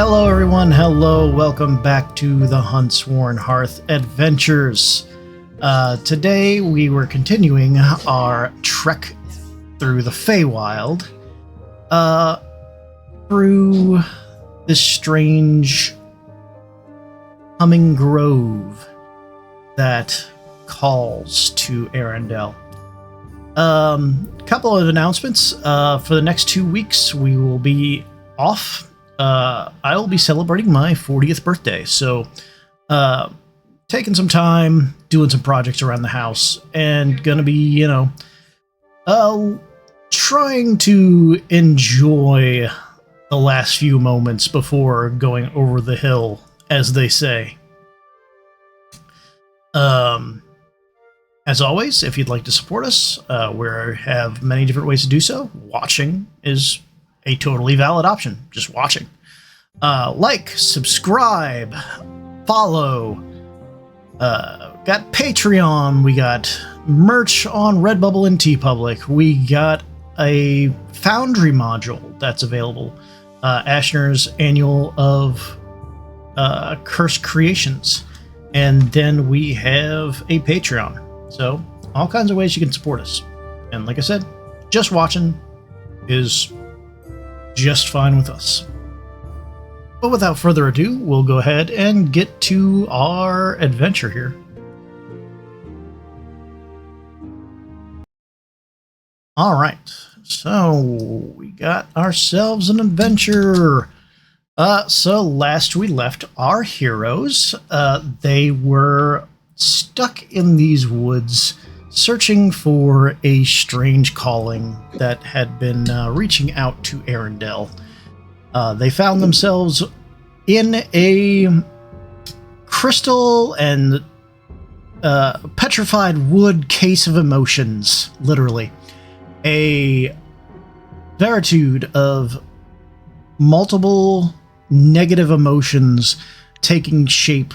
Hello everyone, hello, welcome back to the Huntsworn Hearth Adventures. Today we were continuing our trek through the Feywild, through this strange humming grove that calls to Arendelle. Couple of announcements. For the next 2 weeks we will be off. I will be celebrating my 40th birthday, so taking some time, doing some projects around the house, and gonna be, trying to enjoy the last few moments before going over the hill, as they say. As always, if you'd like to support us, we have many different ways to do so. Watching is a totally valid option. Just watching. Like, subscribe, follow. Got Patreon. We got merch on Redbubble and TeePublic. We got a Foundry module that's available. Ashner's Annual of Cursed Creations. And then we have a Patreon. So, all kinds of ways you can support us. And like I said, just watching is just fine with us. But without further ado, we'll go ahead and get to our adventure here. Alright, so we got ourselves an adventure. So last we left our heroes, they were stuck in these woods searching for a strange calling that had been reaching out to Arendelle. They found themselves in a crystal and petrified wood case of emotions, literally. A varitude of multiple negative emotions taking shape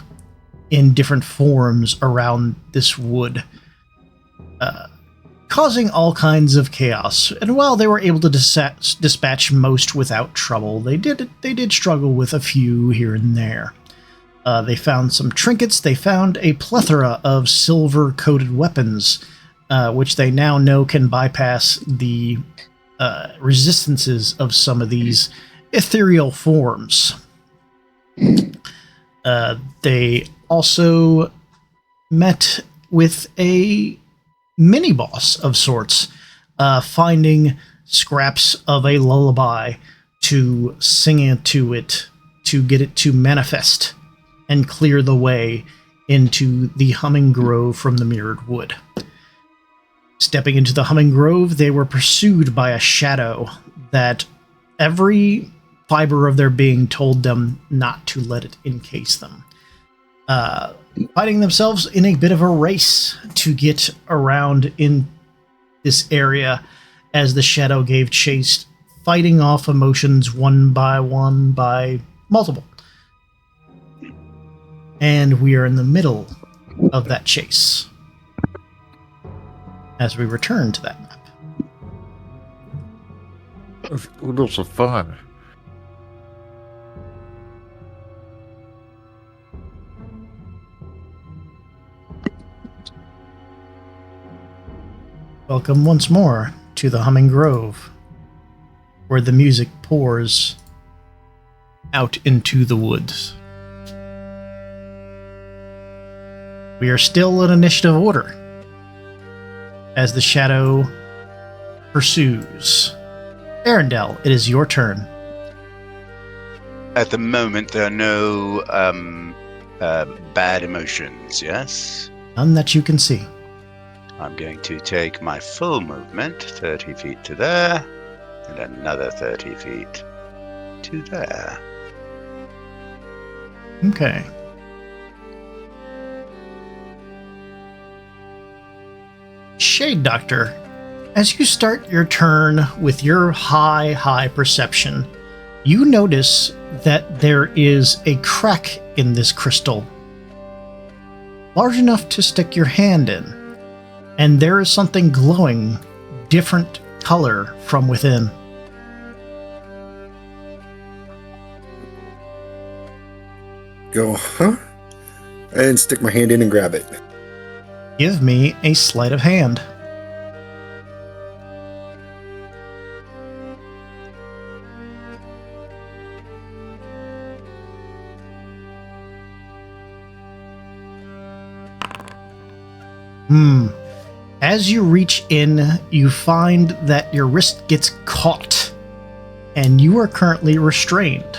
in different forms around this wood, causing all kinds of chaos. And while they were able to dispatch most without trouble, they did struggle with a few here and there. They found some trinkets. They found a plethora of silver-coated weapons, which they now know can bypass the resistances of some of these ethereal forms. They also met with a mini-boss of sorts, finding scraps of a lullaby to sing into it, to get it to manifest and clear the way into the humming grove from the mirrored wood. Stepping into the humming grove, they were pursued by a shadow that every fiber of their being told them not to let it encase them. Finding themselves in a bit of a race to get around in this area as the shadow gave chase, fighting off emotions one by multiple. And we are in the middle of that chase as we return to that map. Oodles of fun. Welcome once more to the Humming Grove, where the music pours out into the woods. We are still in initiative order as the shadow pursues. Arendelle, it is your turn. At the moment, there are no bad emotions, yes? None that you can see. I'm going to take my full movement, 30 feet to there, and another 30 feet to there. Okay. Shade Doctor, as you start your turn with your high perception, you notice that there is a crack in this crystal, large enough to stick your hand in. And there is something glowing, different color from within. Go, huh? And stick my hand in and grab it. Give me a sleight of hand. As you reach in, you find that your wrist gets caught, and you are currently restrained.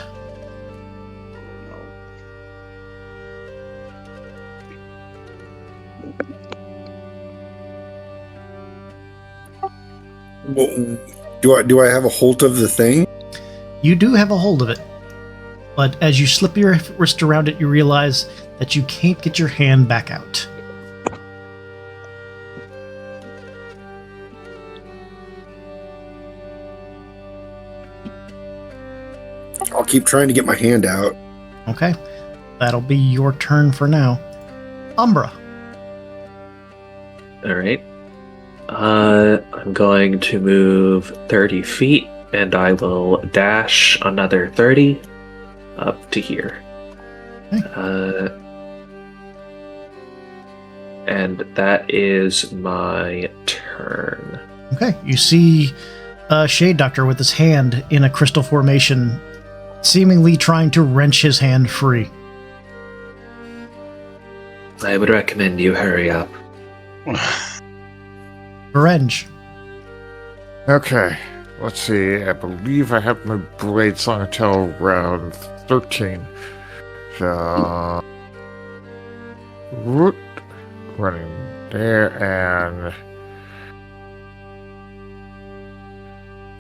Well, do I have a hold of the thing? You do have a hold of it, but as you slip your wrist around it, you realize that you can't get your hand back out. I'll keep trying to get my hand out. Okay, that'll be your turn for now. Umbra. All right. I'm going to move 30 feet, and I will dash another 30 up to here. Okay. And that is my turn. Okay, you see Shade Doctor with his hand in a crystal formation, seemingly trying to wrench his hand free. I would recommend you hurry up. Revenge. Okay, let's see. I believe I have my blade song until round 13. So, whoop, running there and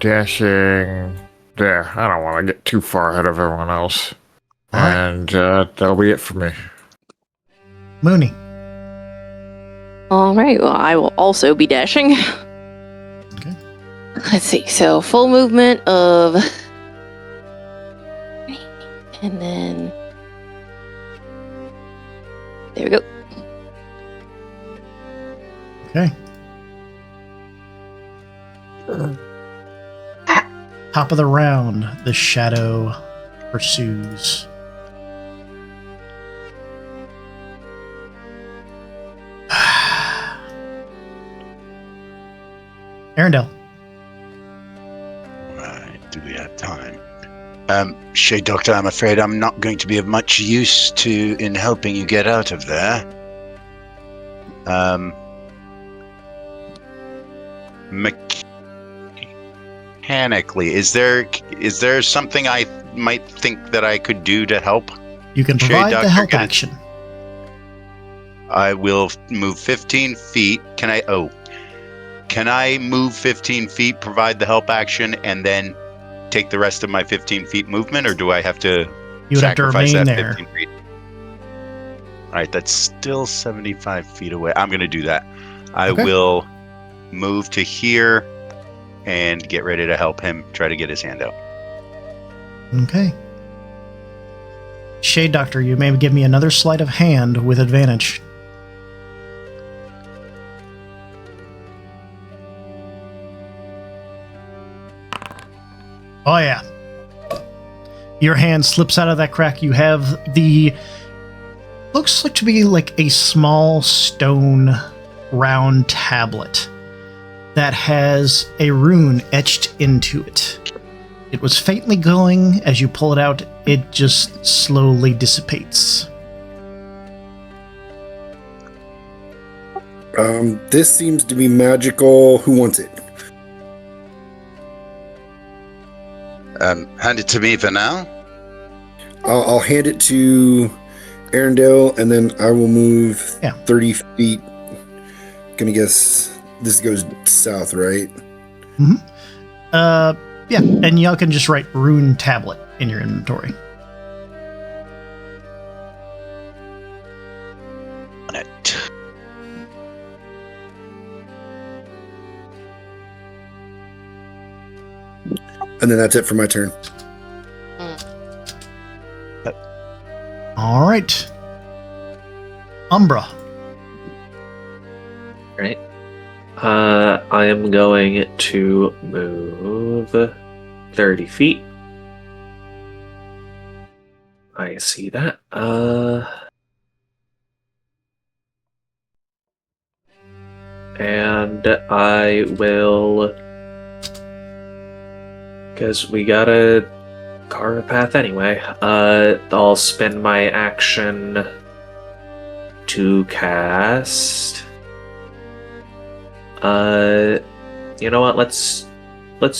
dashing there. I don't want to get too far ahead of everyone else. All right. And that'll be it for me. Mooney. All right, well, I will also be dashing. Okay. Let's see, so full movement of... And then... There we go. Okay. Top of the round, the shadow pursues. Arendelle. Right, do we have time? Shade Doctor, I'm afraid I'm not going to be of much use in helping you get out of there. Mechanically, is there something I might think that I could do to help? You can Shade provide the Doctor, help can- action. I will move 15 feet. Can I move 15 feet, provide the help action, and then take the rest of my 15 feet movement, or do I have to You would have to sacrifice remain that there. 15 feet? All right, that's still 75 feet away. I'm going to do that. I Okay. will move to here and get ready to help him try to get his hand out. Okay. Shade Doctor, you may give me another sleight of hand with advantage. Oh yeah. Your hand slips out of that crack. You have the... looks like to be like a small stone round tablet that has a rune etched into it. It was faintly glowing. As you pull it out, it just slowly dissipates. This seems to be magical. Who wants it? Hand it to me for now. I'll hand it to Arendelle, and then I will move 30 feet. Gonna guess this goes south, right? Yeah, and y'all can just write rune tablet in your inventory. On it. And then that's it for my turn. All right. Umbra. All right. I am going to move 30 feet. I see that. And I will, because we gotta carve a path anyway. I'll spend my action to cast. You know what? Let's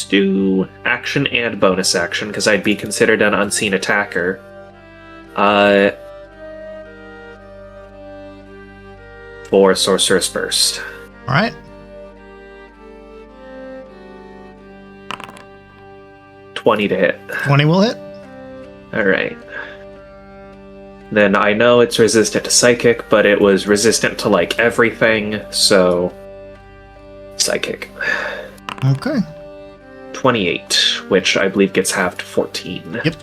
do action and bonus action because I'd be considered an unseen attacker. For Sorcerer's Burst. All right. $20 to hit. 20 will hit. Alright. Then I know it's resistant to psychic, but it was resistant to like everything, so psychic. Okay. 28, which I believe gets halved to 14. Yep.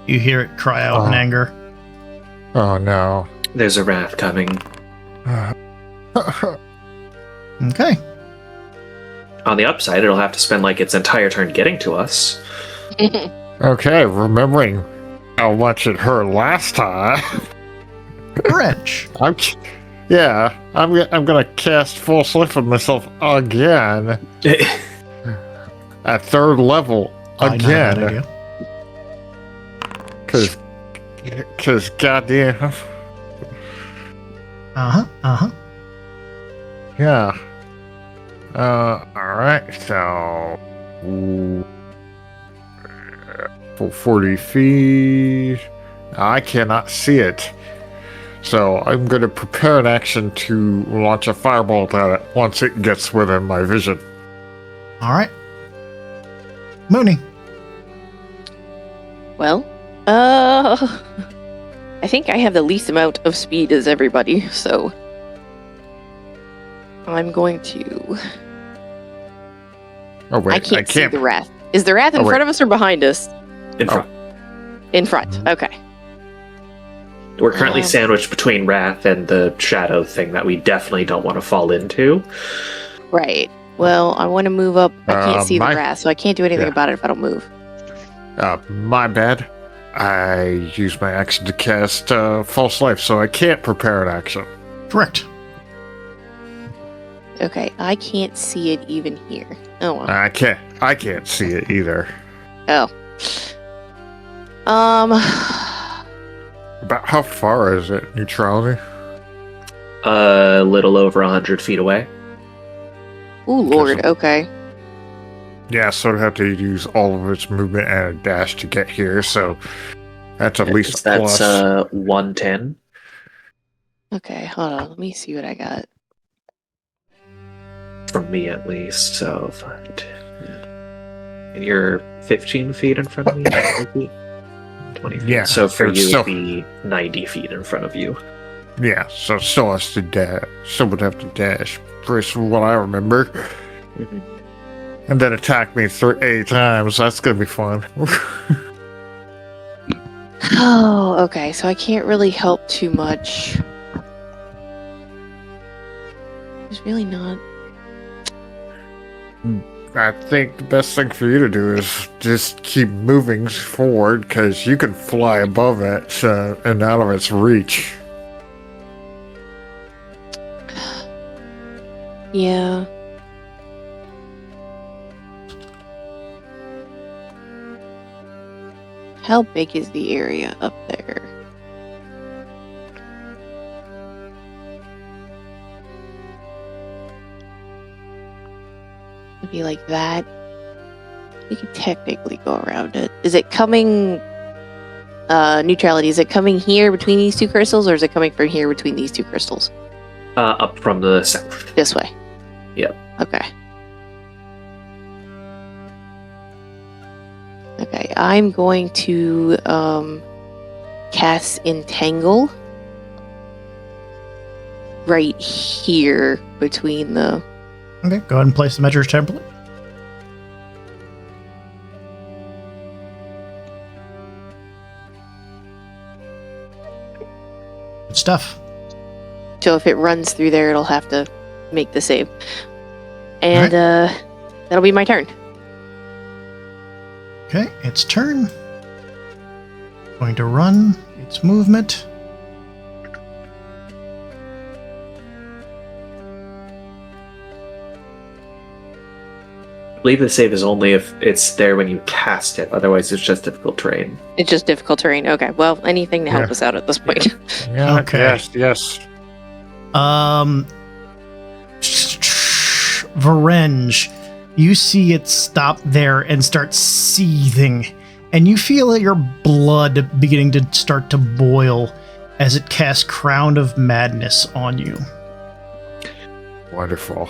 You hear it cry out in anger. Oh no. There's a wrath coming. Okay. On the upside, it'll have to spend like its entire turn getting to us. Okay, remembering how much it hurt last time. Wrench. I'm gonna cast Full Slip on myself again at 3rd level again. Cause goddamn. Yeah. Alright, so for 40 feet, I cannot see it. So I'm going to prepare an action to launch a fireball at it once it gets within my vision. All right. Mooney. Well, I think I have the least amount of speed as everybody, so I'm going to. Oh wait, I can't see the wrath. Is the wrath in front of us or behind us? In front. In front. Okay. We're currently sandwiched between wrath and the shadow thing that we definitely don't want to fall into. Right. Well, I want to move up. I can't see the wrath, so I can't do anything about it if I don't move. My bad. I used my action to cast False Life, so I can't prepare an action. Correct. Okay, I can't see it even here. Oh well. I can't see it either. Oh. About how far is it, neutrality? A little over 100 feet away. Oh Lord. Okay. Yeah, so I'd have to use all of its movement and a dash to get here, so that's at least a plus. That's 110. Okay, hold on. Let me see what I got. From me, at least. So, 5, 10. And you're 15 feet in front of me? 20 feet. Yeah. So for you, still, it'd be 90 feet in front of you. Yeah, so it still has to dash. Still would have to dash, based on what I remember. Mm-hmm. And then attack me 8 times. That's gonna be fun. Oh, okay. So I can't really help too much. There's really not. I think the best thing for you to do is just keep moving forward, because you can fly above it and out of its reach. Yeah. How big is the area up there? It'd be like that. We could technically go around it. Is it coming... neutrality, is it coming here between these two crystals, or is it coming from here between these two crystals? Up from the south. This way? Yep. Okay. Okay, I'm going to cast Entangle right here between the... Okay, go ahead and place the measures template. Good stuff. So if it runs through there, it'll have to make the save. And that'll be my turn. Okay, its turn. Going to run its movement. I believe the save is only if it's there when you cast it. Otherwise, it's just difficult terrain. It's just difficult terrain. Okay, well, anything to help Yeah. us out at this point. Yeah, Okay. Yes. Varenge, you see it stop there and start seething, and you feel your blood beginning to start to boil as it casts Crown of Madness on you. Wonderful.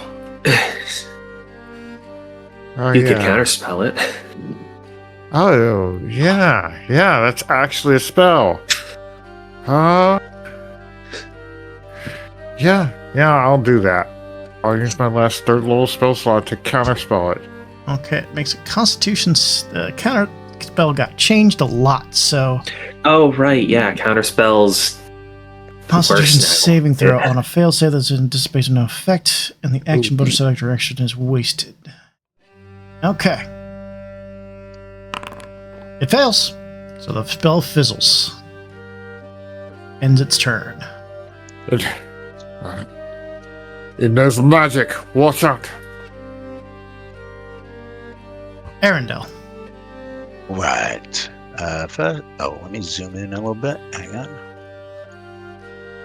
Oh, You yeah. could counterspell it. Oh, yeah. Yeah, that's actually a spell. Yeah, I'll do that. I'll use my last third level spell slot to counterspell it. Okay, it makes a Constitution counter spell got changed a lot, so Oh, right, yeah, counterspells. Constitution Worse now. saving throw on a fail save that's anticipates no effect, and the action bonus select action is wasted. Okay. It fails, so the spell fizzles. Ends its turn. It knows magic. Watch out. Arendelle. Right. Let me zoom in a little bit. Hang on.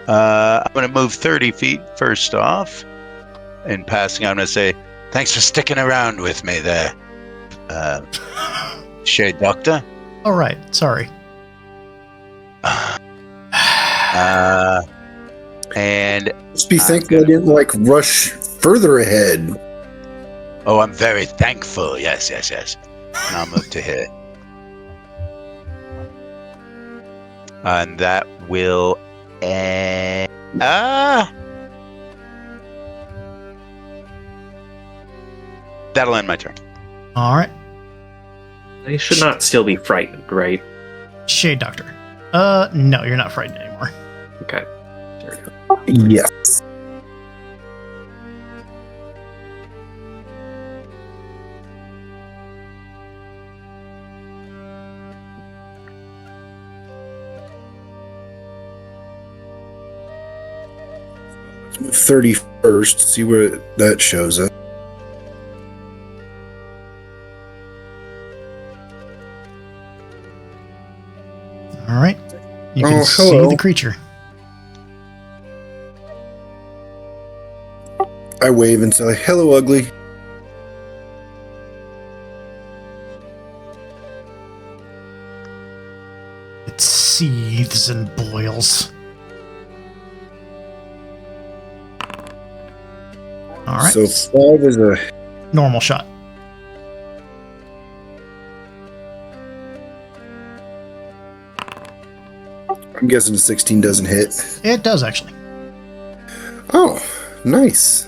I'm going to move 30 feet first off. In passing, I'm going to say, thanks for sticking around with me there, Shade Doctor. All right, sorry. And Just be thankful I didn't rush further ahead. oh, I'm very thankful. Yes. And I'll move to here. And that will end. That'll end my turn. All right, They should not still be frightened, right? Shade Doctor. No, you're not frightened anymore. Okay. There we go. Yes. Let's move 31st, see where that shows up. All right, you can Oh, see hello. the creature. I wave and say, hello, ugly. It seethes and boils. All right, So 5 is a normal shot. I'm guessing a 16 doesn't hit. It does actually. Oh, nice.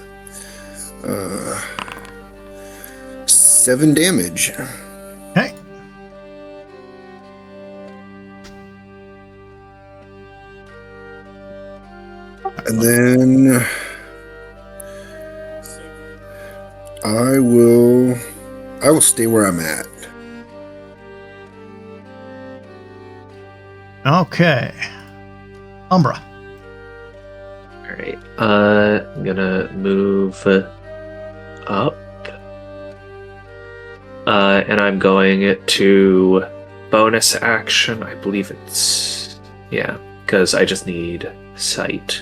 7 damage. Okay. And then I will stay where I'm at. Okay. Umbra. Alright. I'm gonna move up. And I'm going to bonus action. I believe it's... Yeah, because I just need sight.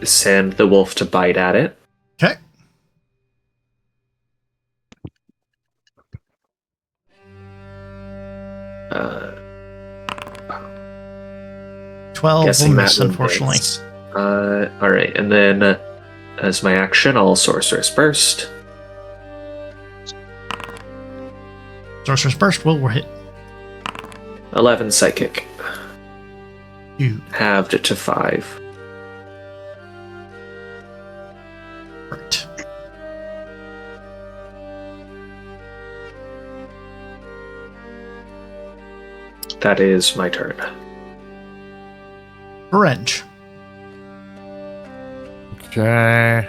Send the wolf to bite at it. Okay. Uh, 12 will guessing miss, that one unfortunately. hits. Alright, and then as my action, I'll Sorcerer's Burst. Sorcerer's Burst will hit 11 Psychic. you. Halved to 5. Right. That is my turn. Varenge. Okay.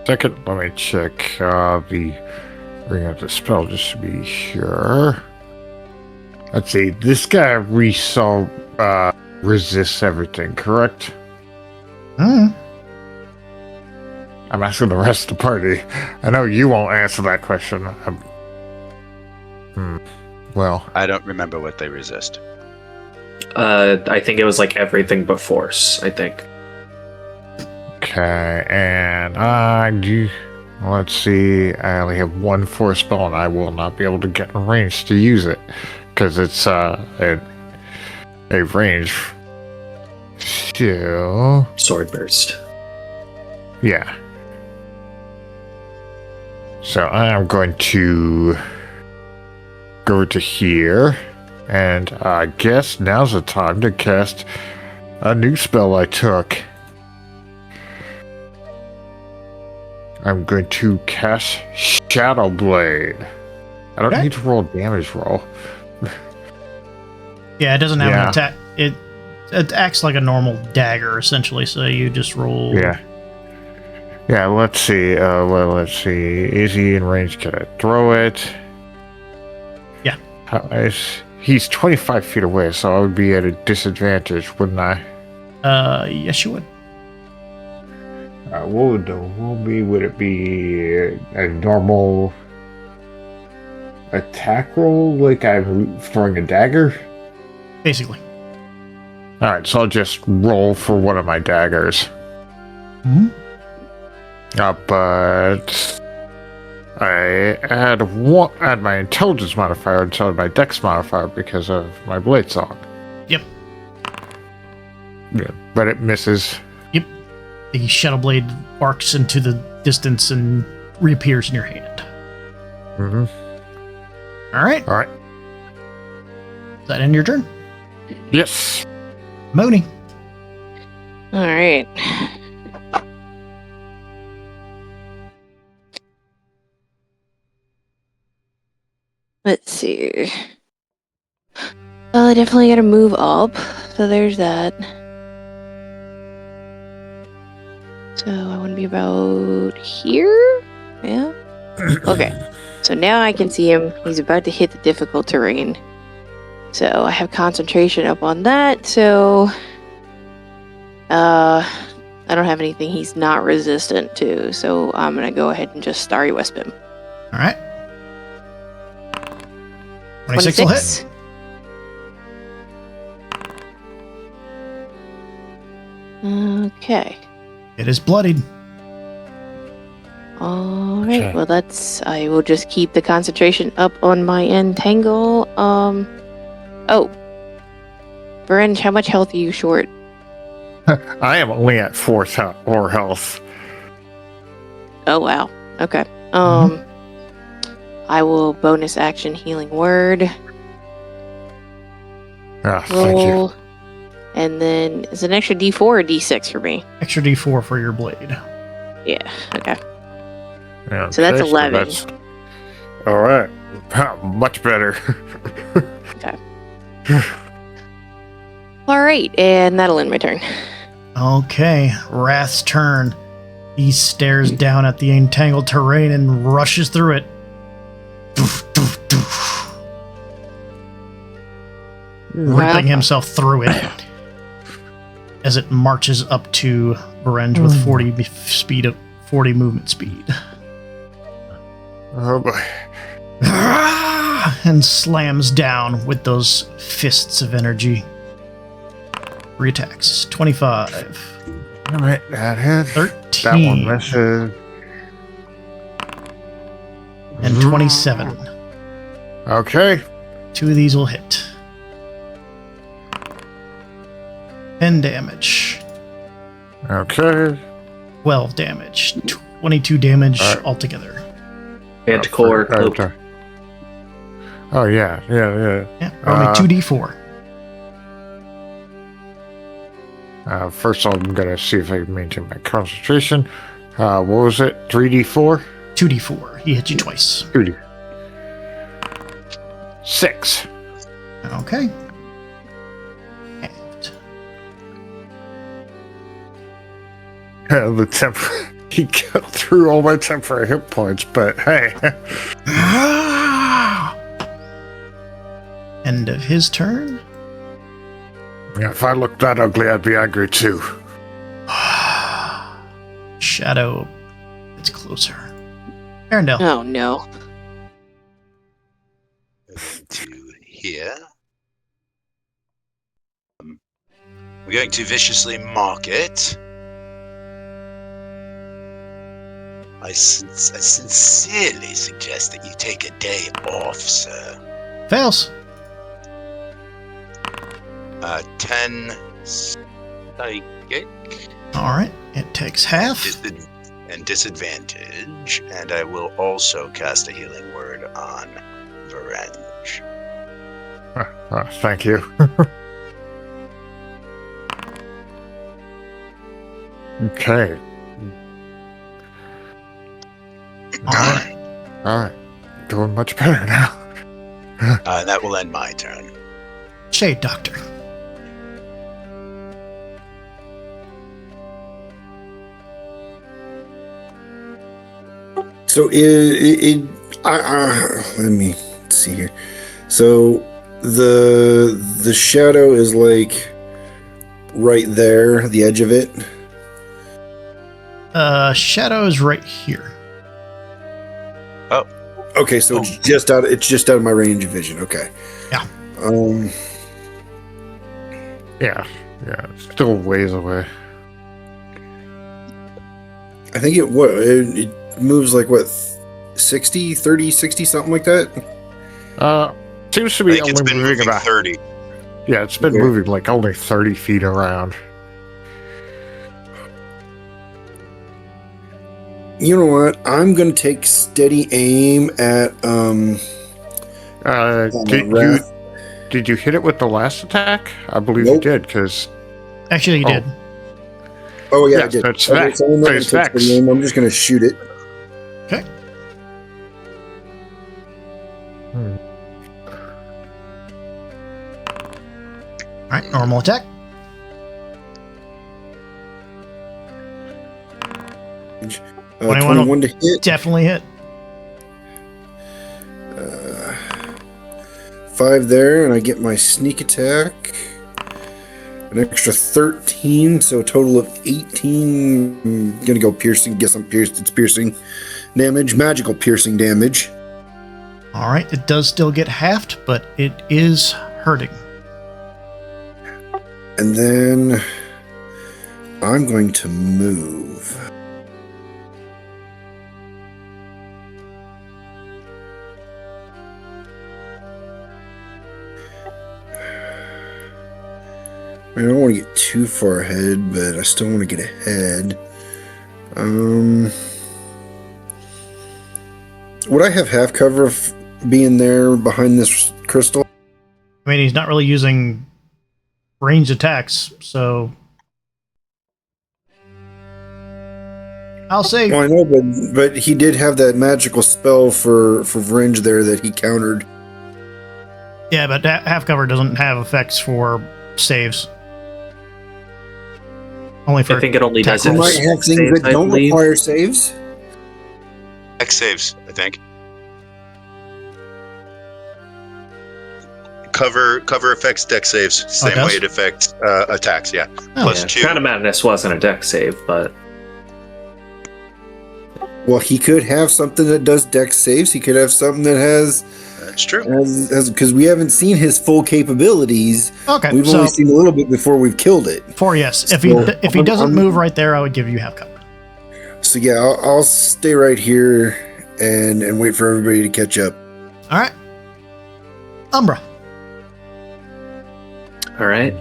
Second, let me check bring up the spell just to be sure. Let's see. This guy we saw resists everything, correct? Hmm. I'm asking the rest of the party. I know you won't answer that question. Well, I don't remember what they resist. I think it was like everything but force, I think. okay, and I do. Let's see. I only have one force spell, and I will not be able to get in range to use it because it's a range. So Sword burst. yeah. So I am going to go to here, and I guess now's the time to cast a new spell I took. I'm going to cast Shadow Blade. I don't need to roll a damage roll. Yeah, it doesn't have an attack. It acts like a normal dagger, essentially, so you just roll... Yeah, let's see. Let's see. Is he in range? Can I throw it? Yeah. He's 25 feet away, so I would be at a disadvantage, wouldn't I? Yes, you would. What would the roll be? Would it be a normal attack roll, like I'm throwing a dagger? Basically. Alright, so I'll just roll for one of my daggers. Hmm. But I add my intelligence modifier instead of my dex modifier because of my blade song. Yep. Yeah, but it misses. Yep. The Shadow Blade arcs into the distance and reappears in your hand. Mm-hmm. Alright. Alright. Is that end your turn? Yes. Moni. All right. Let's see. Well, I definitely gotta move up, so there's that. So I want to be about here? Yeah? Okay. So now I can see him. He's about to hit the difficult terrain. So I have concentration up on that, so... I don't have anything he's not resistant to, so I'm gonna go ahead and just Starry Wisp him. Alright. 26 will hit. Okay. It is bloodied. Alright, Okay. well I will just keep the concentration up on my entangle. Oh. Brenge, how much health are you short? I am only at 4 health. Oh wow. Okay. I will bonus action healing word. Ah, thank you. Roll. And then it's an extra D4 or D6 for me. Extra D4 for your blade. Yeah, okay. Yeah, So that's okay, 11. All right. Much better. Alright, and that'll end my turn. Okay, Wrath's turn. He stares down at the entangled terrain and rushes through it. Doof, doof, doof. Ripping himself through it as it marches up to Brenge with 40 movement speed. Oh boy. And slams down with those fists of energy. 3 attacks. 25. All right, that hits. 13. That one misses. And 27. Okay. 2 of these will hit. 10 damage. Okay. 12 damage. 22 damage Alright. altogether. Manticore cloak. Okay. Oh yeah. Yeah, only 2d4. First, I'm gonna see if I can maintain my concentration. What was it? 3d4? 2d4. He hit you twice. 2d. 6. Okay. Halved. The temper. He got through all my temporary hit points, but hey. End of his turn. Yeah, if I looked that ugly, I'd be angry too. Shadow. It's closer. Arendelle. Oh no. To here. We're going to viciously mark it. I sincerely suggest that you take a day off, sir. Fails. 10 psychic. All right. It takes half. And disadvantage. And I will also cast a healing word on Varenge. Thank you. Okay. Alright. Doing much better now. That will end my turn. Shade Doctor. So let me see here. So the shadow is like right there, the edge of it. Shadow is right here. Oh. Okay, so it's just out of my range of vision. Okay. Yeah. Yeah, it's still ways away. I think it moves like what 60, 30, 60, something like that. Seems to I be think it's only been moving moving about 30. Yeah, it's been moving like only 30 feet around. You know what? I'm going to take steady aim at Did you hit it with the last attack? I believe Nope. you did, because Actually, you did. Oh yeah, I Yes, did. that's Okay, Vex. so I'm not gonna It's take Vex. steady aim. I'm just going to shoot it. Okay. All right. Normal attack. Uh, 21 21 to hit. Definitely hit. 5 there, and I get my sneak attack. An extra 13, so a total of 18. I'm gonna go piercing. Guess I'm pierced. It's piercing damage, magical piercing damage. All right. It does still get halved, but it is hurting. And then I'm going to move. I don't want to get too far ahead, but I still want to get ahead. Would I have half cover of being there behind this crystal? I mean, he's not really using ranged attacks, so I'll say. Well, I know, but he did have that magical spell for Vringe there that he countered. Yeah, but half cover doesn't have effects for saves. Only for I think it only does You it. might have things Saves, that I don't believe. require saves. X saves, I think. Cover affects deck saves. Same does? way it affects attacks, yeah. Oh, Plus Yeah, 2. Crown of Madness wasn't a deck save, but Well, he could have something that does dex saves. He could have something that has That's true. because we haven't seen his full capabilities. Okay, We've so only seen a little bit before we've killed it. 4 yes. If So, he doesn't I'm- move right there, I would give you half cover. So yeah, I'll stay right here and wait for everybody to catch up. All right. Umbra. all right.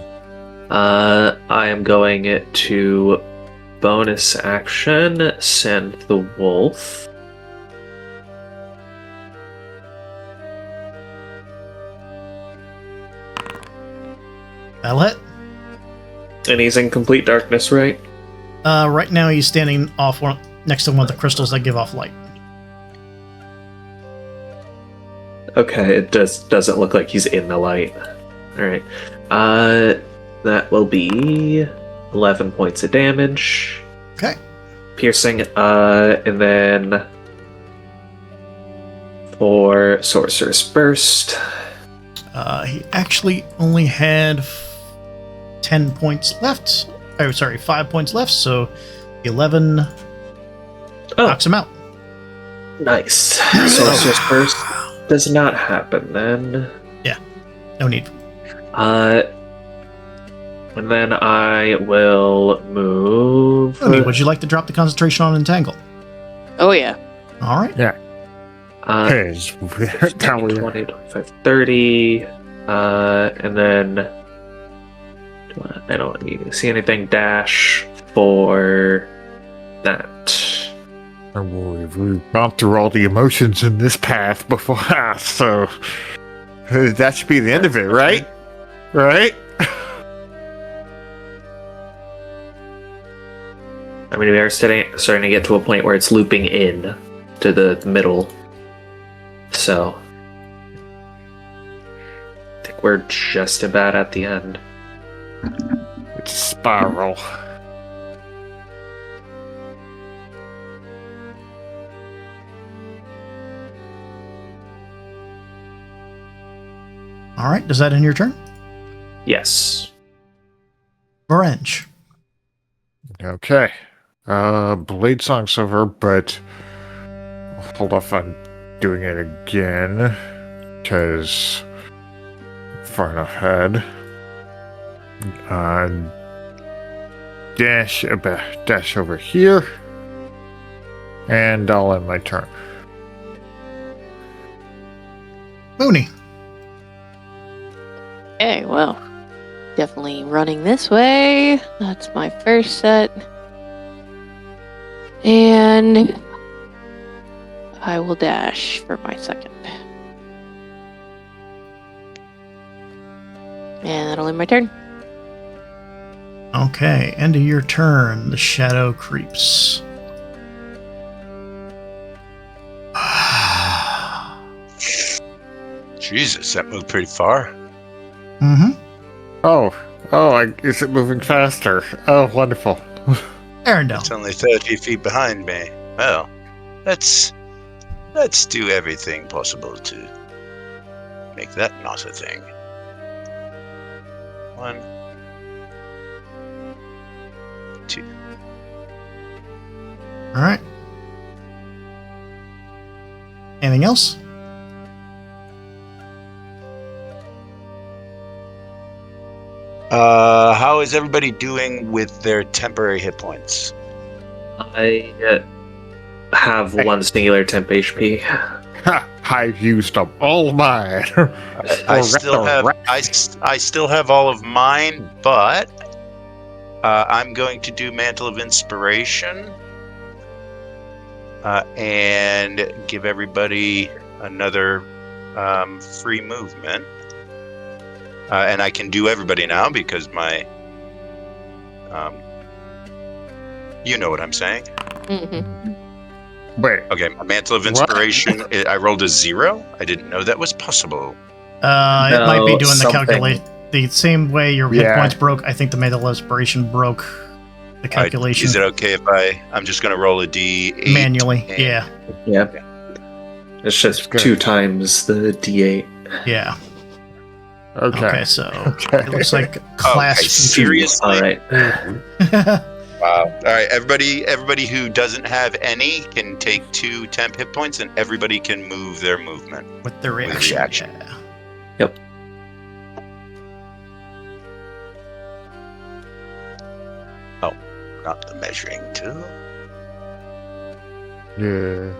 I am going to bonus action send the wolf. That'll hit. And he's in complete darkness, right? Right now he's standing off next to one of the crystals that give off light. Okay, it doesn't look like he's in the light. Alright. That will be 11 points of damage. Okay. Piercing, and then for Sorcerer's Burst. He actually only had 10 points left. Oh, sorry, 5 points left, so 11 knocks him out. Nice. Sorcerer's Curse does not happen then. No need. And then I will move. Tony, would you like to drop the concentration on Entangle? Oh, yeah. All right. Hey, 20, 25, 30. And then I don't need to see anything dash for that. We've gone through all the emotions in this path before, so that should be the end of it, right? Right? I mean, we are starting to get to a point where it's looping in to the middle. So I think we're just about at the end. It's a spiral. All right. Does that end your turn? Yes. Orange. Okay. Blade Song's over, but hold off on doing it again, because far enough ahead. Dash over here, and I'll end my turn. Mooney. Okay, well, definitely running this way. That's my first set. And I will dash for my second. And that'll end my turn. Okay, end of your turn. The shadow creeps. Jesus, that moved pretty far. Mm-hmm. Is it moving faster? Oh, wonderful. Arendelle. It's only 30 feet behind me. Well, let's do everything possible to make that not a thing. 1, 2. All right. Anything else? How is everybody doing with their temporary hit points? I have one singular temp HP. Ha! I've used up all mine. I still have all of mine, but I'm going to do Mantle of Inspiration and give everybody another free movement. And I can do everybody now because my... you know what I'm saying. Mm-hmm. Wait. Okay, my Mantle of Inspiration, I rolled a 0. I didn't know that was possible. It might be doing the something. calculate the same way your hit points broke. I think the Mantle of Inspiration broke the calculation Is it okay if I'm just going to roll a D8? manually. Yeah. Yeah. It's just 2 times the D8. Yeah. Okay. So it looks like class. Okay, seriously? All right. Wow. All right, everybody who doesn't have any can take 2 temp hit points, and everybody can move their movement. With the With reaction. reaction. Yeah. Yep. Oh, not the measuring tool. Yeah.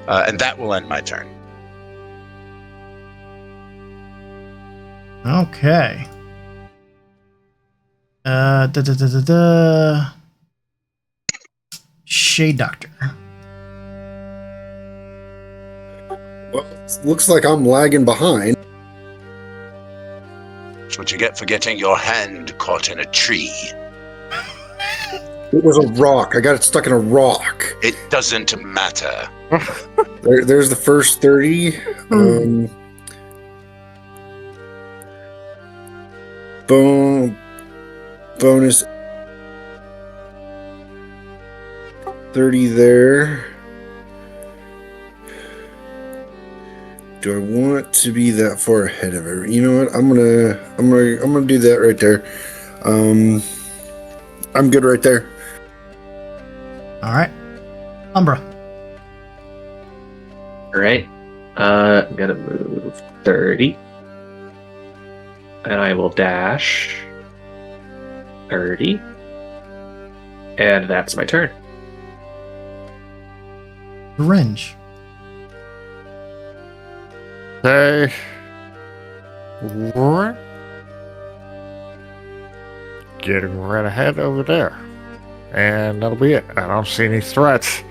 And that will end my turn. Okay. Shade Doctor. Well, looks like I'm lagging behind. That's what you get for getting your hand caught in a tree. It was a rock. I got it stuck in a rock. It doesn't matter. There's the first 30. Bonus 30 there. Do I want to be that far ahead of her? You know what? I'm gonna do that right there. I'm good right there. All right. Umbra. Alright. I'm gonna move 30. And I will dash 30. And that's my turn. Renge. Okay. What? Getting right ahead over there. And that'll be it. I don't see any threats.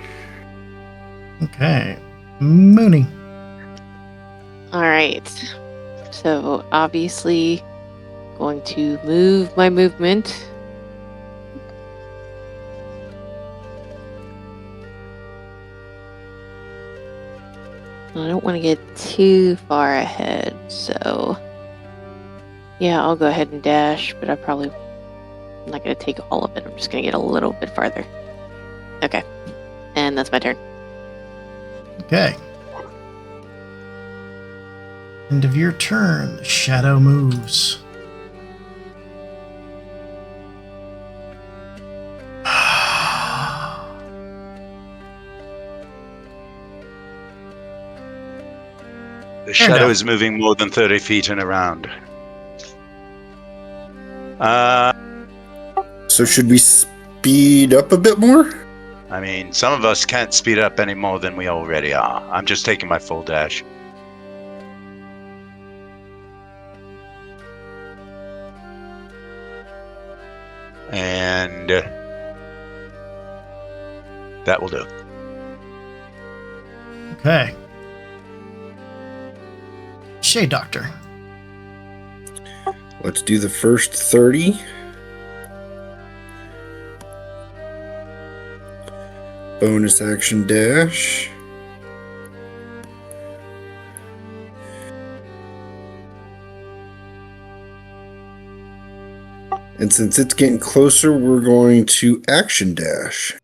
Okay. Mooney. All right. So obviously, going to move my movement. I don't want to get too far ahead, so yeah, I'll go ahead and dash, but I'm not going to take all of it. I'm just going to get a little bit farther. Okay. And that's my turn. Okay. End of your turn. The shadow moves. The shadow is moving more than 30 feet in a round. So should we speed up a bit more? I mean, some of us can't speed up any more than we already are. I'm just taking my full dash. And that will do. Okay. Shade Doctor. Let's do the first 30. Bonus action dash. And since it's getting closer, we're going to action dash.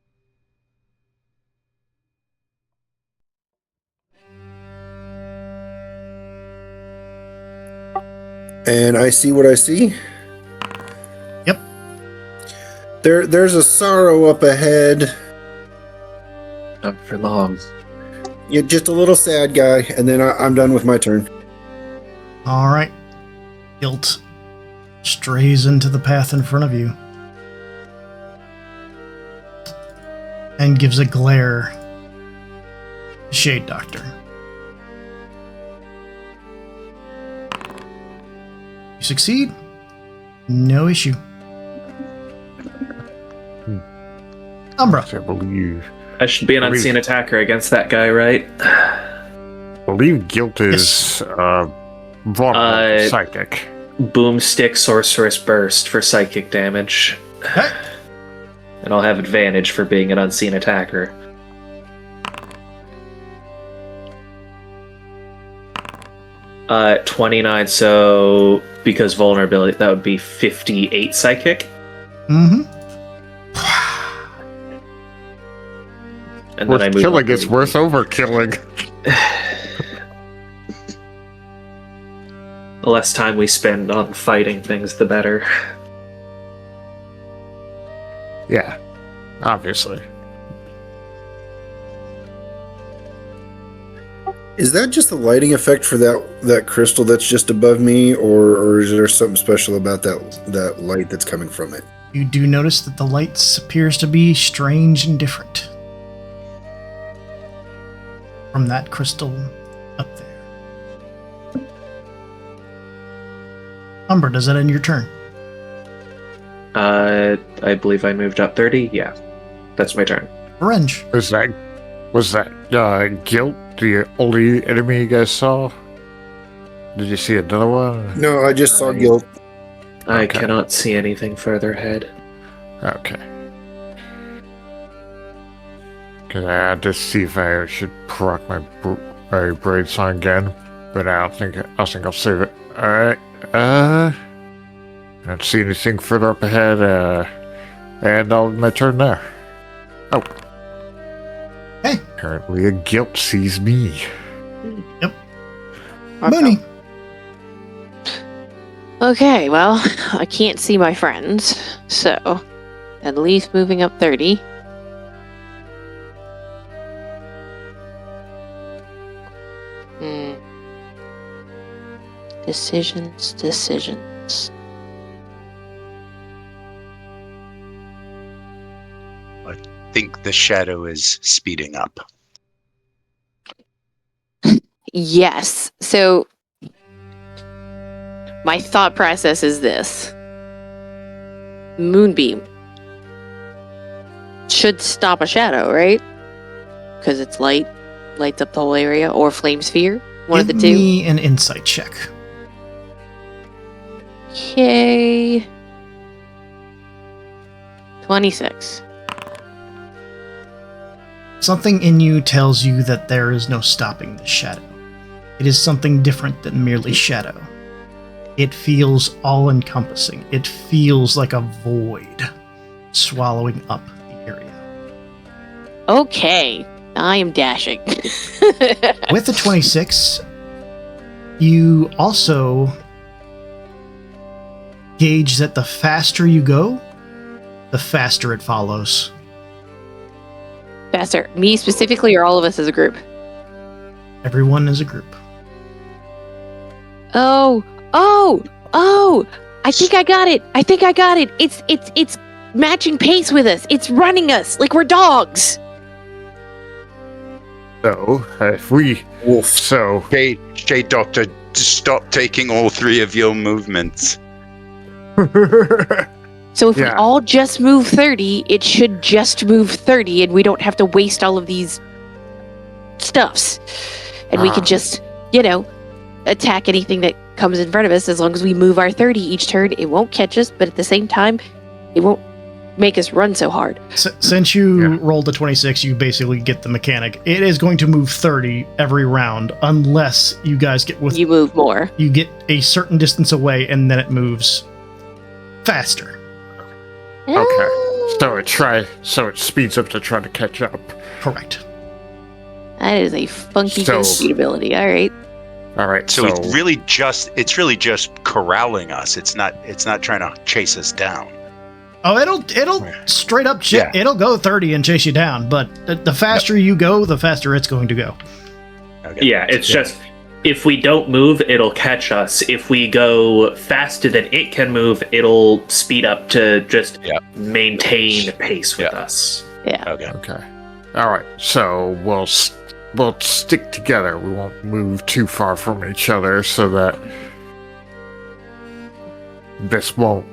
And I see what I see. Yep. There's a sorrow up ahead. Not for long. Yeah, just a little sad guy, and then I'm done with my turn. All right. Guilt strays into the path in front of you and gives a glare. Shade Doctor. You succeed. No issue. Umbra. I believe. I should be an unseen attacker against that guy, right? I believe guilt is vulnerable to psychic. Boomstick Sorceress Burst for psychic damage. Okay. And I'll have advantage for being an unseen attacker. Uh, 29, so because vulnerability, that would be 58 psychic. Mm-hmm. And Worth then I move killing on is to- worth overkilling. The less time we spend on fighting things, the better. Yeah, obviously. Is that just the lighting effect for that crystal that's just above me, or is there something special about that light that's coming from it? You do notice that the light appears to be strange and different from that crystal up there. Umber, does that end your turn? I believe I moved up 30. Yeah, that's my turn. Renge. Was that guilt the only enemy you guys saw? Did you see another one? No, I just saw guilt. I Okay. cannot see anything further ahead. Okay. Can I had to see if I should proc my braid song again, but I think I'll save it. All right. I don't see anything further up ahead. And I'll my turn there. Oh. Hey. Apparently, a guilt sees me. Yep. Mooney. Okay, well, I can't see my friends, so at least moving up 30. Decisions. I think the shadow is speeding up. Yes. So my thought process is this. Moonbeam should stop a shadow, right? Because it's lights up the whole area, or flame sphere. One of the Give two. me an insight check. Okay. 26. Something in you tells you that there is no stopping the shadow. It is something different than merely shadow. It feels all-encompassing. It feels like a void swallowing up the area. Okay. I am dashing. With the 26, you also gauge that the faster you go, the faster it follows. Faster. Me specifically, or all of us as a group? Everyone as a group. Oh! I think I got it. It's matching pace with us. It's running us like we're dogs. So, if we... Wolf. So, Shade Doctor, stop taking all three of your movements. So if we Yeah. all just move 30, it should just move 30 and we don't have to waste all of these stuffs. And we can just, attack anything that comes in front of us as long as we move our 30 each turn. It won't catch us, but at the same time, it won't make us run so hard. Since you rolled the 26, you basically get the mechanic. It is going to move 30 every round unless you guys get You move more. You get a certain distance away and then it moves faster. okay. So it speeds up to try to catch up. Correct. That is a funky So- speed ability. All right. All right. So it's really just corralling us. It's not trying to chase us down. Oh, it'll straight up it'll go 30 and chase you down, but the faster you go, the faster it's going to go. Okay. Yeah, it's just if we don't move, it'll catch us. If we go faster than it can move, it'll speed up to just maintain pace with us. Yeah. Okay. Okay. All right. So we'll stick together. We won't move too far from each other so that it won't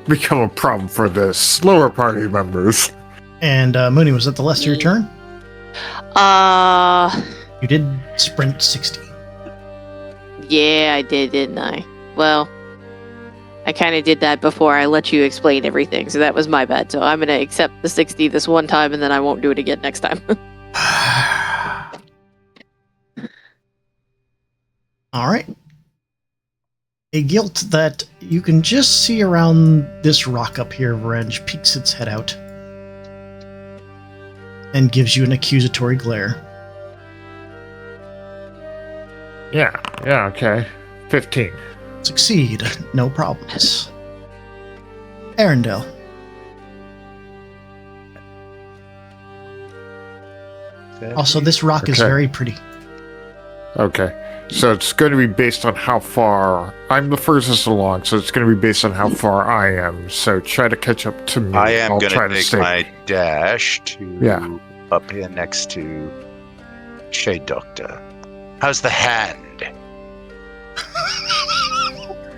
become a problem for the slower party members. And Mooney, was that the last of your turn? You did sprint 60. Yeah, I did, didn't I? Well, I kind of did that before I let you explain everything, so that was my bad. So I'm going to accept the 60 this one time, and then I won't do it again next time. All right. A gilt that you can just see around this rock up here, Venge, peeks its head out and gives you an accusatory glare. Yeah, okay. 15. Succeed, no problems. Arendelle. Also, this rock is Okay. very pretty. Okay. So it's going to be based on how far... I'm the furthest along, so it's going to be based on how far I am. So try to catch up to me. I am I'll going try to take stay- my dash to up here next to Shade Doctor. How's the hand?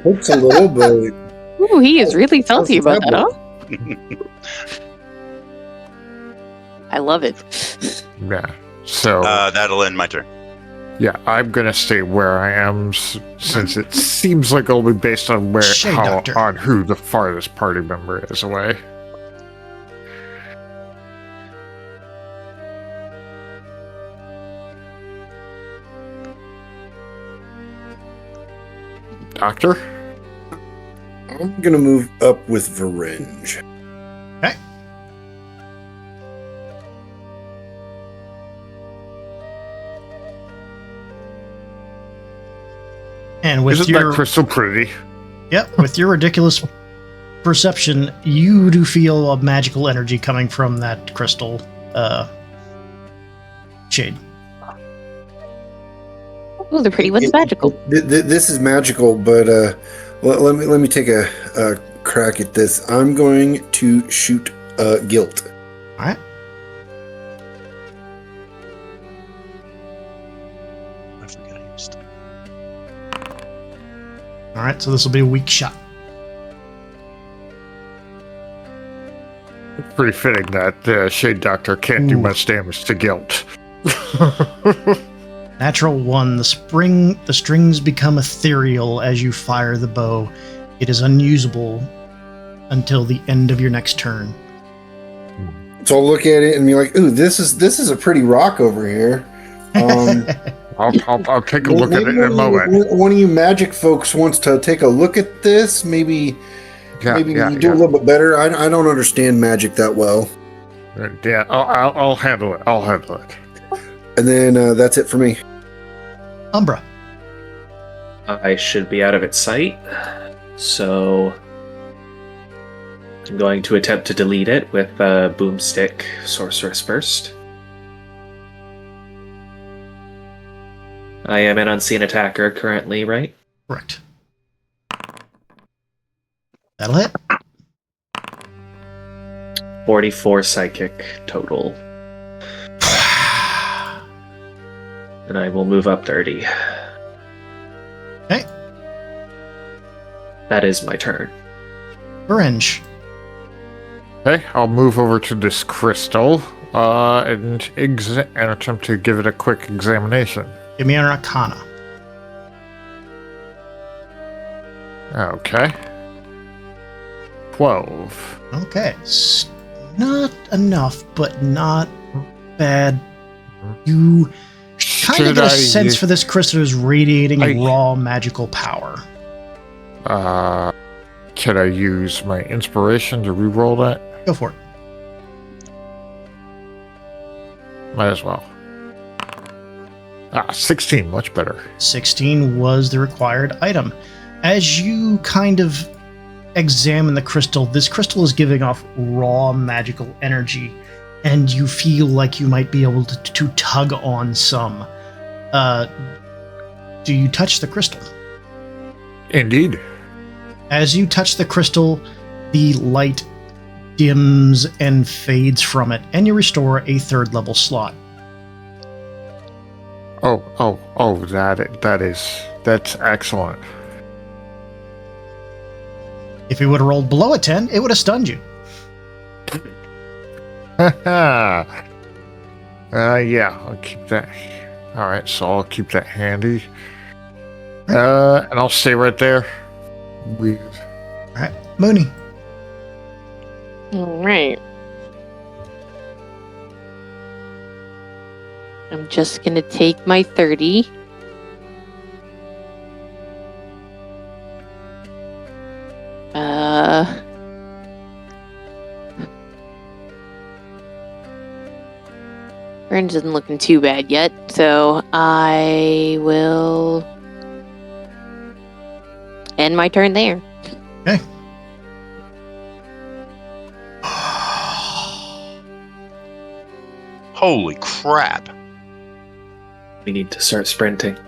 Hurts a little, but Ooh, he is really salty about that, huh? I love it. Yeah. So... That'll end my turn. Yeah, I'm gonna stay where I am since it seems like it'll be based on on who the farthest party member is away. Doctor? I'm gonna move up with Venge. Okay. And with Isn't your that crystal pretty? with your ridiculous perception, you do feel a magical energy coming from that crystal shade. Ooh, the pretty one's magical. This is magical, but let me take a crack at this. I'm going to shoot guilt. All right. I forgot I used it. All right. So this will be a weak shot. It's pretty fitting that the Shade Doctor can't do much damage to guilt. Natural 1. The strings become ethereal as you fire the bow. It is unusable until the end of your next turn. So I'll look at it and be like, "Ooh, this is a pretty rock over here." I'll take a look at it in a moment. One of you magic folks wants to take a look at this. Maybe do a little bit better. I don't understand magic that well. Yeah, I'll handle it. I'll handle it. And then that's it for me. Umbra. I should be out of its sight, so I'm going to attempt to delete it with a boomstick sorceress burst. I am an unseen attacker currently, right? Correct. That'll hit. 44 psychic total. And I will move up 30. Okay. That is my turn. Orange. Okay, I'll move over to this crystal and attempt to give it a quick examination. Give me an Arcana. Okay. 12. Okay. Not enough, but not bad. You kind of get a sense for this crystal is radiating raw magical power. Can I use my inspiration to reroll that? Go for it. Might as well. 16, much better. 16 was the required item. As you kind of examine the crystal, this crystal is giving off raw magical energy, and you feel like you might be able to tug on some. Do you touch the crystal? Indeed. As you touch the crystal, the light dims and fades from it, and you restore a 3rd level slot. That's excellent. If you would have rolled below a 10, it would have stunned you. Yeah, I'll keep that. Alright, so I'll keep that handy. And I'll stay right there. Weird. Alright, Mooney. Alright. I'm just gonna take my 30. Burns isn't looking too bad yet, so I will end my turn there. Okay. Holy crap. We need to start sprinting.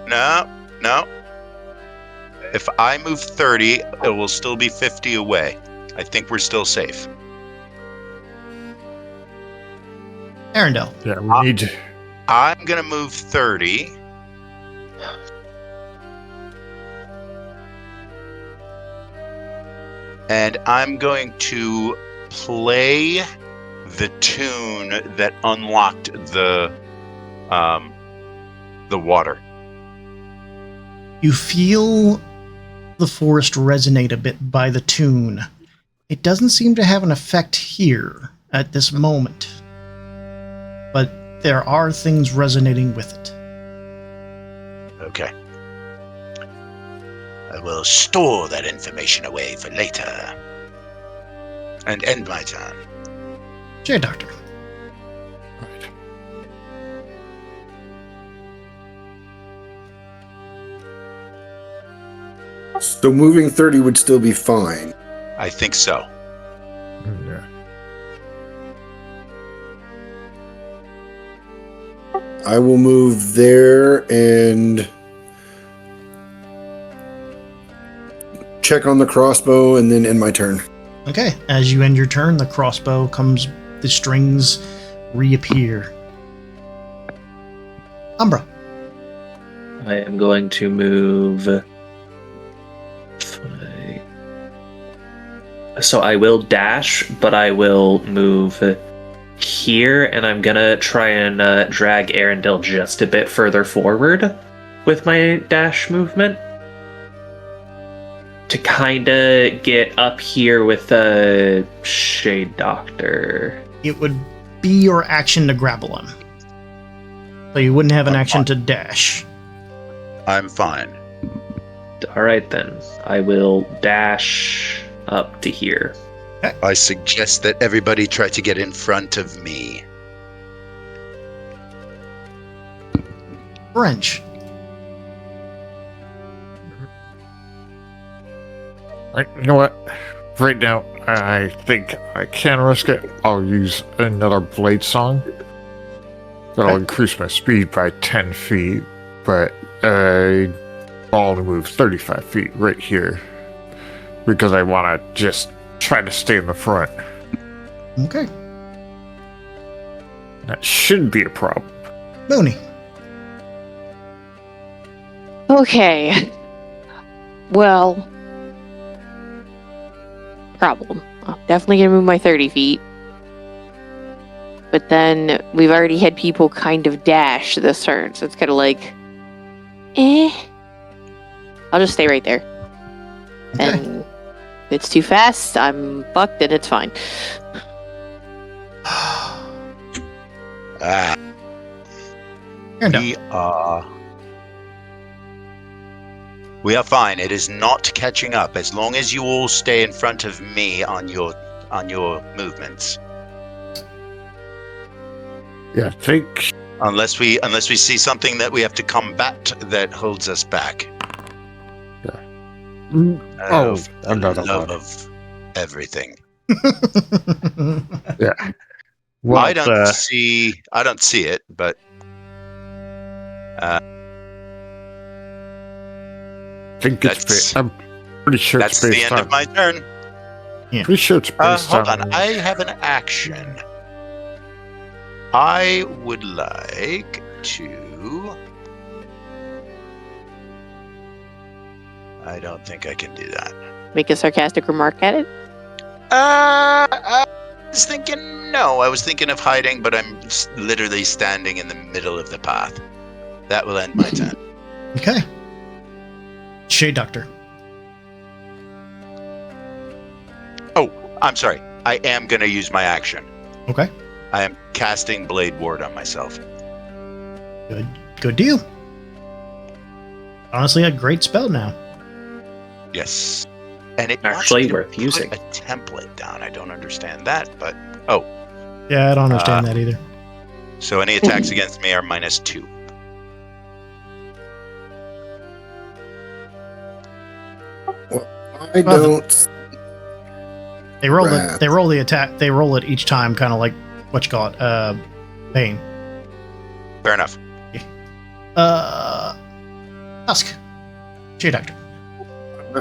No. If I move 30, it will still be 50 away. I think we're still safe. Arendelle. Yeah, we need to... I'm going to move 30. And I'm going to play the tune that unlocked the water. You feel the forest resonate a bit by the tune. It doesn't seem to have an effect here at this moment, but there are things resonating with it. Okay. I will store that information away for later. And end my turn. Jay Doctor. So moving 30 would still be fine. I think so. Yeah. I will move there and check on the crossbow and then end my turn. Okay, as you end your turn, the crossbow the strings reappear. Umbra. I am going to move. So I will dash, but I will move here, and I'm gonna try and drag Arendelle just a bit further forward with my dash movement to kind of get up here with the Shade Doctor. It would be your action to grapple him. So you wouldn't have an action to dash. I'm fine. All right, then. I will dash up to here. I suggest that everybody try to get in front of me. French. You know what? Right now, I think I can risk it. I'll use another blade song. That'll increase my speed by 10 feet, but I'll only move 35 feet right here because I want to just try to stay in the front. Okay. That shouldn't be a problem. Mooney. Okay. Well, problem. I'm definitely gonna move my 30 feet. But then we've already had people kind of dash this turn, so it's kind of like, I'll just stay right there. Okay. And if it's too fast, I'm fucked, and it's fine. We are fine. It is not catching up as long as you all stay in front of me on your movements. Yeah, I think. Unless we see something that we have to combat that holds us back. Another love one. of everything. Yeah. Well, I don't see it, but I think I'm pretty sure it's that's the based end on. of my turn. Pretty sure it's based Hold on. on, I have an action. I would like to. I don't think I can do that. Make a sarcastic remark at it. I was thinking no. I was thinking of hiding, but I'm literally standing in the middle of the path. That will end my turn. Okay. Shade Doctor. Oh, I'm sorry. I am going to use my action. Okay. I am casting Blade Ward on myself. Good deal. Honestly, a great spell now. Yes. And it Actually wants me to worth using. put a template down. I don't understand that, but Yeah, I don't understand that either. so any attacks against me are -2. I don't. They roll Right. it. They roll the attack. They roll it each time, kind of like what you call it. Pain. Fair enough. Husk. Shade Doctor.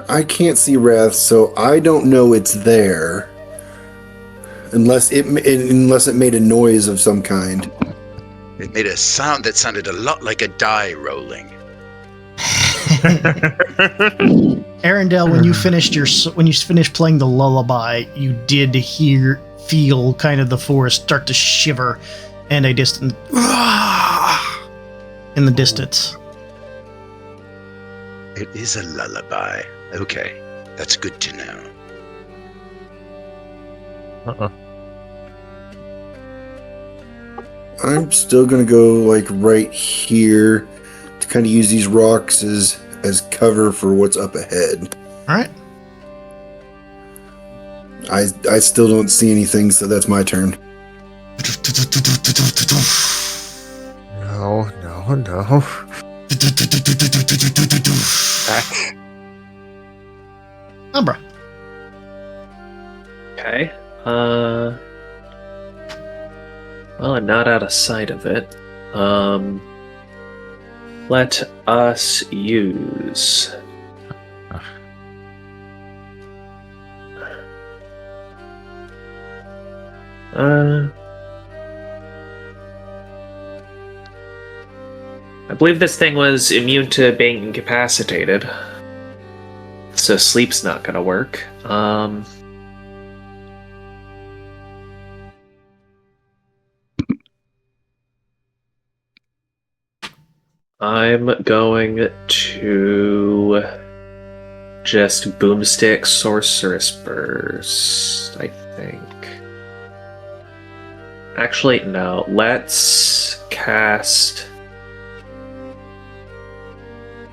I can't see Wrath, so I don't know it's there. Unless it made a noise of some kind. It made a sound that sounded a lot like a die rolling. Arendelle, when you finished playing the lullaby, you did feel kind of the forest start to shiver, and a distant in the distance. It is a lullaby. Okay, that's good to know. I'm still gonna go like right here to kind of use these rocks as cover for what's up ahead. All right. I still don't see anything, so that's my turn. No. Umbra. Okay. Well, I'm not out of sight of it. Let us use... I believe this thing was immune to being incapacitated. So sleep's not gonna work. I'm going to just boomstick sorceress burst, I think. Actually, no. Let's cast...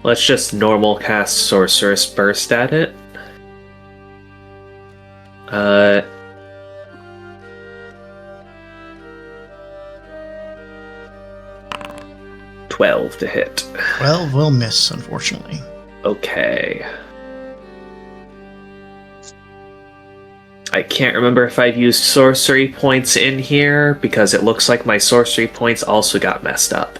Let's just normal cast sorceress burst at it. 12 to hit. 12 will miss, unfortunately. Okay. I can't remember if I've used sorcery points in here, because it looks like my sorcery points also got messed up.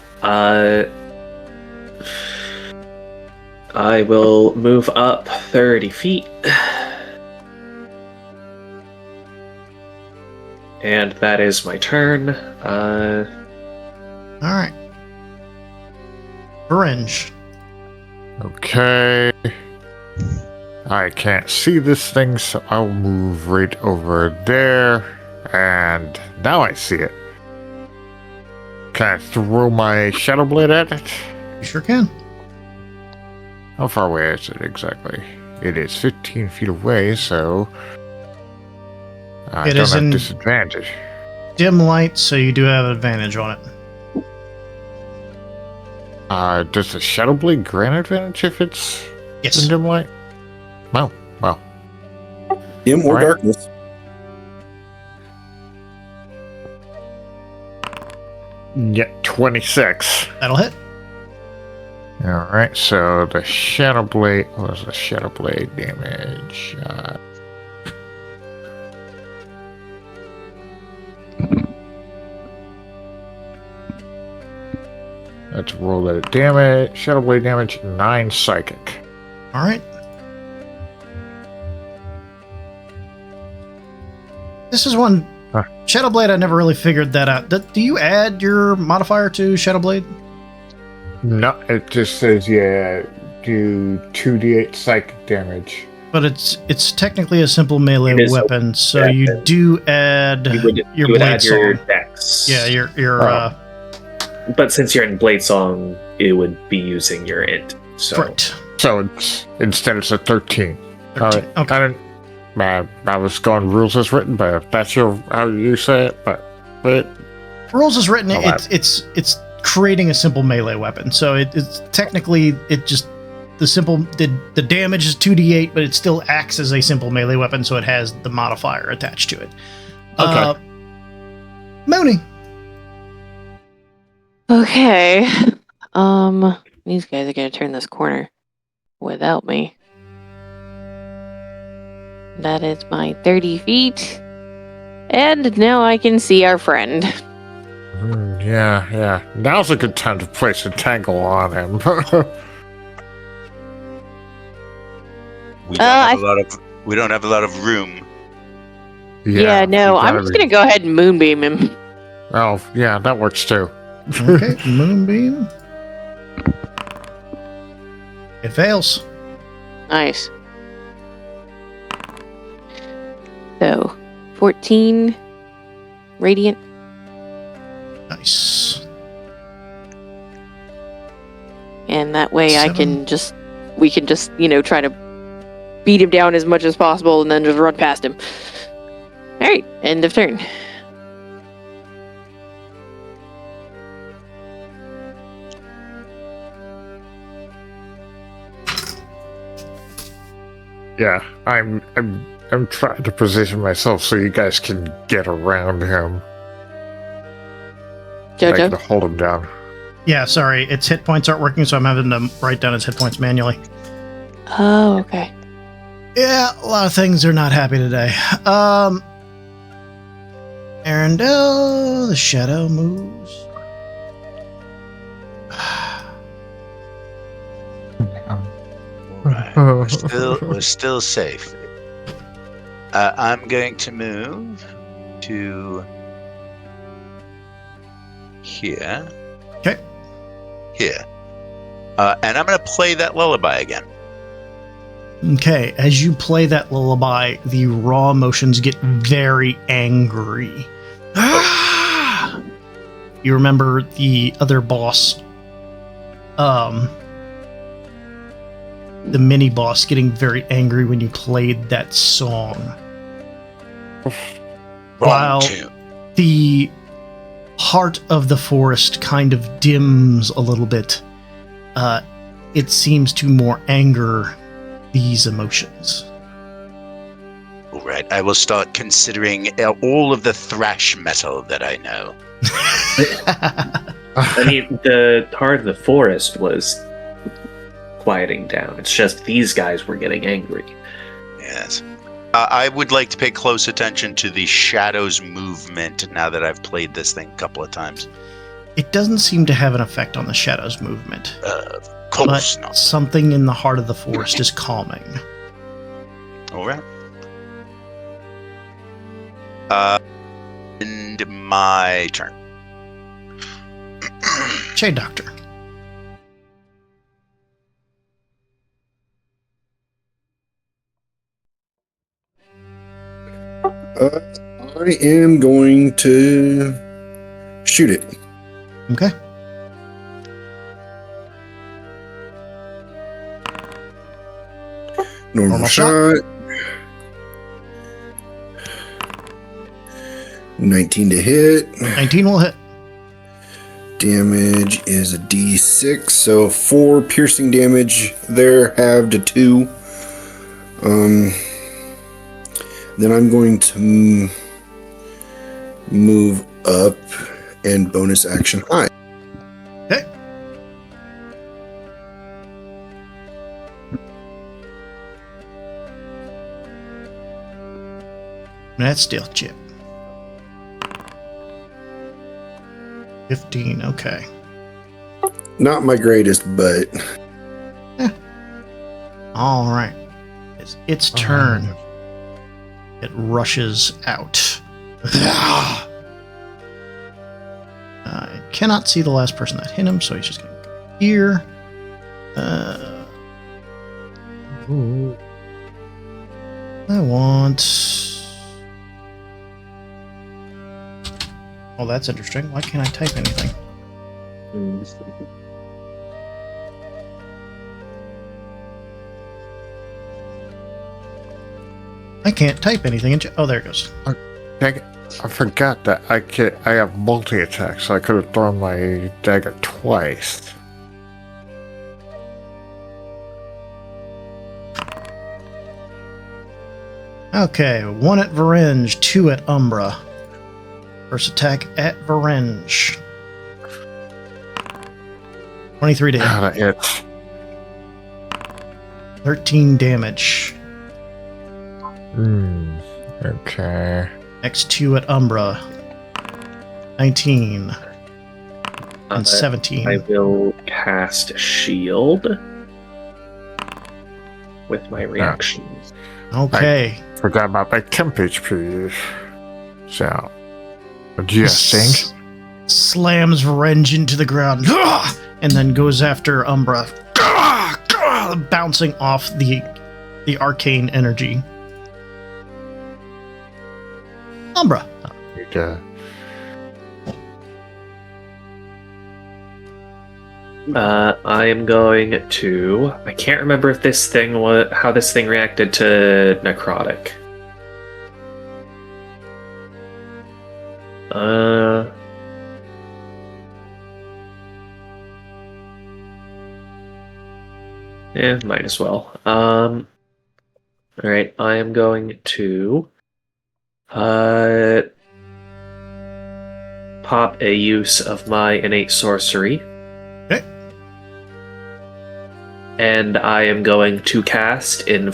I will move up 30 feet. And that is my turn. Alright. Orange. Okay. I can't see this thing, so I'll move right over there. And now I see it. Can I throw my Shadow Blade at it? You sure can. How far away is it exactly? It is 15 feet away, so I don't have disadvantage. Dim light, so you do have advantage on it. Does the Shadow Blade grant advantage if it's Yes. in dim light? Well. Dim or All right. darkness. Yeah, 26. That'll hit. Alright, so the Shadow Blade... What was the Shadow Blade damage? Let's roll that damage. Shadow Blade damage, 9 psychic. Alright. This is one... Shadow Blade, I never really figured that out. Do you add your modifier to Shadow Blade? No, it just says, yeah, do 2d8 psychic damage. But it's technically a simple melee It is a weapon, so weapon. you do add You would add your dex. Yeah, your But since you're in Blade Song, it would be using your int. So correct. So instead it's a 13. 13. Alright, Okay. I was going rules as written, but if that's how you say it, but Rules is written. Oh, It's creating a simple melee weapon. So it's technically the damage is 2d8, but it still acts as a simple melee weapon. So it has the modifier attached to it. Okay. Mooney. Okay. These guys are gonna turn this corner without me. That is my 30 feet. And now I can see our friend. Yeah. Now's a good time to place a tangle on him. We don't have a lot of room. Yeah, no, you I'm gotta just gonna go ahead and moonbeam him. Oh, yeah, that works too. Okay, moonbeam. It fails. Nice. So, 14 radiant. Nice. And that way Seven. we can just, try to beat him down as much as possible and then just run past him. Alright, end of turn. Yeah, I'm trying to position myself so you guys can get around him. Like, to Jojo? hold him down. Yeah, sorry, its hit points aren't working, so I'm having to write down its hit points manually. Oh, okay. Yeah, a lot of things are not happy today. Arendelle, the shadow moves. Alright, we're still safe. I'm going to move to here. Okay. Here. And I'm going to play that lullaby again. Okay, as you play that lullaby, the raw emotions get very angry. Ah! You remember the other boss, the mini boss, getting very angry when you played that song. While the heart of the forest kind of dims a little bit, it seems to more anger these emotions. All right, I will start considering all of the thrash metal that I know. I mean, the heart of the forest was quieting down. It's just these guys were getting angry. Yes. I would like to pay close attention to the shadows movement now that I've played this thing a couple of times. It doesn't seem to have an effect on the shadows movement. Of course not. Something in the heart of the forest is calming. All right. And my turn. Shade Doctor. I am going to shoot it. Okay. Normal shot. 19 to hit. 19 will hit. Damage is a D6, so 4 piercing damage there, halved to 2. Then I'm going to move up and bonus action high. Okay. That's stealth chip. 15, okay. Not my greatest, but... All right. It's its turn. It rushes out. I cannot see the last person that hit him, so he's just going to go here. I want... Oh, that's interesting. Why can't I type anything? I can't type anything. Oh, there it goes. I forgot that I have multi-attack, so I could have thrown my dagger twice. Okay, 1 at Varenge, 2 at Umbra. First attack at Varenge. 23 to hit. That hits. 13 damage. Okay. Next 2 at Umbra. 19. And 17. I will cast Shield with my reactions. Okay. Forgot about my temp HP. So, adjusting. Slams Varenge into the ground. And then goes after Umbra. Bouncing off the arcane energy. Umbra. Okay. I am going to. I can't remember if this thing how this thing reacted to necrotic. Yeah, might as well. All right, I am going to pop a use of my innate sorcery. Okay. And I am going to cast in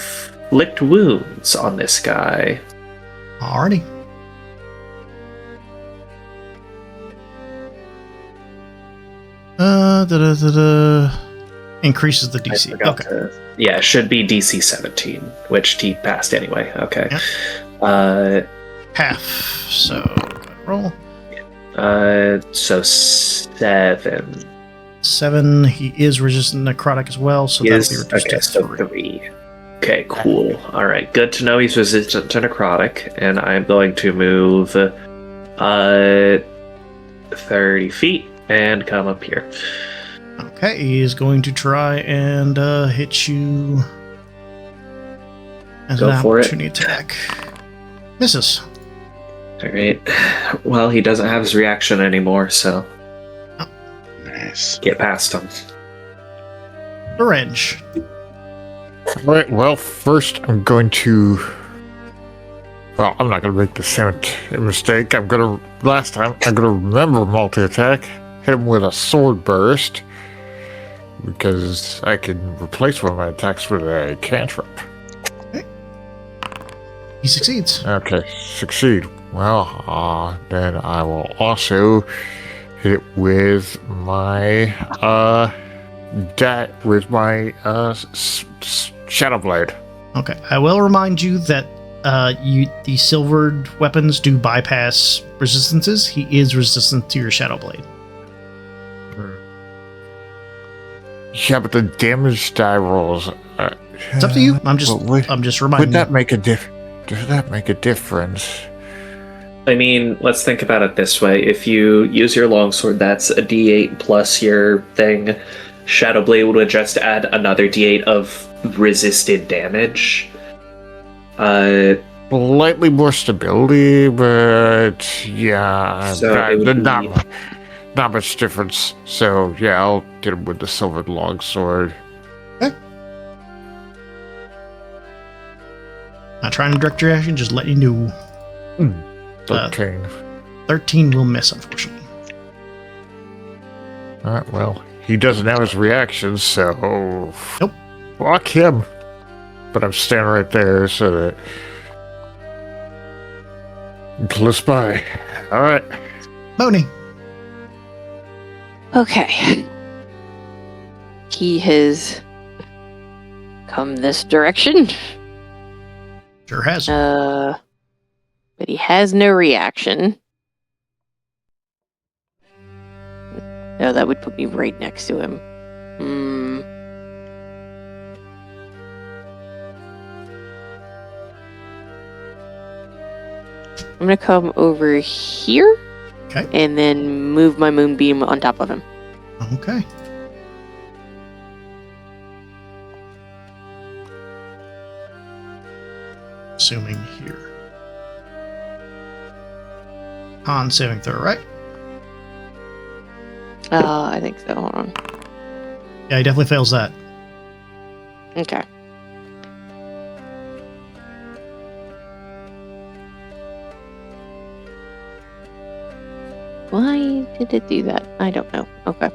inflict wounds on this guy. Alrighty. Increases the I DC. forgot Okay. Yeah, it should be DC 17, which he passed anyway. Okay. Half. So, roll. So 7. 7. He is resistant necrotic as well, so that'll be reduced Okay, to so 3. 3. Okay, cool. All right, good to know he's resistant to necrotic, and I'm going to move 30 feet and come up here. Okay, he is going to try and hit you as Go an for it. opportunity attack. Misses. All right. Well, he doesn't have his reaction anymore, so Nice. get past him. Orange. Alright, well, first I'm going to... Well, I'm not going to make the same mistake. Last time, I'm going to remember multi-attack, hit him with a sword burst, because I can replace one of my attacks with a cantrip. He succeeds. Okay, succeed. Well, then I will also hit it with my shadow blade. Okay, I will remind you that the silvered weapons do bypass resistances. He is resistant to your shadow blade. Yeah, but the damage die rolls. It's up to you. I'm just reminding Would that you. make a diff? Does that make a difference? I mean, let's think about it this way. If you use your longsword, that's a d8 plus your thing. Shadow Blade would just add another d8 of resisted damage. Slightly more stability, but yeah, So it would be- not much difference. So yeah, I'll get him with the silvered longsword. Not trying to direct your action, just letting you know. 13. 13 will miss, unfortunately. Alright, well, he doesn't have his reactions, so... Nope. Fuck him. But I'm standing right there so that... Close by. Alright. Boney. Okay. He has come this direction. Sure has. But he has no reaction. No, that would put me right next to him. I'm gonna come over here. Okay. And then move my moonbeam on top of him. Okay. Assuming here. Con saving throw, right? I think so. Hold on. Yeah, he definitely fails that. Okay. Why did it do that? I don't know. Okay.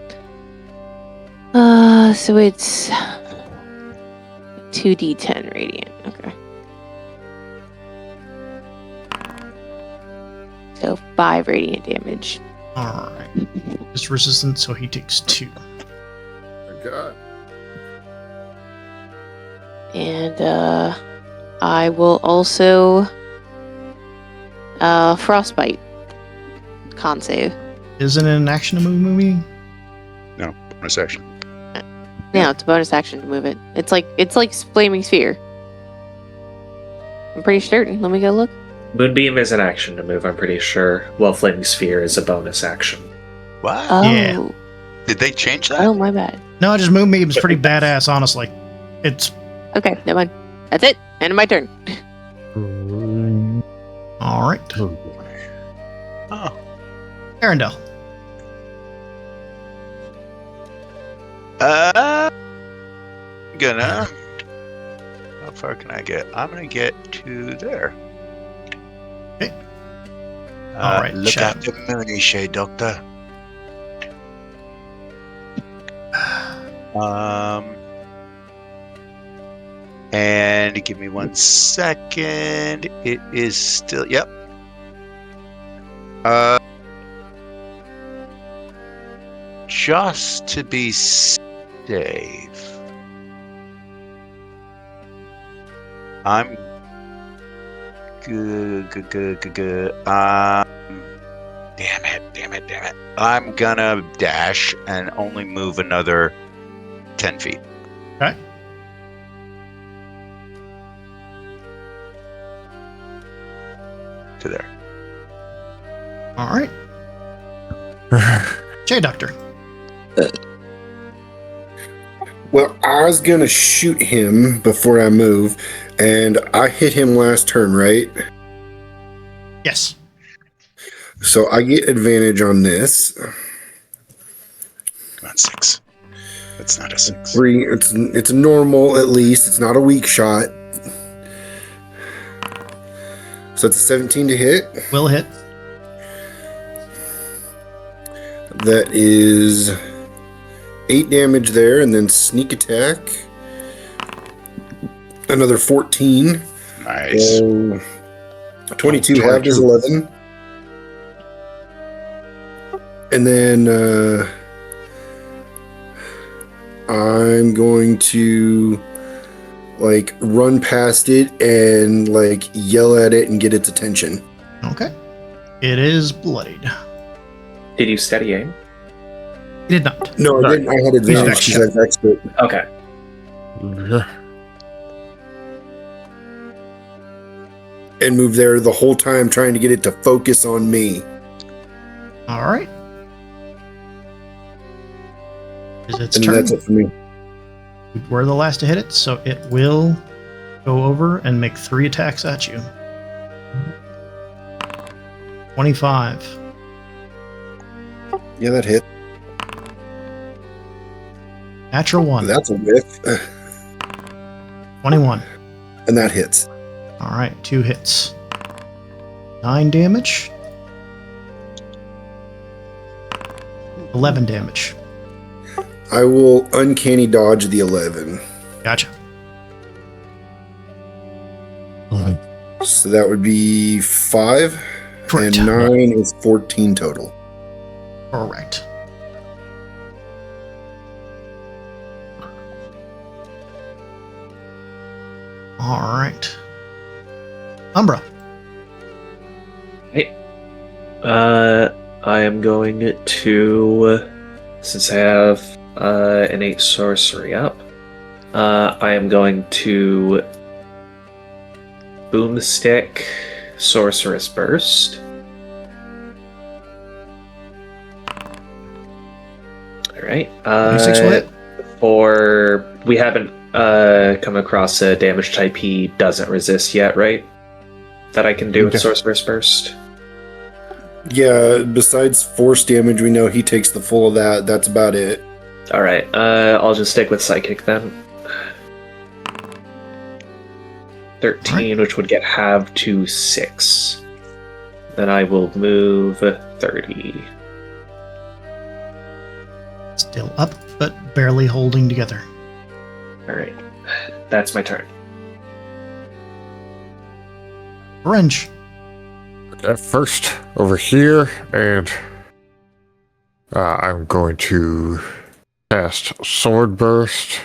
So it's 2d10 radiant. Okay. So 5 radiant damage. Alright. It's resistant, so he takes 2. Oh, God. And I will also frostbite. Con save. Isn't it an action to move movie? Bonus action. Yeah, it's a bonus action to move it. It's like flaming sphere. I'm pretty certain. Let me go look. Moonbeam is an action to move, I'm pretty sure. While Flaming Sphere is a bonus action. What? Oh. Yeah. Did they change that? Oh, my bad. No, just Moonbeam's pretty badass, honestly. It's Okay, never mind. That's it. End of my turn. alright. Oh. Arendelle. Gonna. How far can I get? I'm gonna get to there. Okay. All right, Look Chad. after Mooney Shade, Doctor. And give me 1 second. It is still, yep. Just to be safe, I'm good. Damn it. I'm gonna dash and only move another 10 feet. Okay. To there. All right. J-Doctor. Well, I was gonna shoot him before I move, and I hit him last turn, right? Yes. So I get advantage on this. Come on, 6. That's not a 6. 3. It's normal at least. It's not a weak shot. So it's a 17 to hit. Will hit. That is 8 damage there, and then sneak attack. Another 14. Nice. So 22 halved is 11. And then I'm going to like run past it and like yell at it and get its attention. Okay. It is bloodied. Did you steady aim? It did not. No, I Sorry. didn't. I had advantage He's because I was expert. Okay. And move there the whole time trying to get it to focus on me. All right. Is its And turn. that's it for me. We're the last to hit it, so it will go over and make 3 attacks at you. 25. Yeah, that hit. Natural 1. That's a whiff. 21. And that hits. All right, 2 hits. 9 damage. 11 damage. I will uncanny dodge the 11. Gotcha. So that would be 5. Correct. And 9 is 14 total. Correct. All right. Umbra. Hey. I am going to, since I have innate sorcery up, I am going to boomstick sorceress burst. All right. 26 will hit. We haven't come across a damage type he doesn't resist yet, right? That I can do with Okay. sorceress burst. Yeah, besides force damage, we know he takes the full of that. That's about it. All right. I'll just stick with psychic then. 13, which would get halved to 6. Then I will move 30. Still up, but barely holding together. All right. That's my turn. Orange. At first, over here, and I'm going to cast Sword Burst.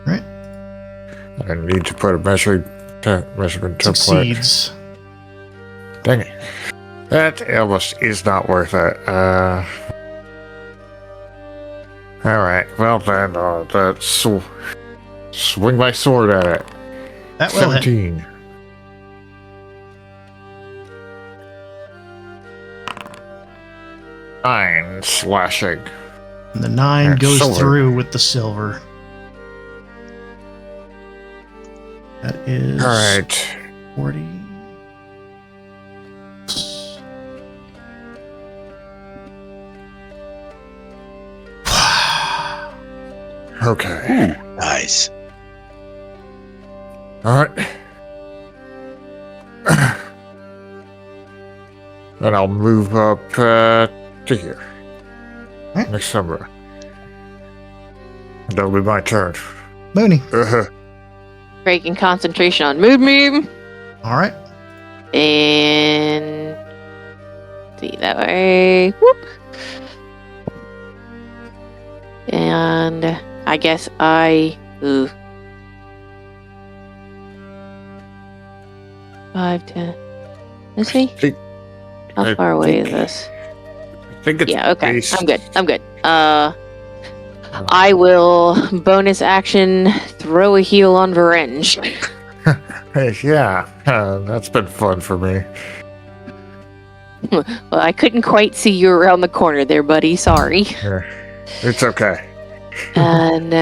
Right. I need to put a measurement template. Succeeds. Dang it. That almost is not worth it. Alright, well then, let's swing my sword at it. That will hit. 17. Nine slashing. And the 9 Yeah, goes silver. through with the silver. That is Alright. 40. Okay. Nice. Alright. Then I'll move up to here. Alright. Next summer. That'll be my turn. Mooney. Breaking concentration on mood move. All right. And see that way. Whoop. And I guess ooh. 5, 10. Let's see. How far away is this? I think it's Yeah, okay. based- I'm good. I will bonus action throw a heal on Varenge. Hey, yeah, that's been fun for me. Well, I couldn't quite see you around the corner there, buddy. Sorry. It's okay. And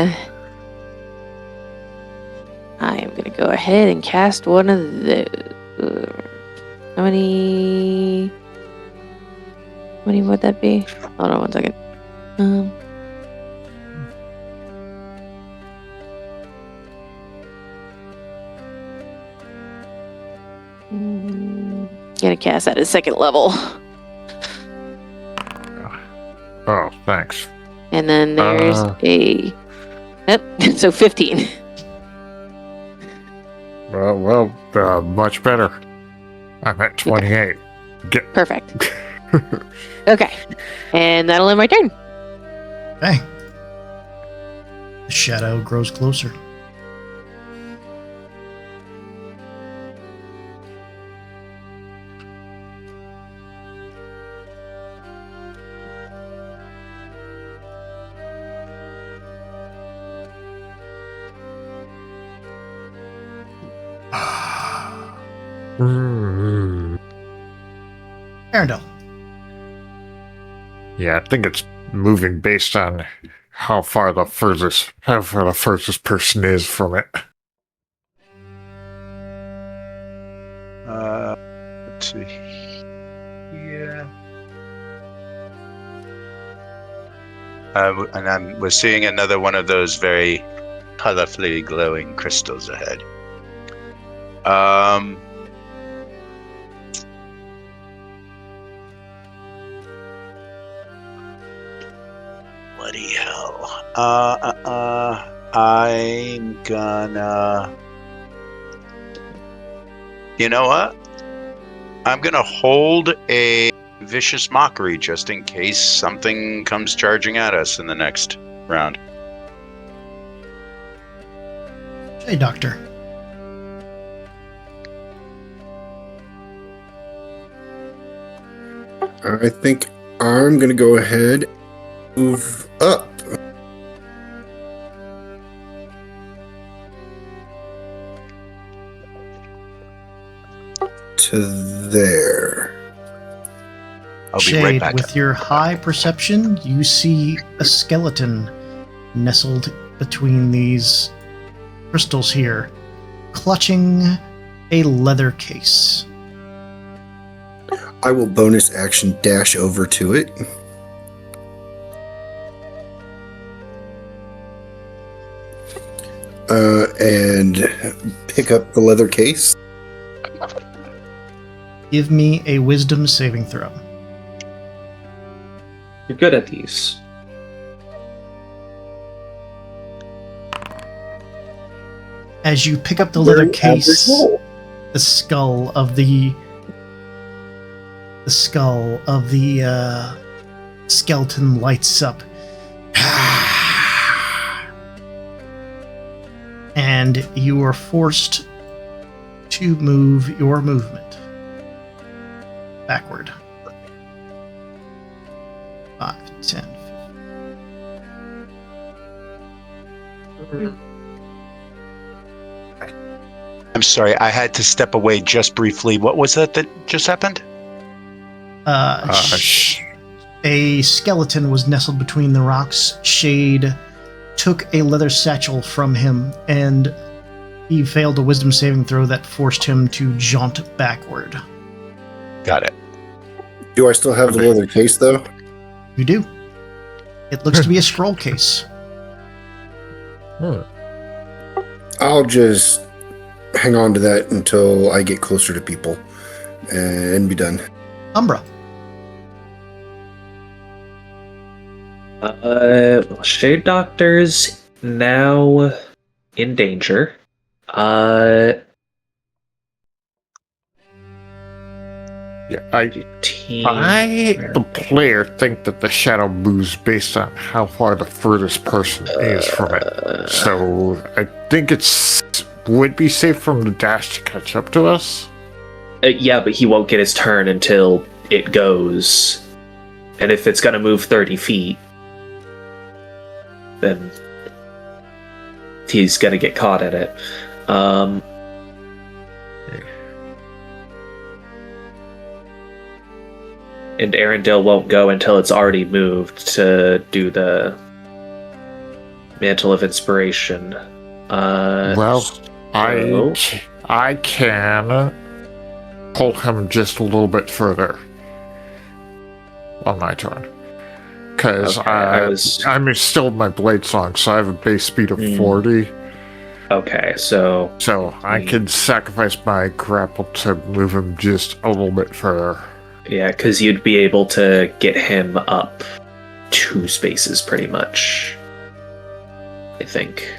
I am going to go ahead and cast one of those. How many would that be? Hold on 1 second. Gonna cast at a second level. Oh, thanks. And then there's Yep, so 15. Well, much better. I'm at 28. Perfect. Okay. And that'll end my turn. Okay. The shadow grows closer. Arendelle. Yeah, I think it's moving based on how far the furthest person is from it. Let's see. Yeah. And we're seeing another one of those very colorfully glowing crystals ahead. Bloody hell. I'm gonna... You know what? I'm gonna hold a vicious mockery just in case something comes charging at us in the next round. Hey, Doctor. I think I'm going to go ahead and move up. To there. I'll be Shade, right back. with your high perception, you see a skeleton nestled between these crystals here, clutching a leather case. I will bonus action dash over to it. And pick up the leather case. Give me a wisdom saving throw. You're good at these. As you pick up the leather case, the skull of the skeleton lights up. And you are forced to move your movement backward. 5, 10, 15. I'm sorry, I had to step away just briefly. What was that just happened? A skeleton was nestled between the rocks. Shade took a leather satchel from him, and he failed a wisdom saving throw that forced him to jaunt backward. Got it. Do I still have the leather case, though? You do. It looks to be a scroll case. I'll just hang on to that until I get closer to people and be done. Umbra. Shade Doctors now in danger. Yeah, I, 15. the player, think that the shadow moves based on how far the furthest person is from it. So I think would be safe from the dash to catch up to us. Yeah, but he won't get his turn until it goes. And if it's going to move 30 feet, then he's going to get caught at it. And Arendelle won't go until it's already moved to do the Mantle of Inspiration. I can pull him just a little bit further on my turn. Because I'm still in my blade song, so I have a base speed of 40. Okay, so I can sacrifice my grapple to move him just a little bit further. Yeah, because you'd be able to get him up 2 spaces pretty much, I think.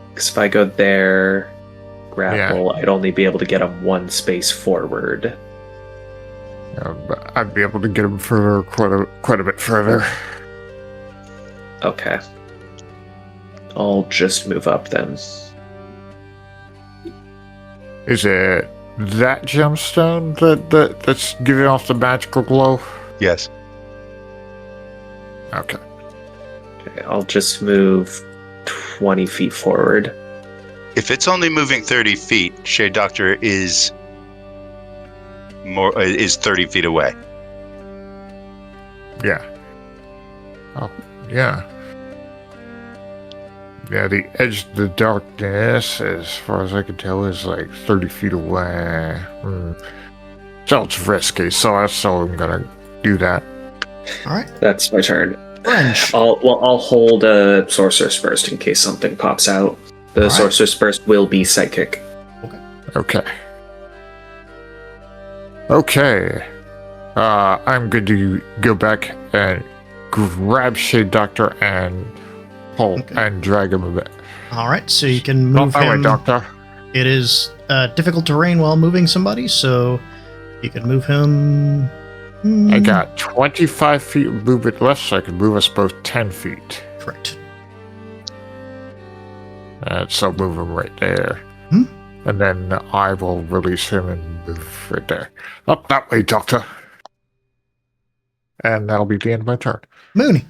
Because if I go there, grapple, I'd only be able to get him 1 space forward. But I'd be able to get him further, quite a bit further. Okay. I'll just move up then. Is it that gemstone that's giving off the magical glow? Yes. Okay. Okay, I'll just move 20 feet forward. If it's only moving 30 feet, Shade Doctor is 30 feet away. Yeah. Oh, yeah. Yeah, the edge of the darkness, as far as I can tell, is like 30 feet away. So it's risky, so I'm gonna do that. Alright. That's my turn. French. I'll hold a Sorcerer's Burst in case something pops out. The Sorcerer's Burst will be psychic. Okay. I'm going to go back and grab Shade Doctor and pull and drag him a bit. Alright, so you can move Not that him. way, Doctor. It is difficult terrain while moving somebody, so you can move him. I got 25 feet of movement left, so I can move us both 10 feet. Correct. So move him right there. And then I will release him and move right there. Up that way, Doctor. And that'll be the end of my turn. Mooney.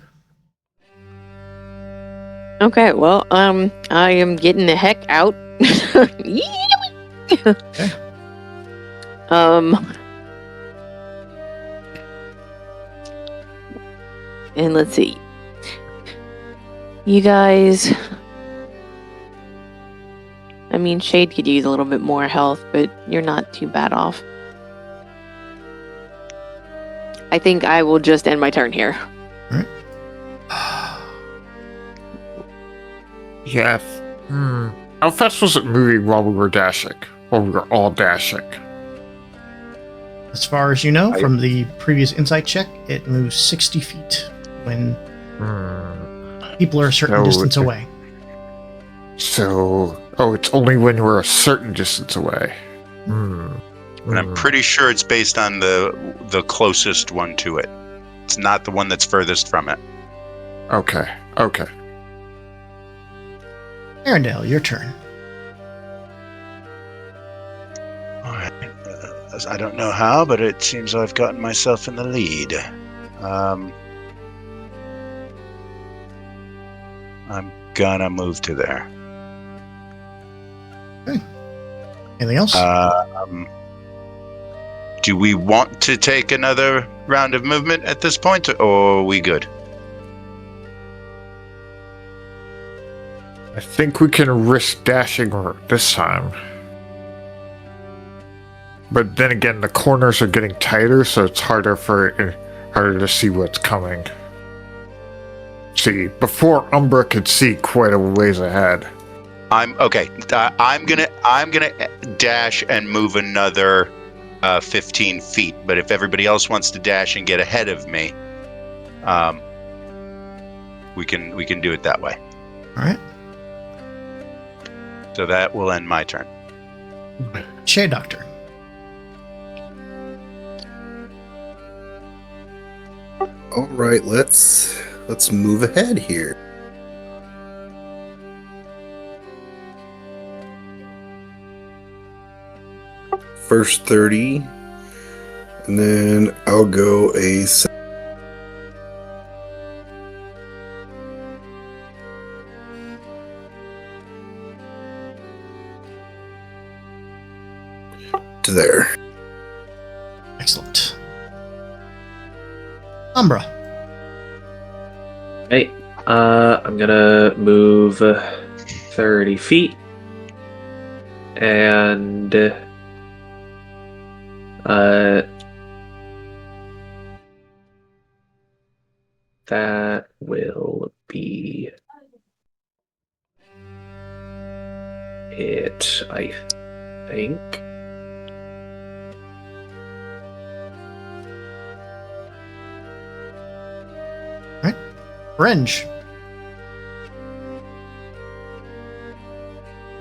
Okay, well, I am getting the heck out. And let's see. You guys... I mean, Shade could use a little bit more health, but you're not too bad off. I think I will just end my turn here. Alright. Yeah. How fast was it moving while we were dashing? While we were all dashing? As far as you know, from the previous insight check, it moves 60 feet when people are a certain distance away. So, it's only when we're a certain distance away. And I'm pretty sure it's based on the closest one to it. It's not the one that's furthest from it. Okay. Arendelle, your turn. Alright. I don't know how, but it seems I've gotten myself in the lead. I'm gonna move to there. Okay. Anything else? Do we want to take another round of movement at this point, or are we good? I think we can risk dashing this time. But then again, the corners are getting tighter, so it's harder to see what's coming. See, before Umbra could see quite a ways ahead. I'm okay. I'm gonna dash and move another 15 feet. But if everybody else wants to dash and get ahead of me, we can do it that way. All right. So that will end my turn. Shade Doctor. All right, let's move ahead here. First 30, and then I'll go to there. Excellent. Umbra. Hey, I'm gonna move 30 feet, and that will be it, I think. Fringe.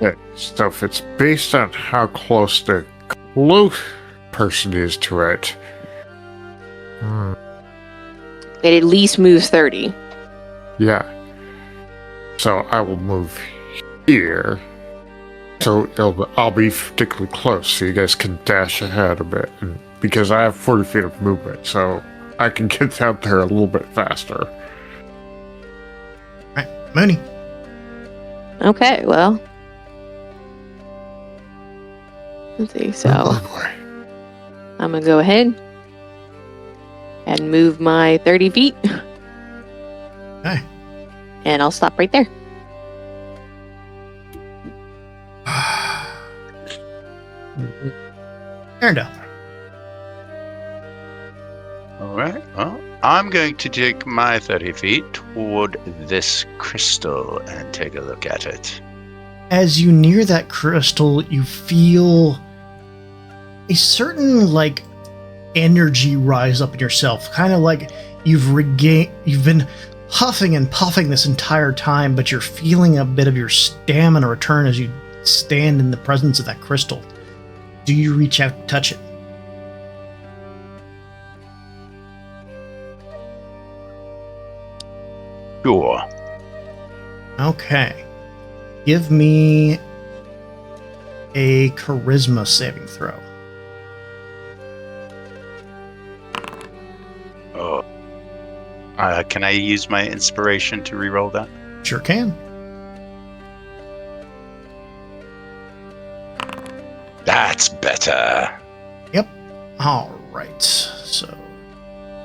Okay, so if it's based on how close the close person is to it. It at least moves 30. Yeah. So I will move here. So I'll be particularly close, so you guys can dash ahead a bit. And because I have 40 feet of movement, so I can get out there a little bit faster. All right, Mooney. Okay, well. Let's see, so Oh, boy. I'm gonna go ahead and move my 30 feet. Okay. And I'll stop right there. Arendelle. All right. Well, I'm going to take my 30 feet toward this crystal and take a look at it. As you near that crystal, you feel a certain energy rise up in yourself, kind of like you've been huffing and puffing this entire time, but you're feeling a bit of your stamina return as you stand in the presence of that crystal. Do you reach out and touch it? Sure. Okay. Give me a charisma saving throw. Oh. Can I use my inspiration to reroll that? Sure can. That's better. Yep. All right. So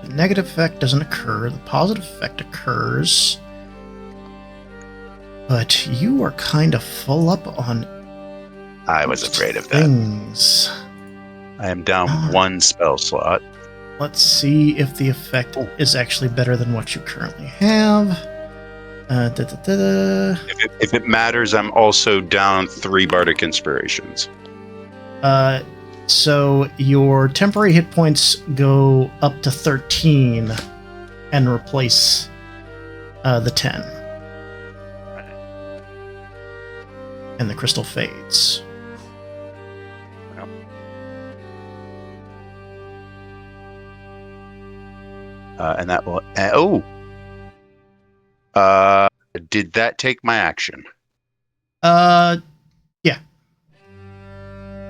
the negative effect doesn't occur. The positive effect occurs. But you are kind of full up on I was afraid of that. things. I am down one spell slot. Let's see if the effect is actually better than what you currently have. If it matters, I'm also down 3 bardic inspirations. So your temporary hit points go up to 13 and replace the 10. And the crystal fades. And that will... did that take my action? Yeah.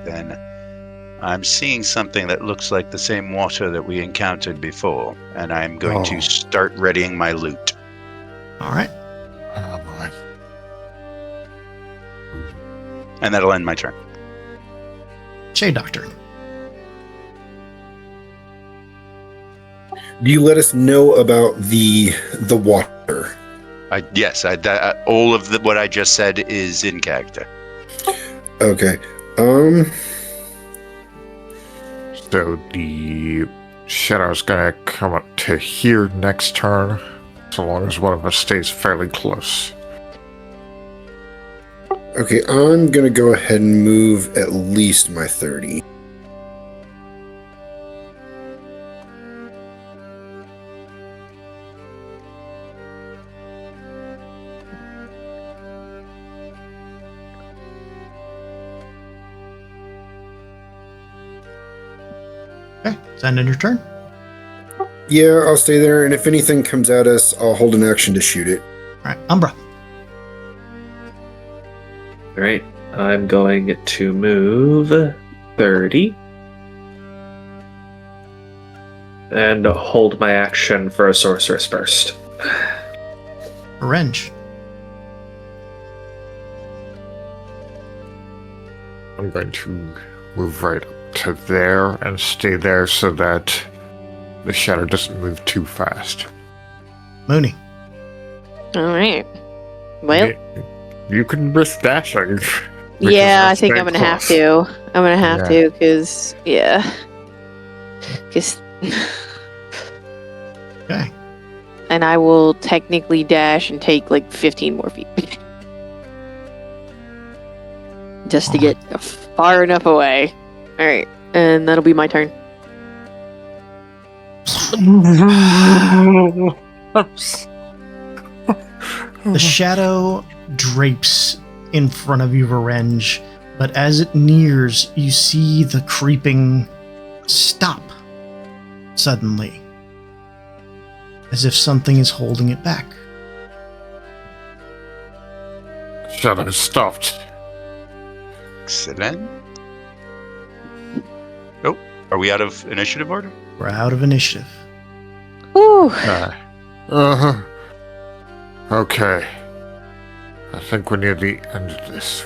Then I'm seeing something that looks like the same water that we encountered before, and I'm going to start readying my loot. All right. Oh, boy. And that'll end my turn. Shade Doctor. Do you let us know about the water? Yes, all of what I just said is in character. Okay. So the shadow's gonna come up to here next turn, so long as one of us stays fairly close. Okay, I'm gonna go ahead and move at least my 30. Okay, is that in your turn? Yeah, I'll stay there, and if anything comes at us, I'll hold an action to shoot it. All right, Umbra. All right, I'm going to move 30 and hold my action for a sorceress burst. Revenge. I'm going to move right up to there and stay there so that the shadow doesn't move too fast. Mooney. All right. Well, You can risk dashing. yeah, I think I'm gonna have to. I'm gonna have Yeah. to, because because Okay. and I will technically dash and take like 15 more feet, just to get far enough away. All right, and that'll be my turn. The shadow drapes in front of you, Revenge, but as it nears, you see the creeping stop suddenly, as if something is holding it back. Shadow stopped. Excellent. Oh, are we out of initiative order? We're out of initiative. Whew. Okay. I think we're near the end of this.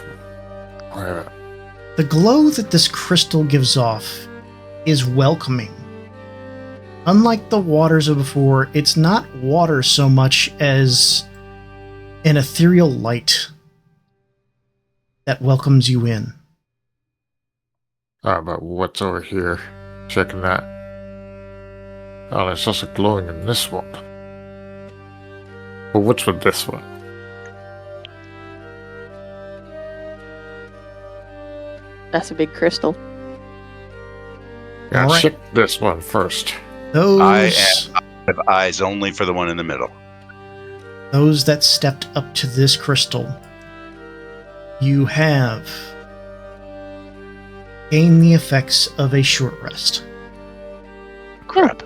Whatever. The glow that this crystal gives off is welcoming. Unlike the waters of before, it's not water so much as an ethereal light that welcomes you in. But what's over here? Checking that. Oh, there's also glowing in this one. But what's with this one? That's a big crystal. Yeah, All right. check this one first. I Those have eyes only for the one in the middle. those that stepped up to this crystal, you have gained the effects of a short rest. Crap.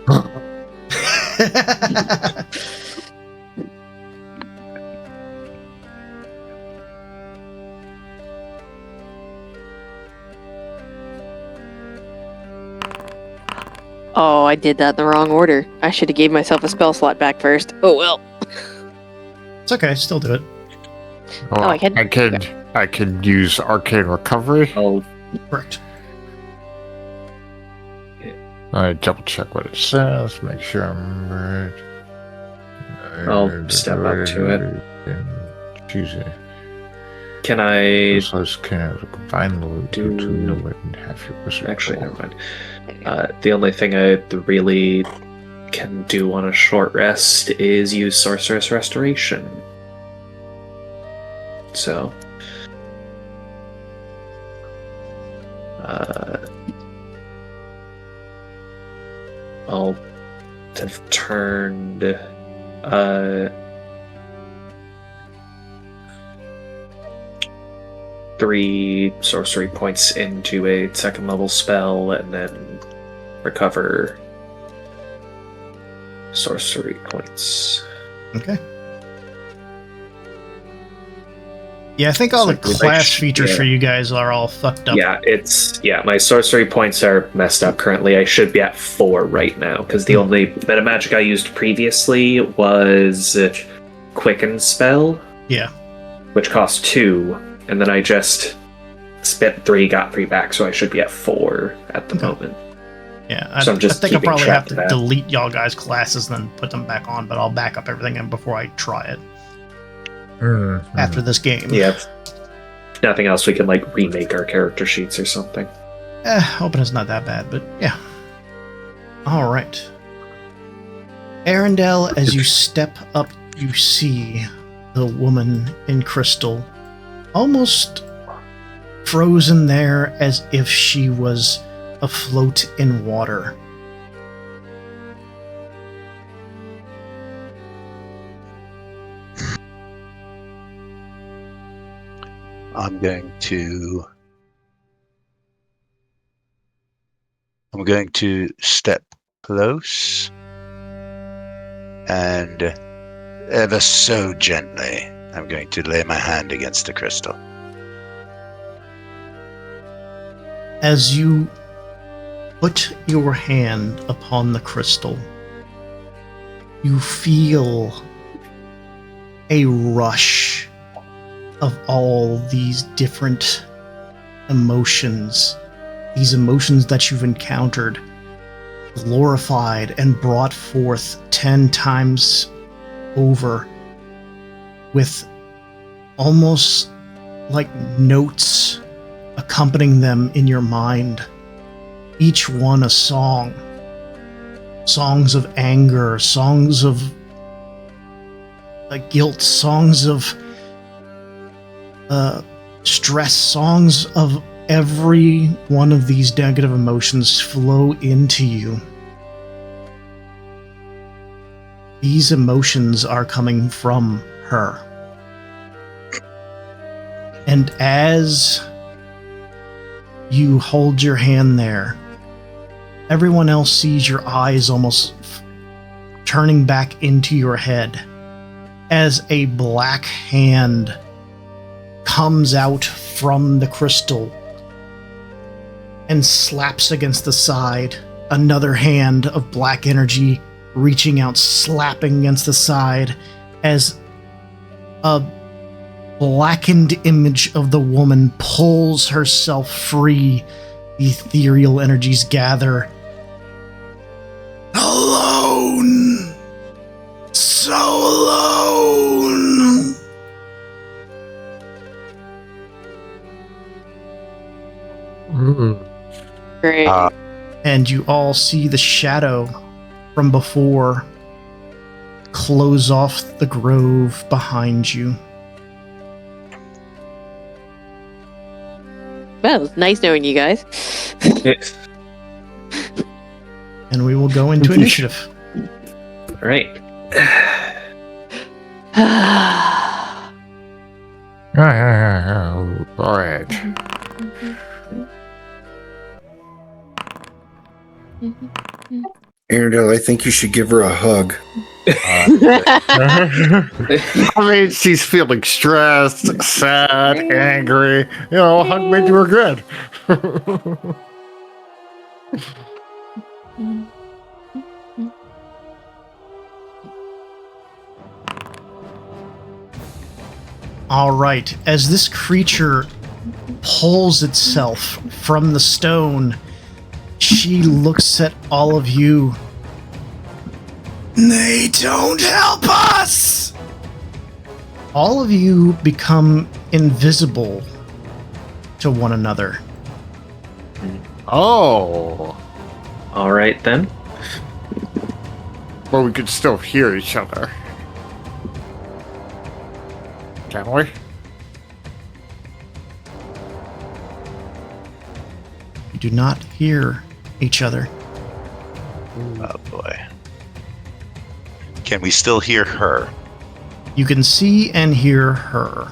Oh, I did that in the wrong order. I should have gave myself a spell slot back first. Oh well. It's okay, still do it. I can? I could use arcane recovery. I'll Correct. I double check what it says, make sure I'm right. I'll step up to it. Choose it. Can I So can combine the loot do- to no and half your wizard. actually never mind. The only thing I really can do on a short rest is use Sorceress Restoration. So I'll have turned 3 sorcery points into a second level spell and then recover sorcery points. Okay. Yeah, I think all So the we class should- features yeah. for you guys are all fucked up. Yeah, my sorcery points are messed up currently. I should be at 4 right now because the only bit of magic I used previously was Quicken Spell, Yeah. which cost 2, and then I just spent 3, got 3 back, so I should be at 4 at the Okay. moment. Yeah, So I'm just I think I'll keeping probably track have of to that. delete y'all guys' classes and then put them back on, but I'll back up everything in before I try it after this game. Yeah. If nothing else, we can like remake our character sheets or something. Hoping it's not that bad, but yeah. All right. Arendelle, as you step up, you see the woman in crystal almost frozen there as if she was afloat in water. I'm going to step close and ever so gently, I'm going to lay my hand against the crystal. As you put your hand upon the crystal, you feel a rush of all these different emotions, these emotions that you've encountered, glorified and brought forth 10 times over, with almost like notes accompanying them in your mind, each one a song. Songs of anger, songs of guilt, songs of stress, songs of every one of these negative emotions flow into you. These emotions are coming from her. And as you hold your hand there, everyone else sees your eyes almost turning back into your head as a black hand comes out from the crystal and slaps against the side. Another hand of black energy reaching out, slapping against the side as a blackened image of the woman pulls herself free. The ethereal energies gather. Alone! So alone! Great. And you all see the shadow from before close off the grove behind you. Well, it's nice knowing you guys. And we will go into initiative. All right. All right. Arendelle, I think you should give her a hug. I mean, she's feeling stressed, sad, angry. You know, hug made her good. All right, as this creature pulls itself from the stone, she looks at all of you. They don't help us! All of you become invisible to one another. Oh. All right, then. Well, we could still hear each other. Can we? You do not hear each other. Oh boy. Can we still hear her? You can see and hear her.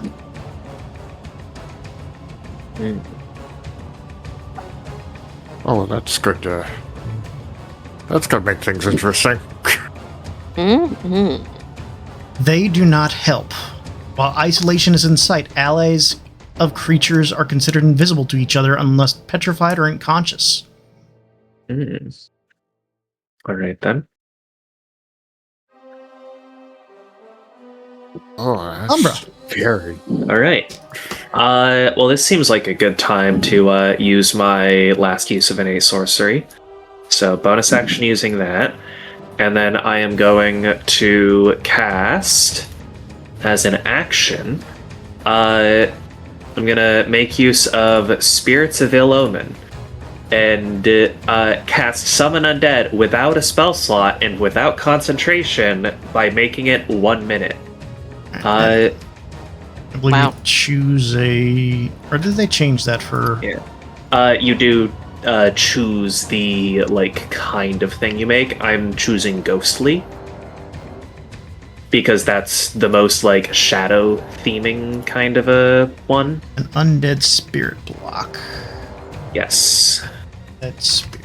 Oh, that's good. That's gonna make things interesting. Mm-hmm. They do not help. While isolation is in sight, allies of creatures are considered invisible to each other unless petrified or unconscious. All right, then. Oh, that's Umbra. very. All right. Well, this seems like a good time to use my last use of innate sorcery. So, bonus action using that. And then I am going to cast, as an action, I'm going to make use of Spirits of Ill Omen and cast Summon Undead without a spell slot and without concentration by making it 1 minute. I believe Wow. you choose a... Or did they change that for... Yeah. You do choose the, like, kind of thing you make. I'm choosing ghostly. Because that's the most, like, shadow theming kind of a one. An undead spirit block. Yes. That spirit.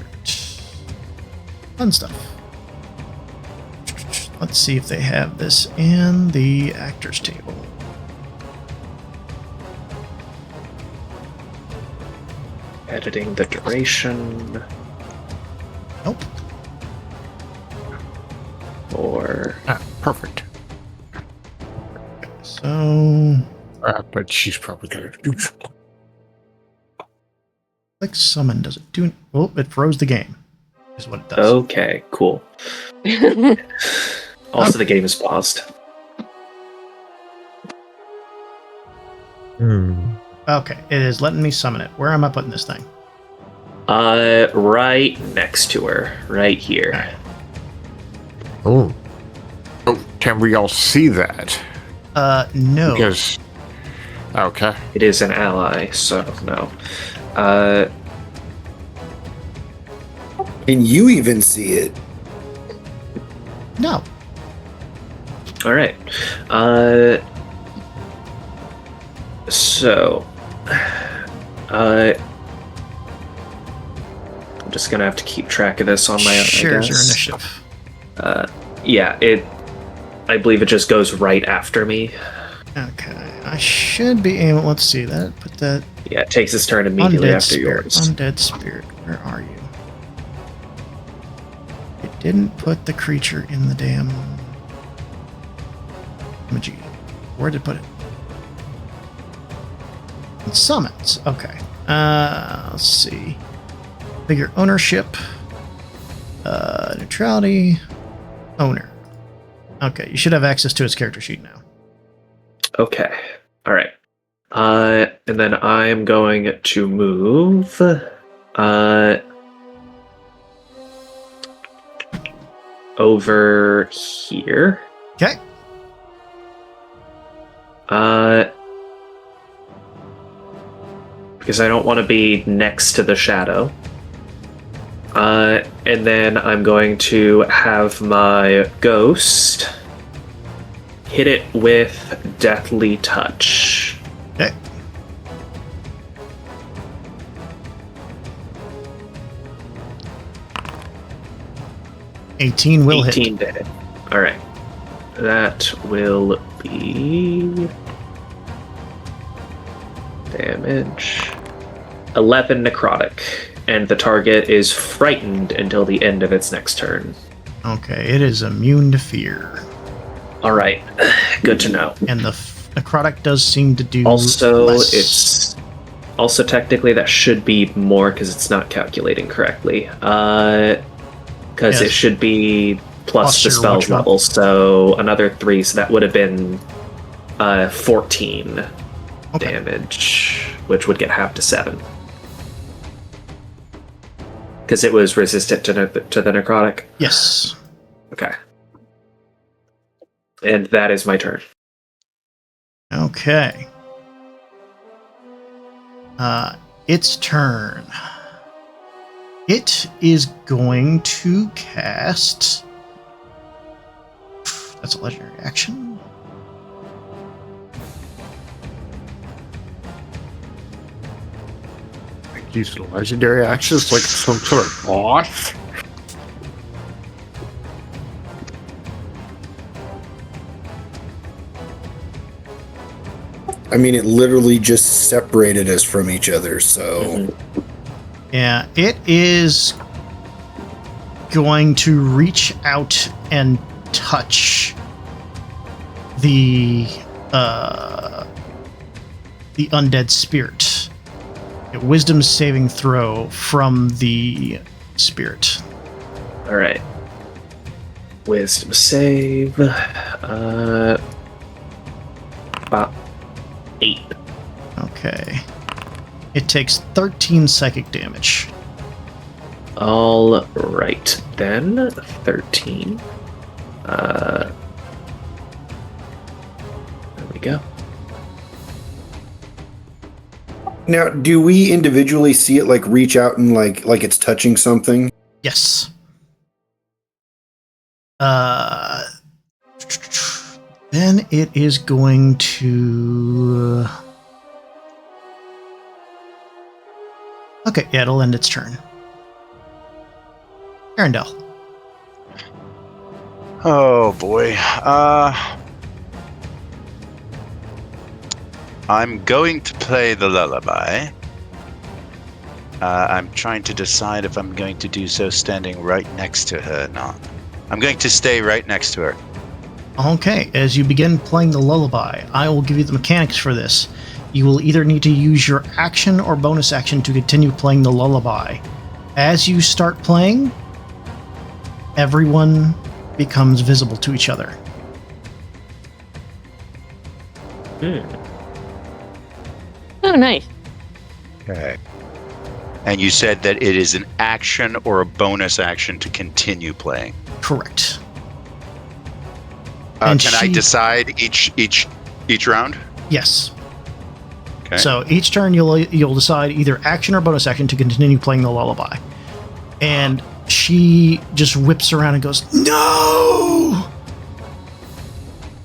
Fun stuff. Let's see if they have this in the actors table. Editing the duration. Nope. Or Perfect. So, But she's probably going to do something. click summon. Does it do... Oh, it froze the game. Is what it does. okay, cool. Also, the game is paused. Okay, it is letting me summon it. Where am I putting this thing? Right next to her, right here. Oh. Oh, can we all see that? No. Because... Okay. It is an ally, so no. Can you even see it? No. All right. So, I'm just gonna have to keep track of this on my own. Shares I your guess. initiative. Yeah, I believe it just goes right after me. Okay, I should be able... Let's see that. Put that... Yeah, it takes its turn immediately Undead after spirit. yours. Undead spirit. Where are you? It didn't put the creature in the damn... Magie. Where did it put it? In summons. Okay. Let's see. Figure ownership. Neutrality. Owner. Okay, you should have access to its character sheet now. Okay. All right. And then I'm going to move. Over here. Okay. Because I don't want to be next to the shadow. And then I'm going to have my ghost hit it with Deathly Touch. Okay. $18 will 18 hit. to hit. Alright. That will be damage. 11 necrotic. And the target is frightened until the end of its next turn. Okay, it is immune to fear. Alright. Good to know. And the necrotic does seem to do Also, less. it's also technically that should be more because it's not calculating correctly. Because Yes. it should be plus the Plus your spell's which one? level, so another 3, so that would have been 14 Okay. damage, which would get half to 7. Because it was resistant to the necrotic. Yes. Okay. And that is my turn. Okay. Its turn. It is going to cast... That's a legendary action. Use legendary actions like some sort of boss. I mean, it literally just separated us from each other, so... Yeah, it is going to reach out and touch the undead spirit. A wisdom saving throw from the spirit. All right. Wisdom save. About 8. Okay. It takes 13 psychic damage. All right, then 13. There we go. Now, do we individually see it like reach out and like it's touching something? Yes. Then it is going to. Okay, yeah, it'll end its turn. Arendelle. Oh boy. I'm going to play the lullaby. I'm trying to decide if I'm going to do so standing right next to her or not. I'm going to stay right next to her. Okay, as you begin playing the lullaby, I will give you the mechanics for this. You will either need to use your action or bonus action to continue playing the lullaby. As you start playing, everyone becomes visible to each other. Oh, nice. Okay. And you said that it is an action or a bonus action to continue playing. Correct. Can And I she- decide each round? Yes. Okay. So each turn you'll decide either action or bonus action to continue playing the lullaby. And she just whips around and goes, "No!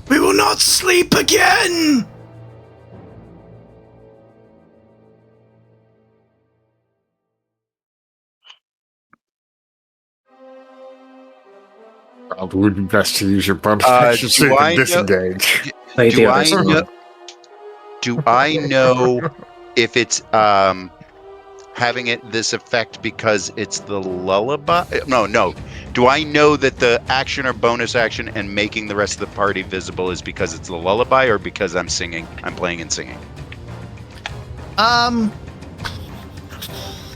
We will not sleep again!" Probably would be best to use your bonus Uh, action so do you I can know- disengage. Play the Do other I side. know? Do I know if it's having this effect because it's the lullaby? No. Do I know that the action or bonus action and making the rest of the party visible is because it's the lullaby or because I'm singing? I'm playing and singing.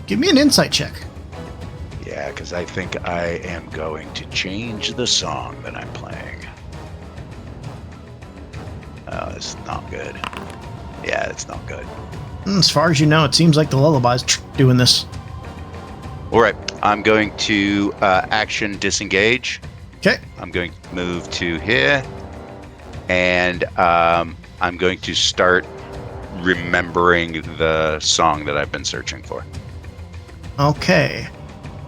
Give me an insight check. Yeah, because I think I am going to change the song that I'm playing. Oh, it's not good. Yeah, it's not good. As far as you know, it seems like the lullaby's doing this. All right, I'm going to action disengage. Okay. I'm going to move to here, and I'm going to start remembering the song that I've been searching for. Okay.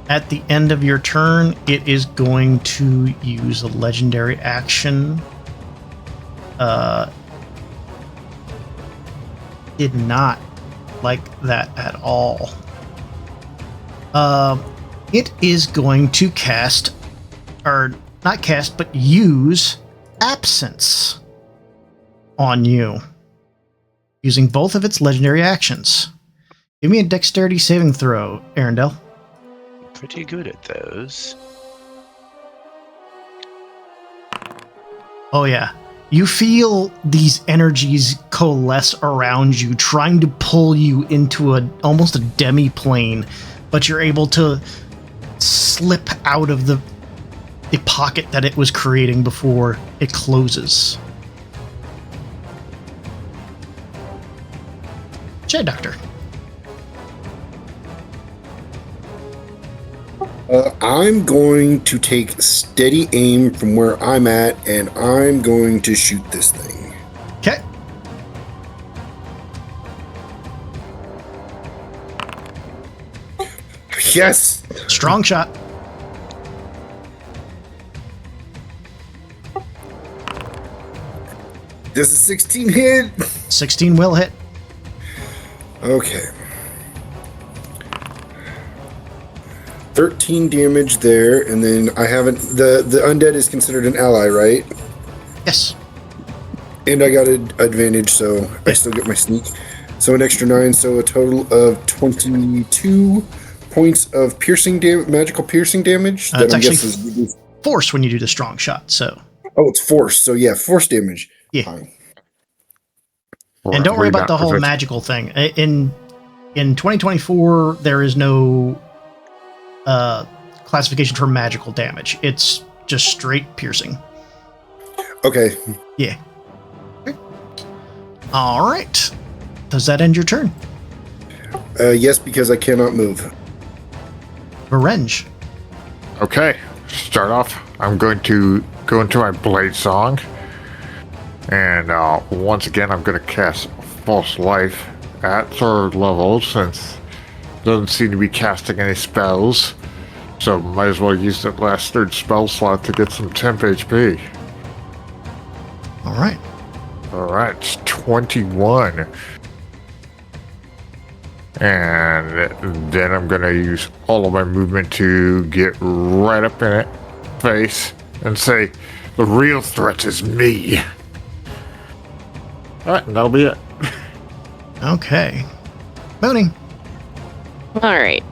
At the end of your turn, it is going to use a legendary action. Did not like that at all. It is going to cast, or not cast, but use Absence on you, using both of its legendary actions. Give me a dexterity saving throw, Arendelle. Pretty good at those. Oh yeah. You feel these energies coalesce around you, trying to pull you into almost a demi-plane, but you're able to slip out of the pocket that it was creating before it closes. Jay Doctor. I'm going to take steady aim from where I'm at, and I'm going to shoot this thing. Okay. Yes! Strong shot. Does a 16 hit? 16 will hit. Okay. 13 damage there, and then I haven't... The undead is considered an ally, right? Yes. And I got an advantage, so I still get my sneak. So an extra 9, so a total of 22 points of piercing magical piercing damage. It's I'm actually guessing is... force when you do the strong shot, so. Oh, it's force. So yeah, force damage. Yeah. Fine. And don't worry about the whole magical thing. In 2024, there is no classification for magical damage. It's just straight piercing. Okay. Yeah. Okay. All right. Does that end your turn? Yes, because I cannot move. Revenge. Okay, start off. I'm going to go into my blade song. And once again, I'm going to cast False Life at 3rd level since it doesn't seem to be casting any spells. So might as well use that last 3rd spell slot to get some temp HP. All right. Alright, it's 21. And then I'm going to use all of my movement to get right up in it, face, and say, the real threat is me. Alright, and that'll be it. Okay. Mooney. All right.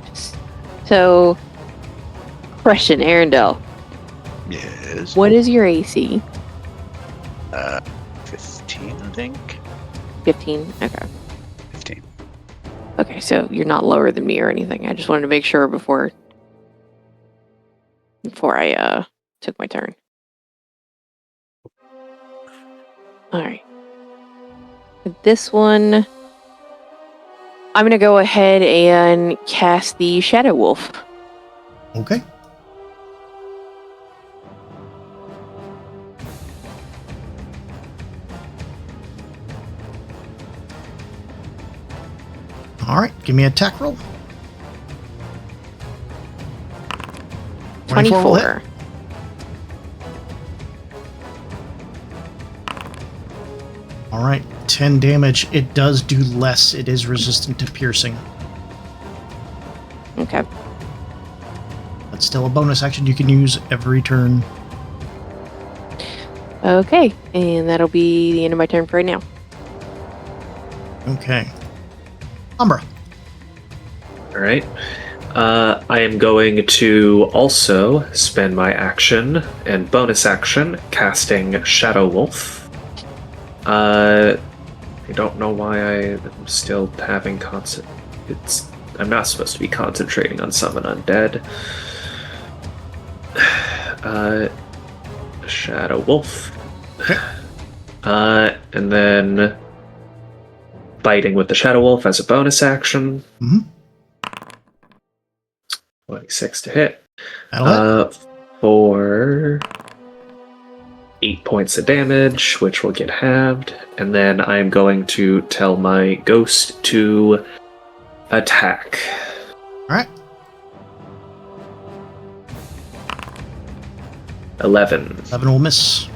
So, question, Arendelle. Yes. What is your AC? 15, I think. 15? Okay. 15. Okay, so you're not lower than me or anything. I just wanted to make sure before I took my turn. All right. With this one, I'm going to go ahead and cast the Shadow Wolf. Okay. All right, give me an attack roll. 24 will hit. 24. All right, 10 damage. It does do less. It is resistant to piercing. Okay. But still a bonus action you can use every turn. Okay, and that'll be the end of my turn for right now. Okay. Umbra. All right. I am going to also spend my action and bonus action casting Shadow Wolf. I don't know why I'm still having I'm not supposed to be concentrating on summon undead. Shadow Wolf. And then biting with the Shadow Wolf as a bonus action. Mm-hmm. 26 to hit. That'll hit. For 8 points of damage, which will get halved. And then I'm going to tell my ghost to attack. All right. 11. 11 will miss.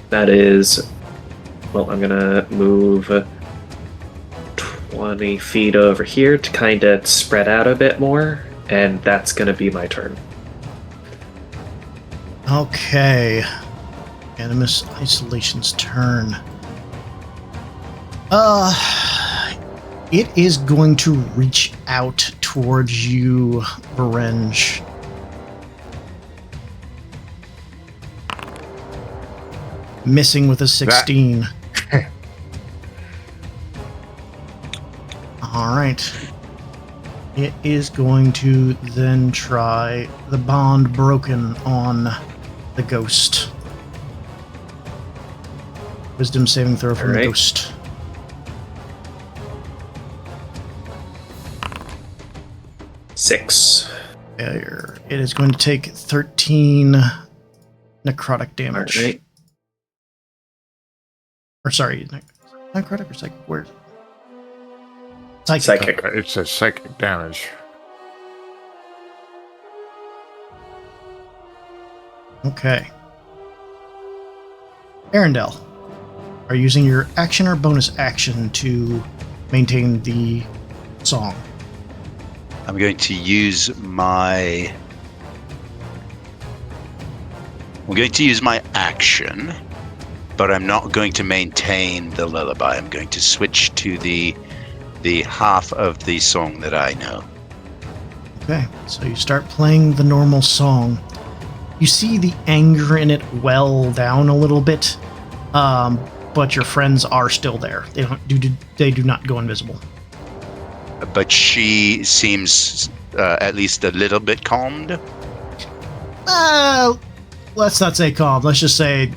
That is... Well, I'm gonna move 20 feet over here to kind of spread out a bit more. And that's gonna be my turn. Okay. Animus Isolation's turn. It is going to reach out towards you, Varenge. Missing with a 16. Alright. It is going to then try the bond broken on the ghost. Wisdom saving throw from the ghost. Six. Failure. It is going to take 13 necrotic damage. Right. Or sorry, necrotic or psychic? Where? Psychic. It says psychic damage. Okay. Arendelle, are you using your action or bonus action to maintain the song? I'm going to use my... I'm going to use my action, but I'm not going to maintain the lullaby. I'm going to switch to the half of the song that I know. Okay, so you start playing the normal song. You see the anger in it well down a little bit, but your friends are still there. They do not go invisible. But she seems at least a little bit calmed. Let's not say calm. Let's just say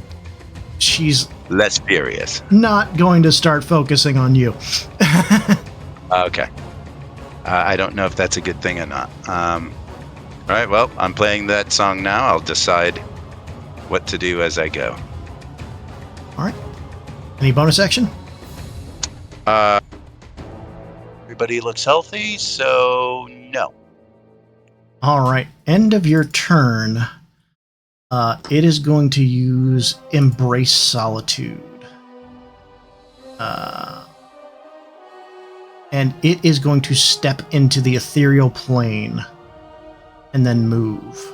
she's less furious. Not going to start focusing on you. Okay. I don't know if that's a good thing or not. All right, well, I'm playing that song now. I'll decide what to do as I go. All right. Any bonus action? Everybody looks healthy, so no. All right. End of your turn. It is going to use Embrace Solitude. And it is going to step into the ethereal plane and then move.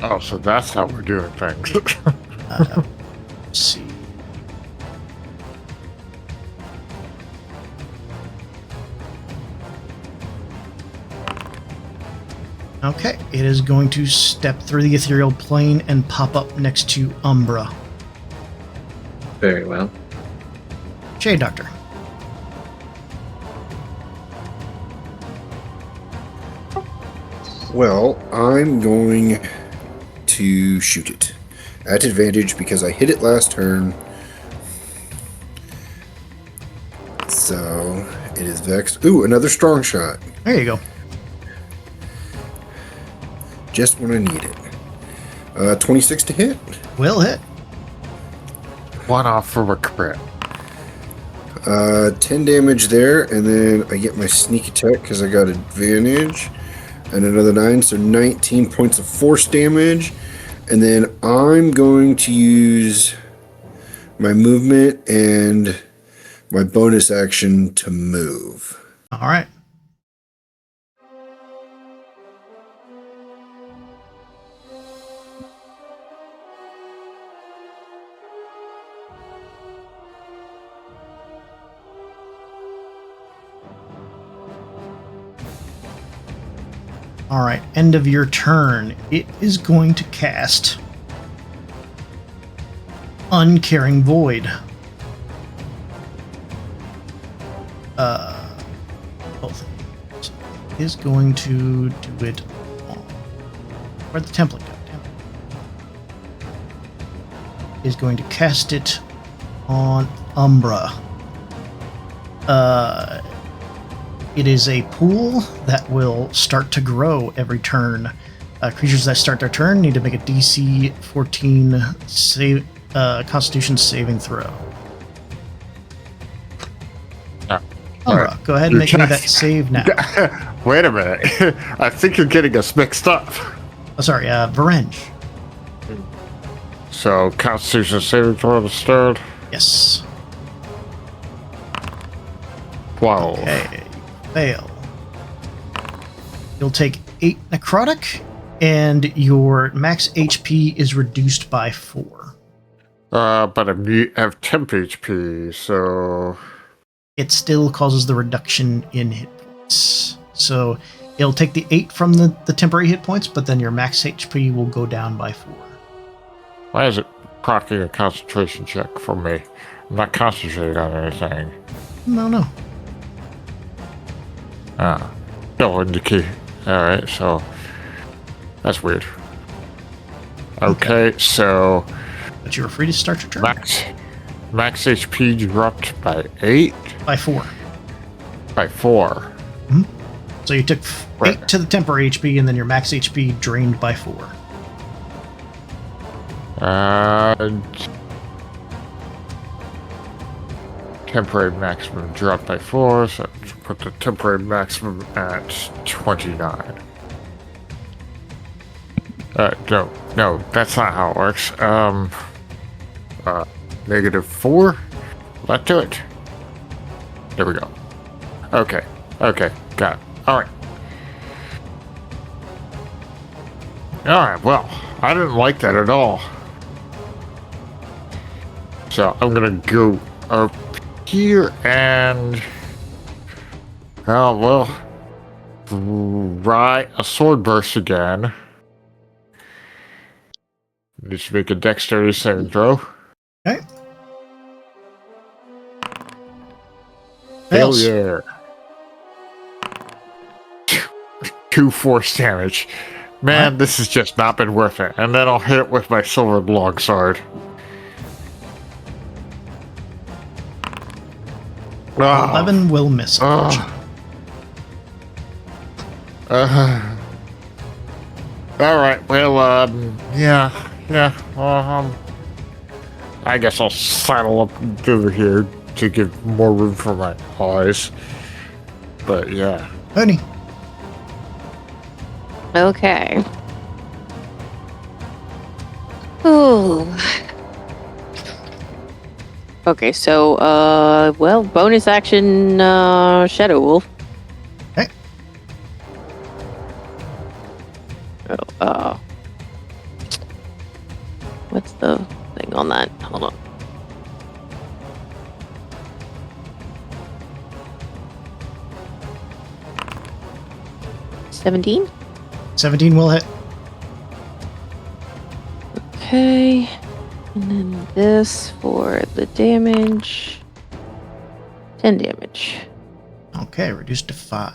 Oh, so that's how we're doing things. Let's see. Okay, it is going to step through the ethereal plane and pop up next to Umbra. Very well. Shade Doctor. Well, I'm going to shoot it at advantage because I hit it last turn. So it is vexed. Ooh, another strong shot. There you go. Just when I need it. 26 to hit. Will hit. One off for a crit. 10 damage there, and then I get my sneak attack because I got advantage. And another 9, so 19 points of force damage. And then I'm going to use my movement and my bonus action to move. All right. All right, end of your turn. It is going to cast Uncaring Void. Both of them. So it is going to do it on. Where'd the template go? Damn it. Is going to cast it on Umbra. It is a pool that will start to grow every turn. Creatures that start their turn need to make a DC 14 save, Constitution saving throw. Umbra, right. go ahead and make me that save now. Wait a minute. I think you're getting us mixed up. Oh, sorry, Varenge. So, Constitution saving throw to start. Yes. 12. Okay. Fail. You'll take 8 necrotic, and your max HP is reduced by 4. But I have temp HP, so... It still causes the reduction in hit points. So it'll take the 8 from the temporary hit points, but then your max HP will go down by 4. Why is it procking a concentration check for me? I'm not concentrating on anything. No. Don't indicate. Alright, so... That's weird. Okay, so... But you were free to start your turn. Max HP dropped by 8? By 4. By 4. Mm-hmm. So you took 8 to the temporary HP, and then your max HP drained by 4. Temporary maximum dropped by 4, so put the temporary maximum at 29. No, that's not how it works. -4? Let's do it. There we go. Okay, got it. Alright, well, I didn't like that at all. So, I'm gonna go up here and... Try a sword burst again. Just make a dexterity saving throw. Okay. Hell Fails. yeah. 2 force damage. Man, this has just not been worth it. And then I'll hit it with my silver longsword. Oh. 11 will miss. Alright, well, yeah, Yeah, I guess I'll sidle up over here to give more room for my eyes. But yeah. Honey. Okay. Ooh. Okay, so, well, bonus action, Shadow Wolf. Okay. Oh, what's the thing on that? Hold on. $17? 17 will hit. Okay. And then this for the damage. 10 damage. Okay, reduced to 5.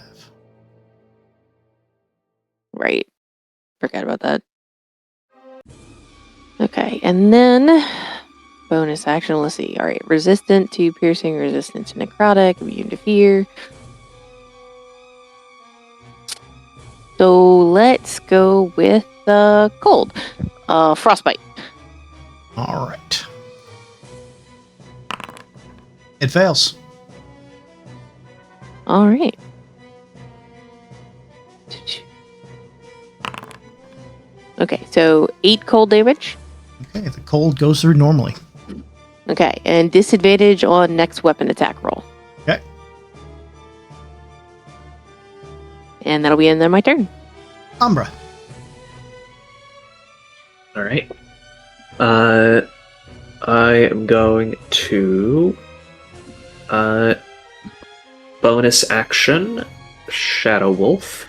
Right. Forgot about that. Okay, and then bonus action. Let's see. All right, resistant to piercing, resistant to necrotic, immune to fear. So let's go with cold. Frostbite. All right. It fails. All right. Okay, so 8 cold damage. Okay, the cold goes through normally. Okay, and disadvantage on next weapon attack roll. Okay. And that'll be the end of my turn. Umbra. All right. I am going to bonus action Shadow Wolf.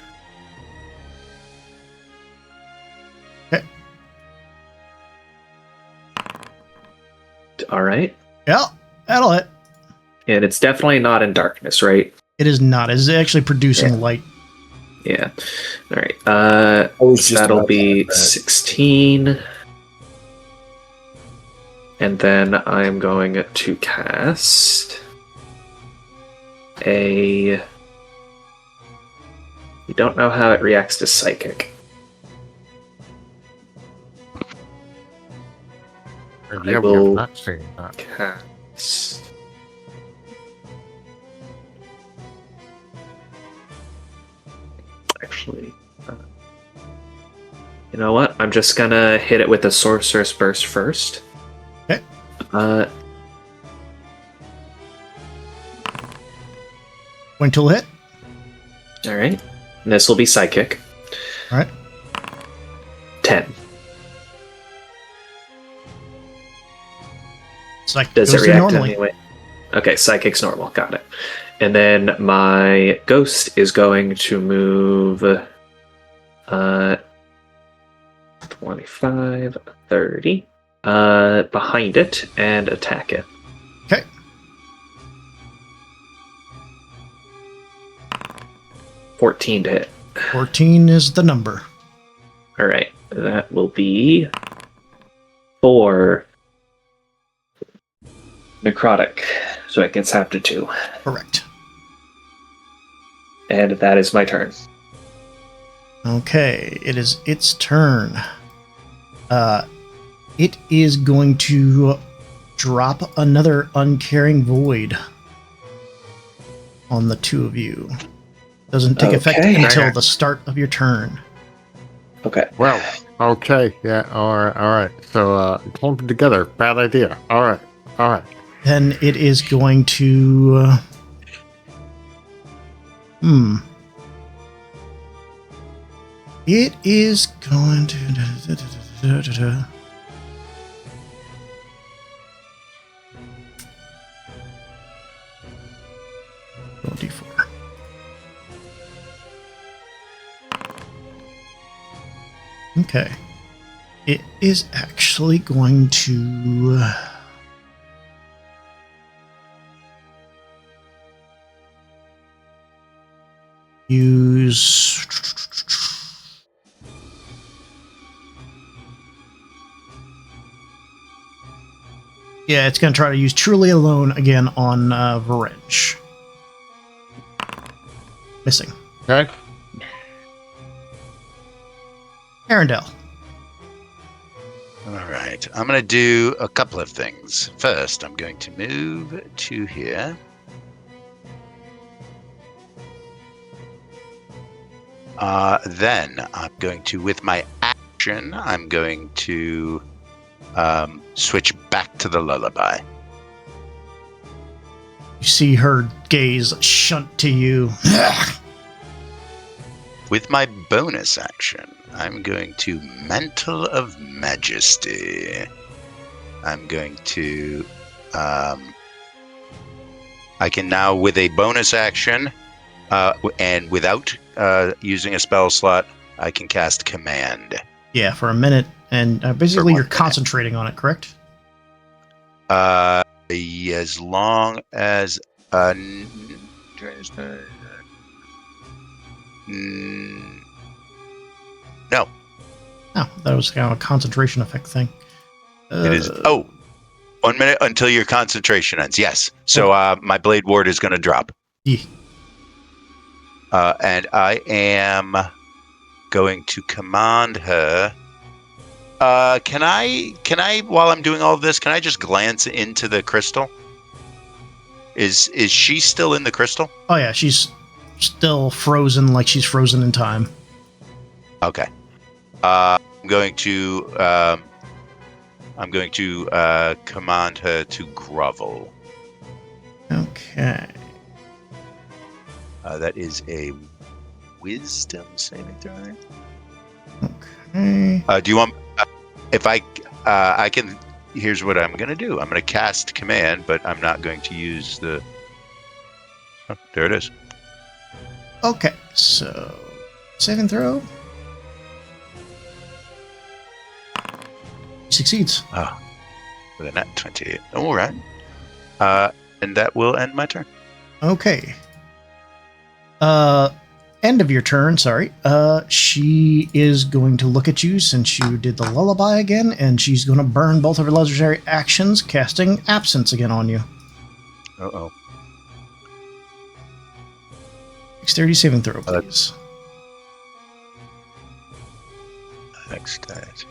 Okay. All right. Yeah, that'll hit. And it's definitely not in darkness, right? It is not. It's actually producing Yeah. light. Yeah. All right. was just That'll about to be add that. 16. And then I'm going to cast a... You don't know how it reacts to psychic. Yeah, I we have will- not seen that. Cast... Actually... you know what? I'm just gonna hit it with a Sorcerer's Burst first. Okay. When tool hit. Alright. And this will be psychic. All right. 10. It's like Does goes it through react normally. anyway? Okay, psychic's normal. Got it. And then my ghost is going to move 25, 30 behind it and attack it. Okay. $14 to hit. 14 is the number. Alright, that will be 4 necrotic. So it gets half to 2. Correct. And that is my turn. Okay, it is its turn. It is going to drop another uncaring void on the two of you. Doesn't take effect Okay. until the start of your turn. Okay. Well, okay, yeah, alright. So, clump together, bad idea. Alright. Then it is going to. It is going to. Roll d4. Okay. It is actually going to. Use. Yeah, it's going to try to use Truly Alone again on Varenge. Missing. Okay. Arendelle. All right. I'm going to do a couple of things. First, I'm going to move to here. Then I'm going to, with my action, I'm going to switch back to the lullaby. You see her gaze shunt to you. With my bonus action, I'm going to Mantle of Majesty. I'm going to... I can now, with a bonus action, and without using a spell slot, I can cast Command. Yeah, for a minute. And basically For 1 you're minute. concentrating on it, correct? As long as... no. Oh, that was kind of a concentration effect thing. It is... 1 minute until your concentration ends. Yes. So my Blade Ward is going to drop. Yeah. And I am going to command her. Can I, while I'm doing all of this, can I just glance into the crystal? Is she still in the crystal? Oh yeah, she's still frozen like she's frozen in time. Okay. I'm going to command her to grovel. Okay. That is a wisdom saving throw. Okay. Do you want? If I can. Here's what I'm going to do. I'm going to cast command, but I'm not going to use the. Oh, there it is. Okay, so saving throw. Succeeds. With a nat 20. All right. And that will end my turn. Okay. End of your turn, sorry. She is going to look at you since you did the lullaby again, and she's going to burn both of her legendary actions, casting Absence again on you. Uh-oh. Dexterity saving throw, please. Dexterity.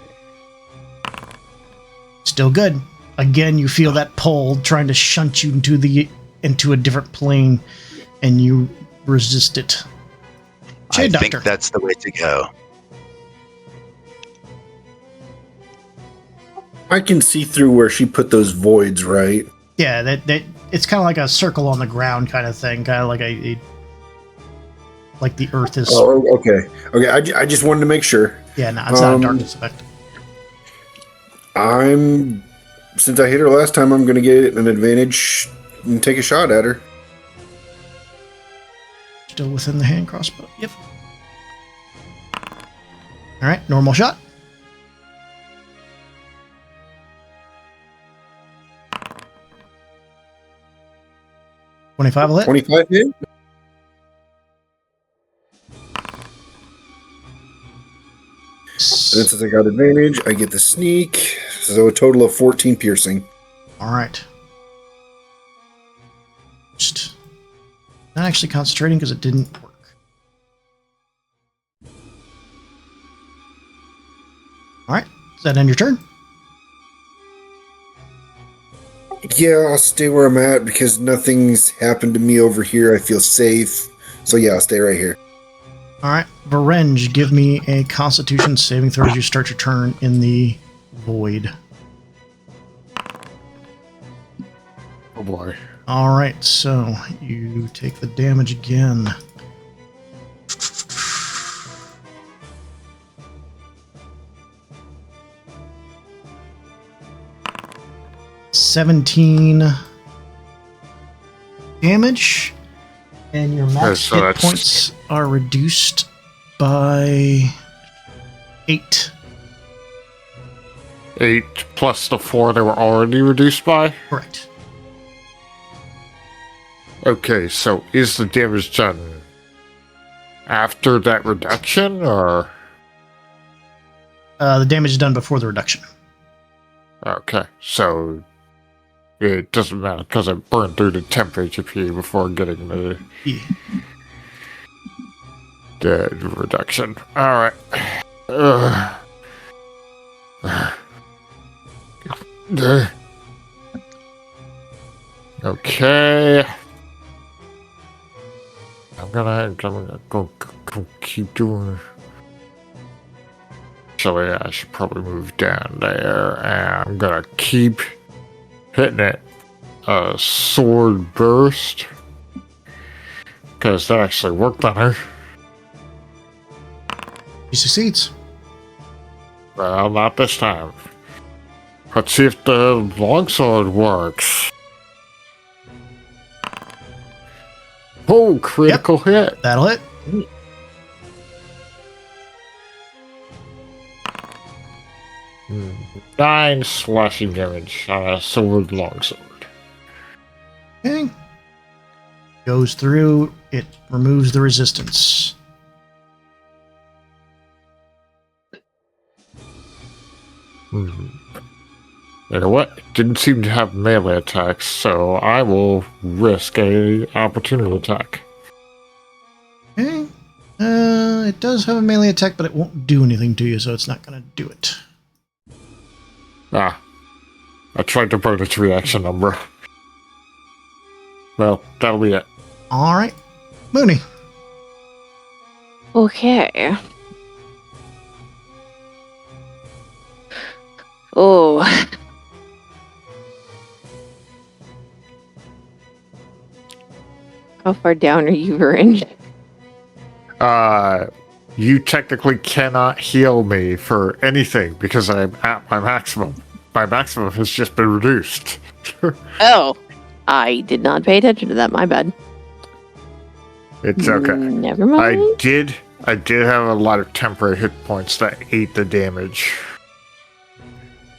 Still good. Again, you feel that pull trying to shunt you into a different plane, and you resist it. Shade I Doctor. think that's the way to go. I can see through where she put those voids, right? Yeah, that it's kind of like a circle on the ground kind of thing, kind of like like the Earth is. Oh, okay. Okay, I just wanted to make sure. Yeah, no, it's not a darkness effect. Since I hit her last time, I'm going to get an advantage and take a shot at her. Still within the hand crossbow. Yep. All right, normal shot. $25 will hit. 25 hit? And since I got advantage, I get the sneak. So a total of 14 piercing. All right. Just not actually concentrating because it didn't work. All right. Does that end your turn? Yeah, I'll stay where I'm at because nothing's happened to me over here. I feel safe. So yeah, I'll stay right here. All right. Varenge, give me a Constitution saving throw as you start your turn in the void. Oh boy. All right. So you take the damage again. $17 damage, and your max So hit that's- points are reduced by 8. 8 plus the 4 they were already reduced by? Correct. Okay, so is the damage done after that reduction, or? The damage is done before the reduction. Okay, so it doesn't matter because I burned through the temp HP before getting Yeah. the reduction. Alright. Okay. I'm gonna go keep doing. Actually, I should probably move down there, and I'm gonna keep hitting it. Sword burst, because that actually worked on her. He succeeds. Well, not this time. Let's see if the longsword works. Oh, critical hit. That'll hit. 9 slashing damage on a sword longsword. Okay. Goes through. It removes the resistance. You know what? It didn't seem to have melee attacks, so I will risk a opportunity attack. Okay. It does have a melee attack, but it won't do anything to you, so it's not going to do it. Ah. I tried to burn its reaction number. Well, that'll be it. All right. Mooney. Okay. Oh. How far down are you, Varen? You technically cannot heal me for anything because I'm at my maximum. My maximum has just been reduced. Oh. I did not pay attention to that. My bad. It's okay. Never mind. I did have a lot of temporary hit points that ate the damage.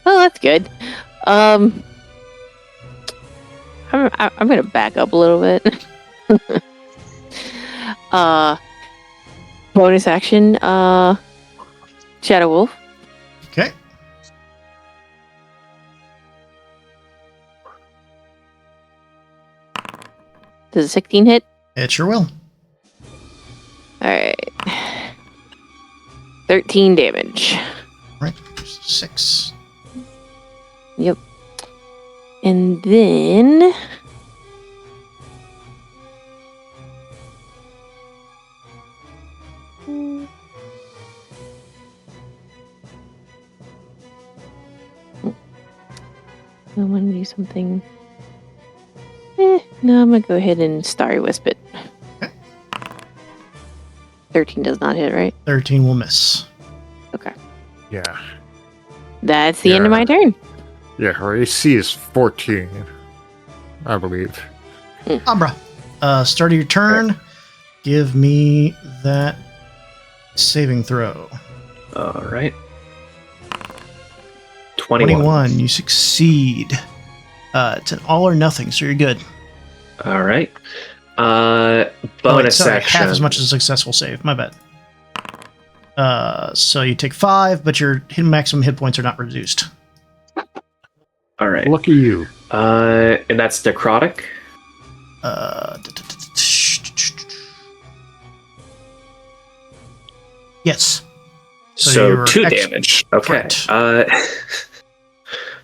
Oh, that's good. I'm gonna back up a little bit. Bonus action. Shadow Wolf. Okay. Does a 16 hit? It sure will. Alright. 13 damage. Right. 6. Yep. And then... I want to do something... no, I'm going to go ahead and Starry Wisp it. Okay. 13 does not hit, right? 13 will miss. Okay. Yeah. That's the end of my turn. Yeah, her AC is 14, I believe. Abra. Start of your turn. Give me that saving throw. All right. 21. 21. You succeed. It's an all or nothing, so you're good. All right. Oh, wait, Bonus sorry, action. half as much as a successful save. My bad. So you take 5, but your maximum hit points are not reduced. All right. Look at you. And that's necrotic. Yes. So you're 2 damage. Okay. Correct.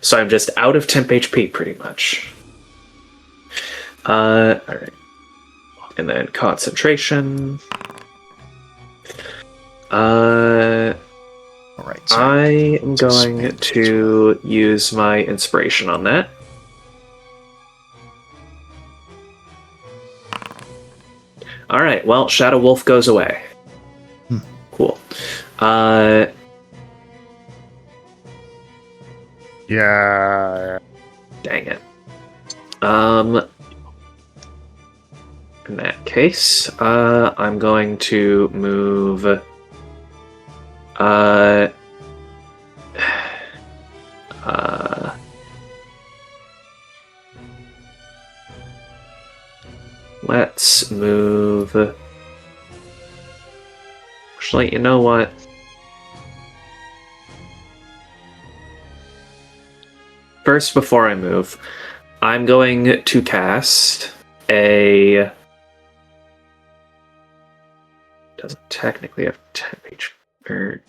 So I'm just out of temp HP pretty much. All right. And then concentration. All right. So I am going expand to use my inspiration on that. All right. Well, Shadow Wolf goes away. Cool. Yeah. Dang it. In that case, I'm going to move. Let's move. Actually, you know what? First, before I move, I'm going to cast a. Doesn't technically have 10 HP or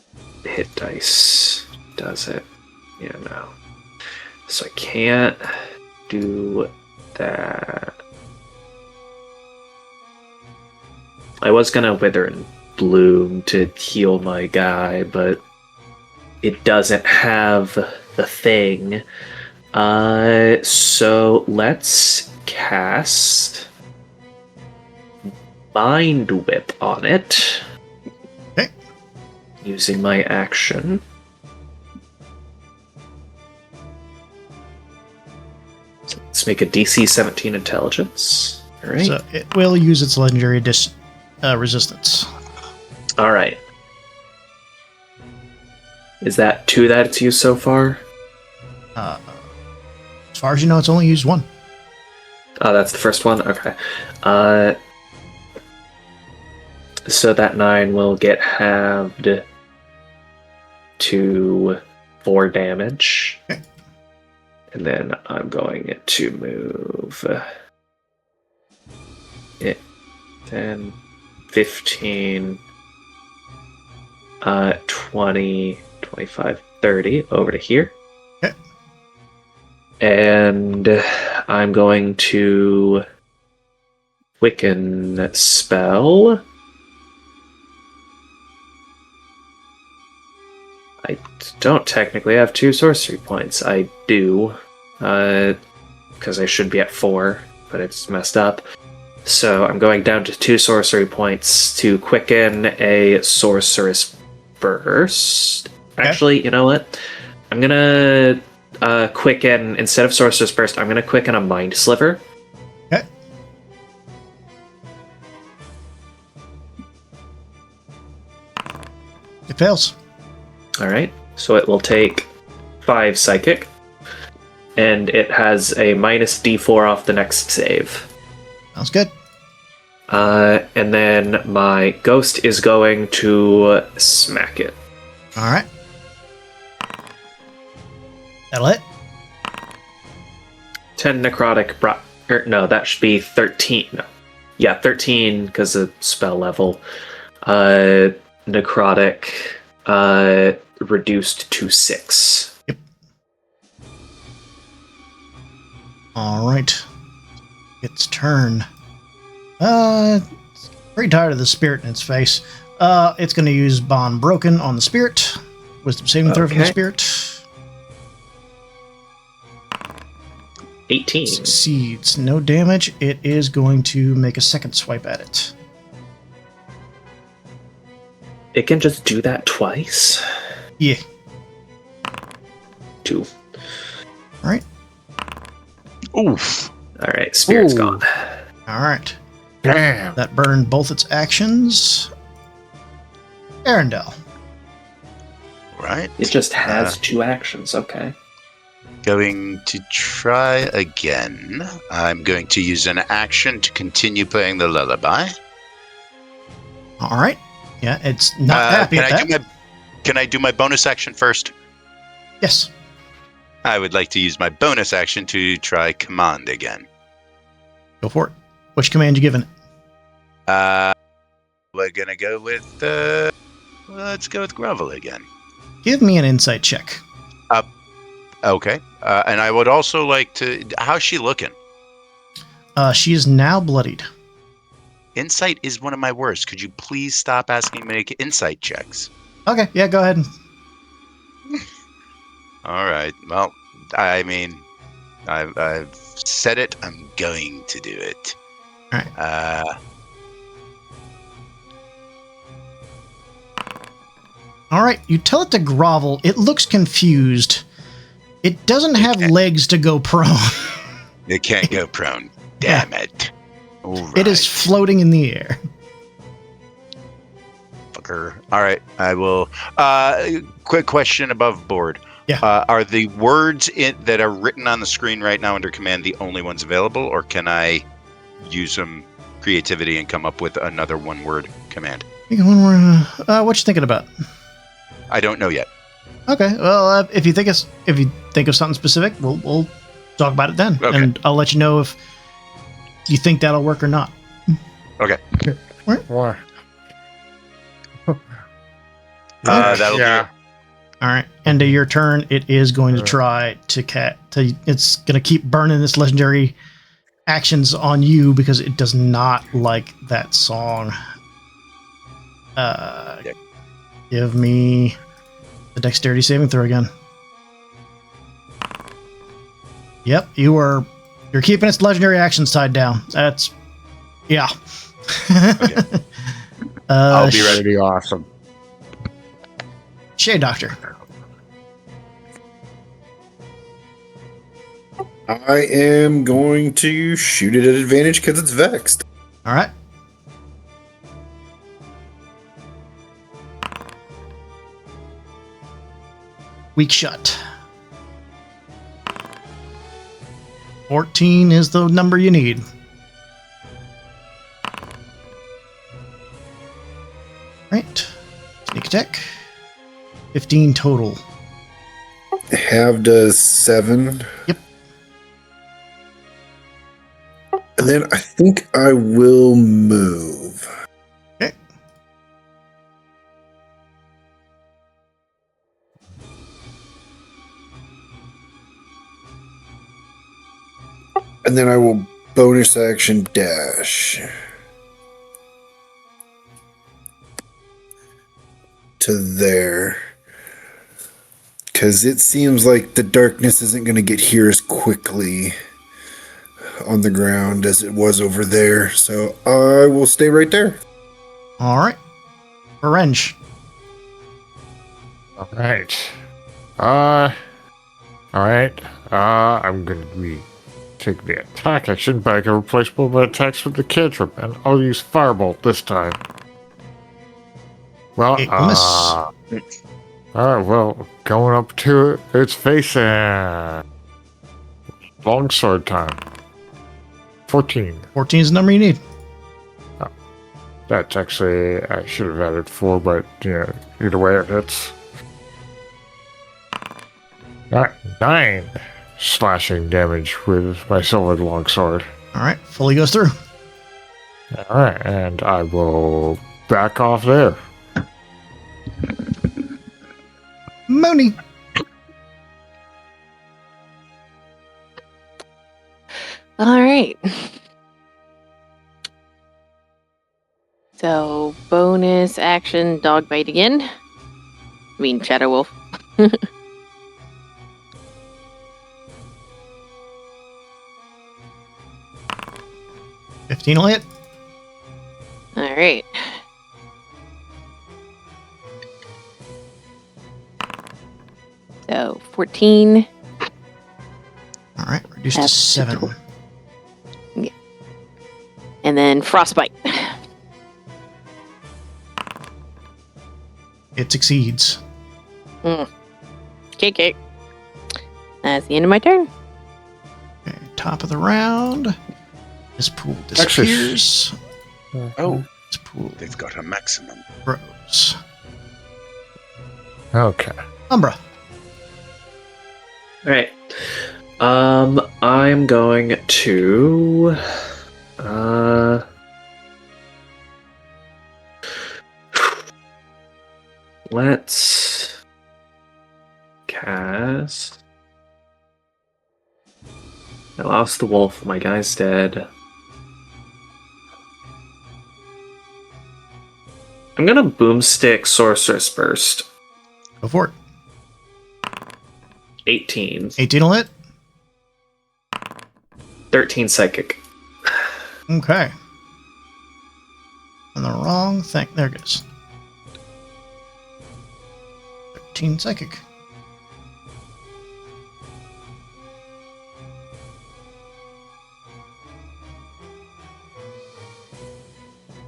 hit dice, does it? Yeah, no. So I can't do that. I was gonna Wither and Bloom to heal my guy, but it doesn't have the thing. So let's cast Mind Whip on it. Okay. Using my action. So let's make a DC 17 intelligence. All right. So it will use its legendary resistance. All right. Is that 2 that it's used so far? As far as you know, it's only used 1. Oh, that's the first one? Okay. So that 9 will get halved to 4 damage. Okay. And then I'm going to move it 10, 15, 20, 25, 30 over to here. Okay. And I'm going to Quicken spell. I don't technically have 2 sorcery points. I do, because I should be at 4, but it's messed up. So I'm going down to 2 sorcery points to quicken a sorceress burst. Okay. Actually, you know what? I'm gonna quicken, instead of sorceress burst, I'm gonna quicken a mind sliver. Okay. It fails. Alright, so it will take 5 psychic, and it has a minus d4 off the next save. Sounds good. And then my ghost is going to smack it. All right. That'll hit. 10 necrotic. No, that should be 13. No. Yeah, 13 because of spell level. Necrotic reduced to 6. Yep. All right. Its turn. It's pretty tired of the spirit in its face. It's going to use Bond Broken on the spirit. Wisdom saving throw from the Okay. spirit. 18. Succeeds. No damage. It is going to make a second swipe at it. It can just do that twice? Yeah. 2. All right. Oof. Alright, spirit's Ooh. gone. All right. Damn. That burned both its actions. Arendelle. Right. It just has 2 actions, okay. Going to try again. I'm going to use an action to continue playing the lullaby. All right. Yeah, it's not happy at that. Can I do my bonus action first? Yes. I would like to use my bonus action to try command again. Go for it. Which command you giving it? We're gonna go with let's go with grovel again. Give me an insight check. Okay. And I would also like to. How's she looking? She is now bloodied. Insight is one of my worst. Could you please stop asking me to make insight checks? Okay, yeah, go ahead. All right. Well, I mean, I've said it. I'm going to do it. All right. All right, you tell it to grovel. It looks confused. It doesn't have legs to go prone. It can't go prone. Damn it. All right. It is floating in the air. Fucker. All right. I will. Quick question above board. Yeah. Are the words that are written on the screen right now under command the only ones available, or can I use some creativity and come up with another one-word command? You can one more. What you thinking about? I don't know yet. Okay. Well, if you think of something specific, we'll talk about it then, Okay. and I'll let you know if you think that'll work or not. Okay. Why? That'll Yeah. do All right. End of your turn. It is going to try to it's going to keep burning this legendary actions on you because it does not like that song. Give me the dexterity saving throw again. Yep, you're keeping its legendary actions tied down. That's yeah. Okay. I'll be ready. Pretty awesome. Shade Doctor. I am going to shoot it at advantage because it's vexed. All right. Weak shot. 14 is the number you need. Right. Sneak attack. 15 total. Have does 7. Yep. And then I think I will move. Okay. And then I will bonus action dash to there. Because it seems like the darkness isn't going to get here as quickly on the ground as it was over there. So I will stay right there. All right. Orange. All right. All right. I'm going to be taking the attack action, but I can replace both my attacks with the cantrip, and I'll use Firebolt this time. Well, It will miss. Alright, well, going up to it, it's facing longsword time. 14. 14 is the number you need. That's actually, I should have added 4, but, either way it hits. 9 slashing damage with my silver longsword. All right. Fully goes through. Alright, and I will back off there. Mooney. All right. So, bonus action, dog bite again. I mean, Shadow Wolf. 15 will hit. All right. So, 14. All right. Reduced to That's 7. Yeah. And then frostbite. It succeeds. Okay. That's the end of my turn. Okay, top of the round. This pool disappears. Oh, This pool they've got a maximum. grows. Okay. Umbra. All right. I'm going to let's cast. I lost the wolf. My guy's dead. I'm gonna boomstick sorceress burst. Go for it. 18. 18 will hit. 13 psychic. Okay. On the wrong thing. There it goes. 13 psychic.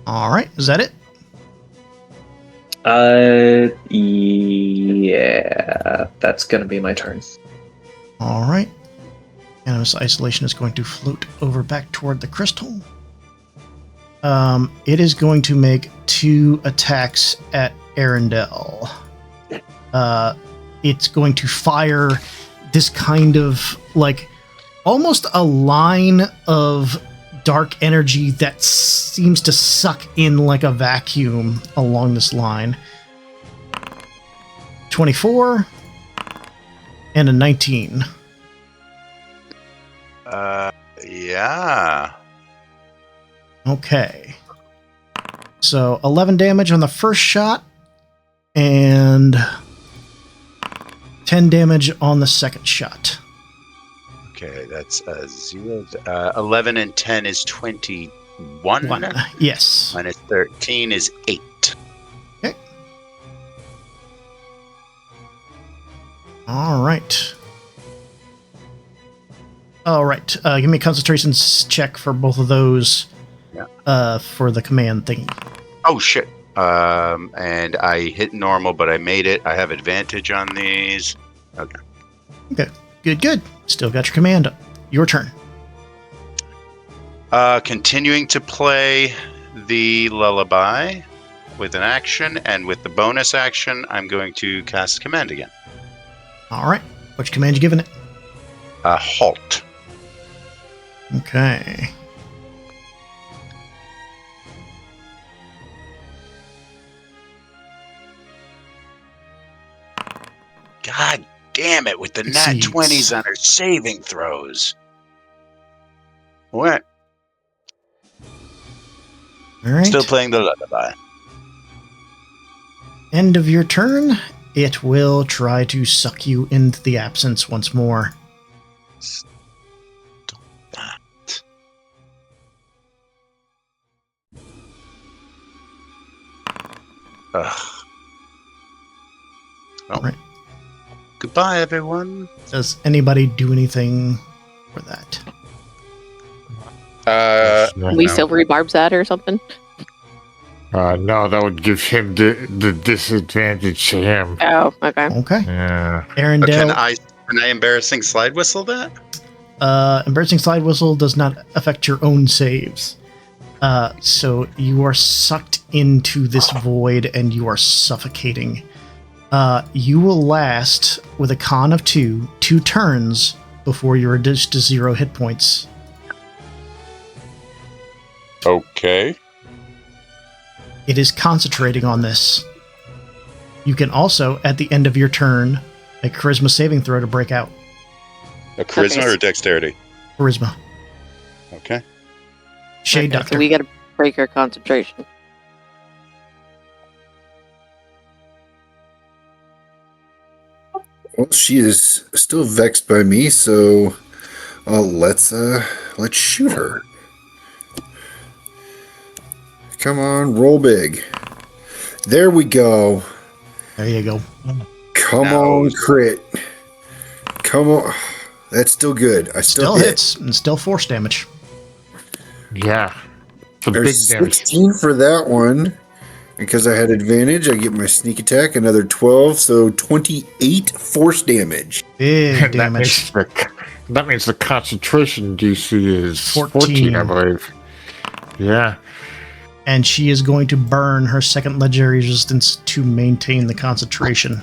All right. Is that it? Yeah, that's gonna be my turn. All right. Animus Isolation is going to float over back toward the crystal. It is going to make 2 attacks at Arendelle. It's going to fire this kind of like almost a line of dark energy that seems to suck in like a vacuum along this line. 24 and a 19. Yeah. Okay. So 11 damage on the first shot and 10 damage on the second shot. Okay, that's 0. 11 and 10 is 21. 1. Yes. Minus 13 is 8. Okay. All right. All right. Give me a concentration check for both of those. Yeah. For the command thing. Oh shit. And I hit normal, but I made it. I have advantage on these. Okay. Okay. Good. Still got your command up. Your turn. Continuing to play the lullaby with an action, and with the bonus action, I'm going to cast command again. All right. Which command you giving it? Halt. Okay. God damn it, with the nat Succeeds. 20s on her saving throws. What? All right. Still playing the lullaby. End of your turn. It will try to suck you into the absence once more. Stop that. Ugh. Well, Right. goodbye, everyone. Does anybody do anything for that? We silvery barbs that or something? No, that would give him the disadvantage to him. Oh, okay. Okay. Yeah. Arendelle, Can I embarrassing slide whistle that? embarrassing slide whistle does not affect your own saves. So you are sucked into this void and you are suffocating. You will last with a con of 2 turns before you're reduced to 0 hit points. Okay. It is concentrating on this. You can also, at the end of your turn, make a charisma saving throw to break out. A charisma Okay. or dexterity? Charisma. Okay. Shade Okay, Doctor. so we gotta break our concentration. Well, she is still vexed by me, so let's shoot her. Come on, roll big. There we go. There you go. Come No. on, crit. Come on. That's still good. I Still still hit. hits and still force damage. Yeah. It's a big There's damage. 16 for that one. Because I had advantage, I get my sneak attack, another 12, so 28 force damage. Big That damage. means the concentration DC is 14. 14, I believe. Yeah. And she is going to burn her second legendary resistance to maintain the concentration.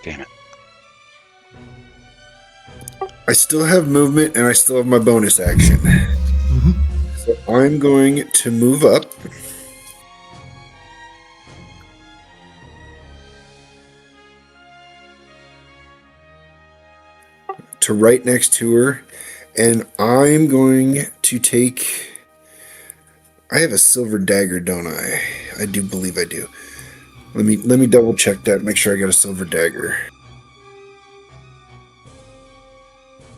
Damn it. I still have movement, and I still have my bonus action. Mhm. So I'm going to move up. To right next to her, and I'm going to take. I have a silver dagger, don't I? I do believe I do. Let me double check that. Make sure I got a silver dagger.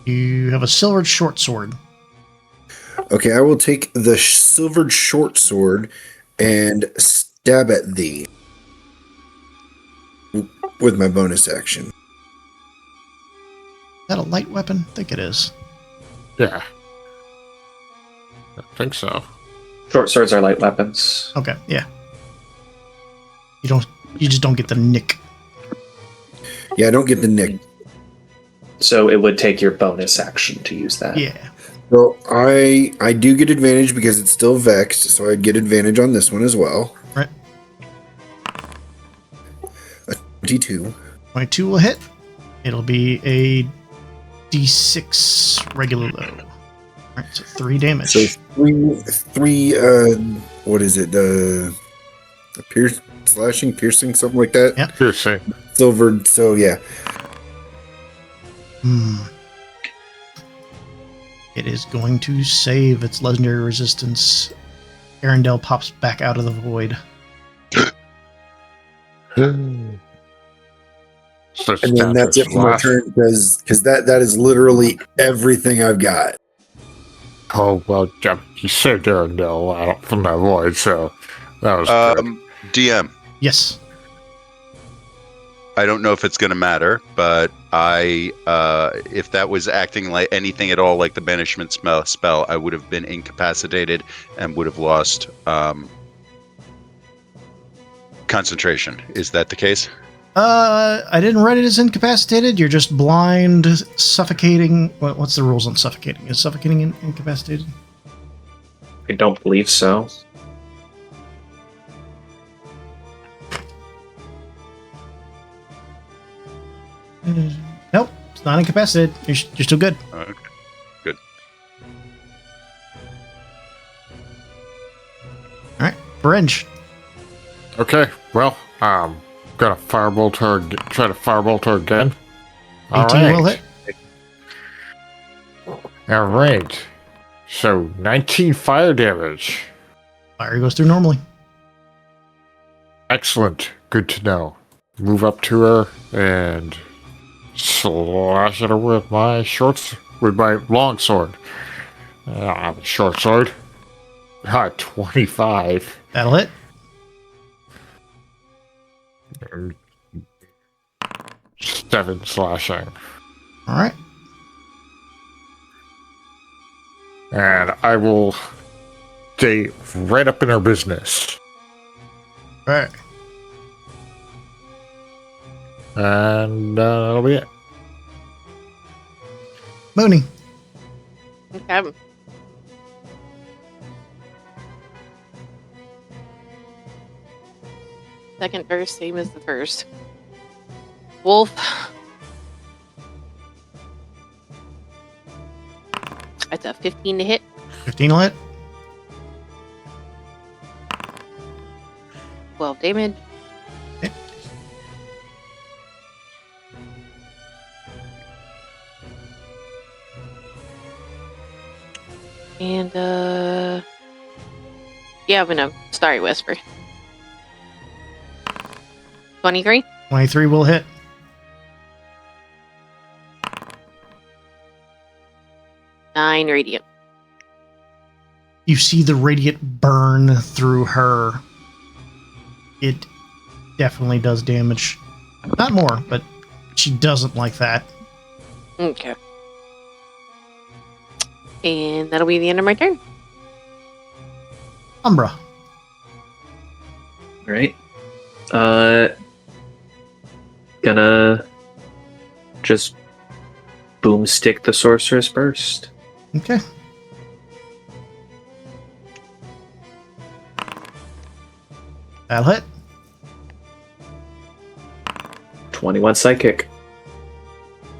You have a silvered short sword. Okay, I will take the silvered short sword and stab at thee with my bonus action. Is that a light weapon? I think it is. Yeah. I think so. Short swords are light weapons. Okay, yeah. You just don't get the nick. Yeah, I don't get the nick. So it would take your bonus action to use that. Yeah. So I do get advantage because it's still vexed, so I'd get advantage on this one as well. Right. A 22. 22 will hit. It'll be a D6 regular low. Alright, so 3 damage. So three what is it? slashing, piercing, something like that. Yep. Piercing. Silvered. So yeah. It is going to save its legendary resistance. Arendelle pops back out of the void. Such And then that's it for my turn because that is literally everything I've got. Oh, well, you saved Arendelle out from that void, so that was good. DM. Yes. I don't know if it's going to matter, but if that was acting like anything at all like the banishment spell, I would have been incapacitated and would have lost concentration. Is that the case? I didn't write it as incapacitated. You're just blind, suffocating. What's the rules on suffocating? Is suffocating incapacitated? I don't believe so. Nope, it's not incapacitated. You're still good. Okay, good. All right, Bringe. Okay, well, gonna firebolt her. Try to firebolt her again. 18 will hit. All right. So 19 fire damage. Fire goes through normally. Excellent. Good to know. Move up to her and slash at her with my long sword. Short sword. 25. That'll hit. And 7 slashing. All right. And I will stay right up in her business. All right. And that'll be it. Mooney. Okay. Second verse, same as the first. Wolf. That's a 15 to hit. 15 will hit. 12 damage. Okay. And, yeah, I'm gonna Starry Whisper. 23? 23 will hit. Nine radiant. You see the radiant burn through her. It definitely does damage. Not more, but she doesn't like that. Okay. And that'll be the end of my turn. Umbra. Alright. Gonna just boomstick the sorceress burst. Okay. That'll hit. 21 psychic.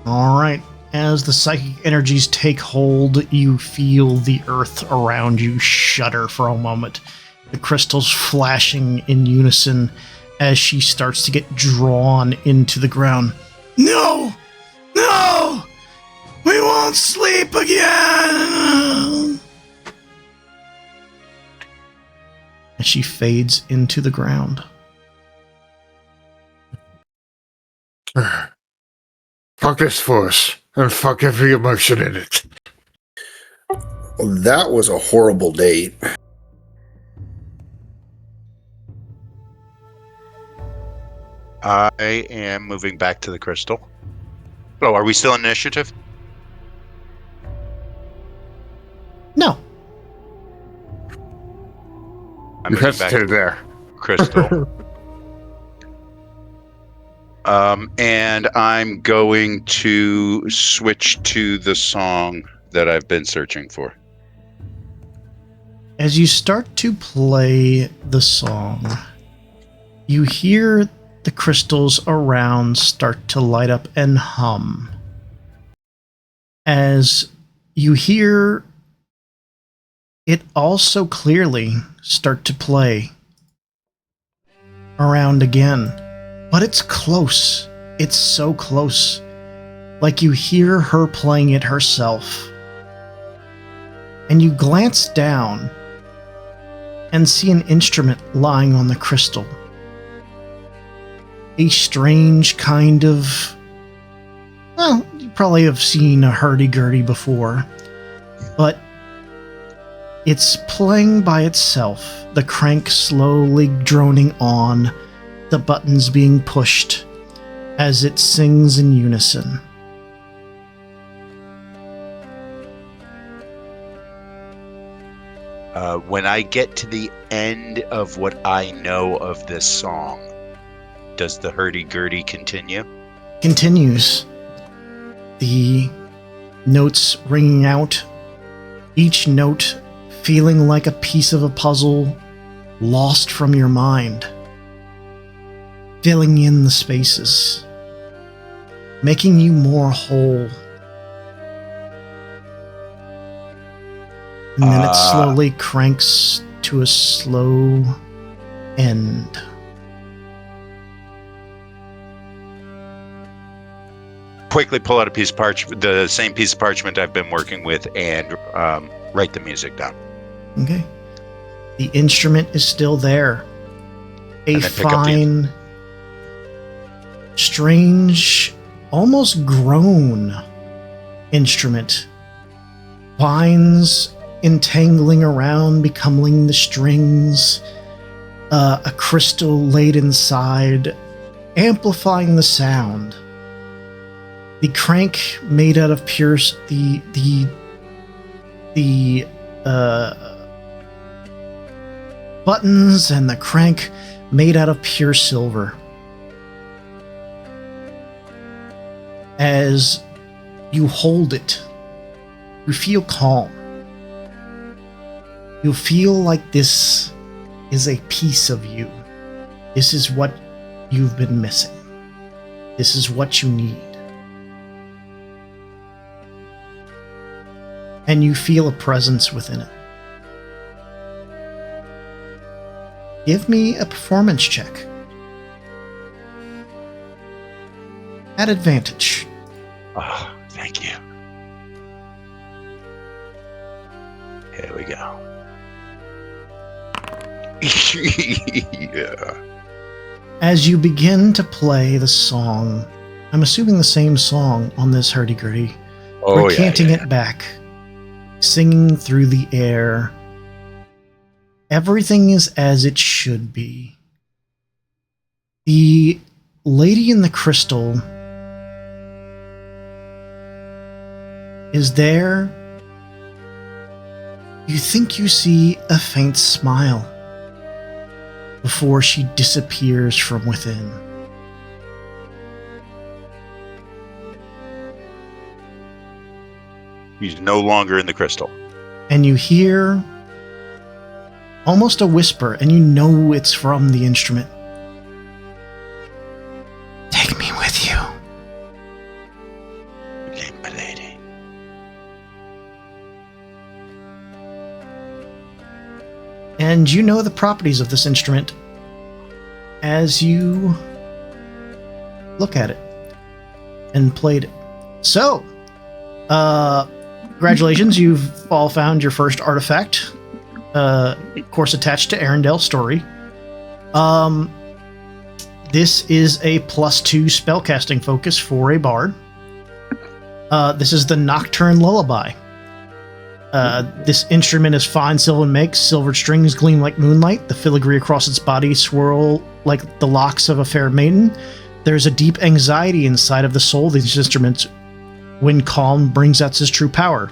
All right. As the psychic energies take hold, you feel the earth around you shudder for a moment. The crystals flashing in unison as she starts to get drawn into the ground. No! No! We won't sleep again! As she fades into the ground. Fuck this force, and fuck every emotion in it. Well, that was a horrible date. I am moving back to the crystal. Oh, are we still in initiative? No. I'm You moving back hesitated there. crystal. And I'm going to switch to the song that I've been searching for. As you start to play the song, you hear the crystals around start to light up and hum. As you hear it also clearly start to play. around again. But it's close. It's so close. Like you hear her playing it herself. And you glance down and see an instrument lying on the crystal. A strange kind of... Well, you probably have seen a hurdy-gurdy before. But it's playing by itself. The crank slowly droning on. The buttons being pushed as it sings in unison. When I get to the end of what I know of this song, does the hurdy-gurdy continue? Continues. The notes ringing out, each note feeling like a piece of a puzzle lost from your mind, filling in the spaces, making you more whole. And then it slowly cranks to a slow end. Quickly pull out a piece of parchment, the same piece of parchment I've been working with, and write the music down. Okay. The instrument is still there. A fine, strange, almost grown instrument. Vines entangling around, becoming the strings. A crystal laid inside, amplifying the sound. The crank made out of pure buttons and the crank made out of pure silver. As you hold it, you feel calm. You feel like this is a piece of you. This is what you've been missing. This is what you need. And you feel a presence within it. Give me a performance check. At advantage. Oh, thank you. Here we go. Yeah. As you begin to play the song, I'm assuming the same song on this hurdy-gurdy, recanting it back, singing through the air. Everything is as it should be. The lady in the crystal is there. You think you see a faint smile before she disappears from within. He's no longer in the crystal. And you hear almost a whisper, and you know it's from the instrument. Take me with you. Okay, my lady. And you know the properties of this instrument as you look at it and played it. So, congratulations, you've all found your first artifact. Of course, attached to Arundel's story. This is a +2 spellcasting focus for a bard. This is the Nocturne Lullaby. This instrument is fine silver make. Silvered strings gleam like moonlight. The filigree across its body swirl like the locks of a fair maiden. There's a deep anxiety inside of the soul of these instruments. When calm brings out its true power.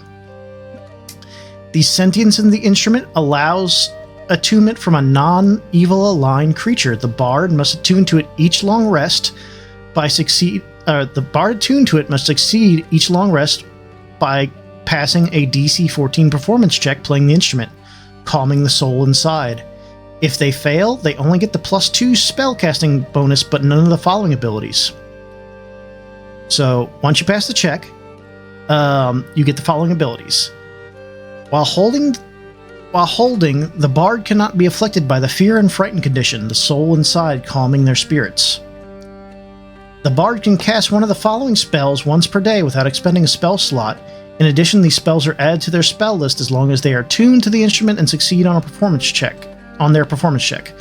The sentience in the instrument allows attunement from a non-evil aligned creature. The bard must attune to it each long rest by the bard attuned to it must succeed each long rest by passing a DC 14 performance check playing the instrument, calming the soul inside. If they fail, they only get the +2 spellcasting bonus, but none of the following abilities. So once you pass the check, you get the following abilities. While holding While holding, the bard cannot be afflicted by the fear and frightened condition, the soul inside calming their spirits. The bard can cast one of the following spells once per day without expending a spell slot. In addition, these spells are added to their spell list as long as they are tuned to the instrument and succeed on their performance check.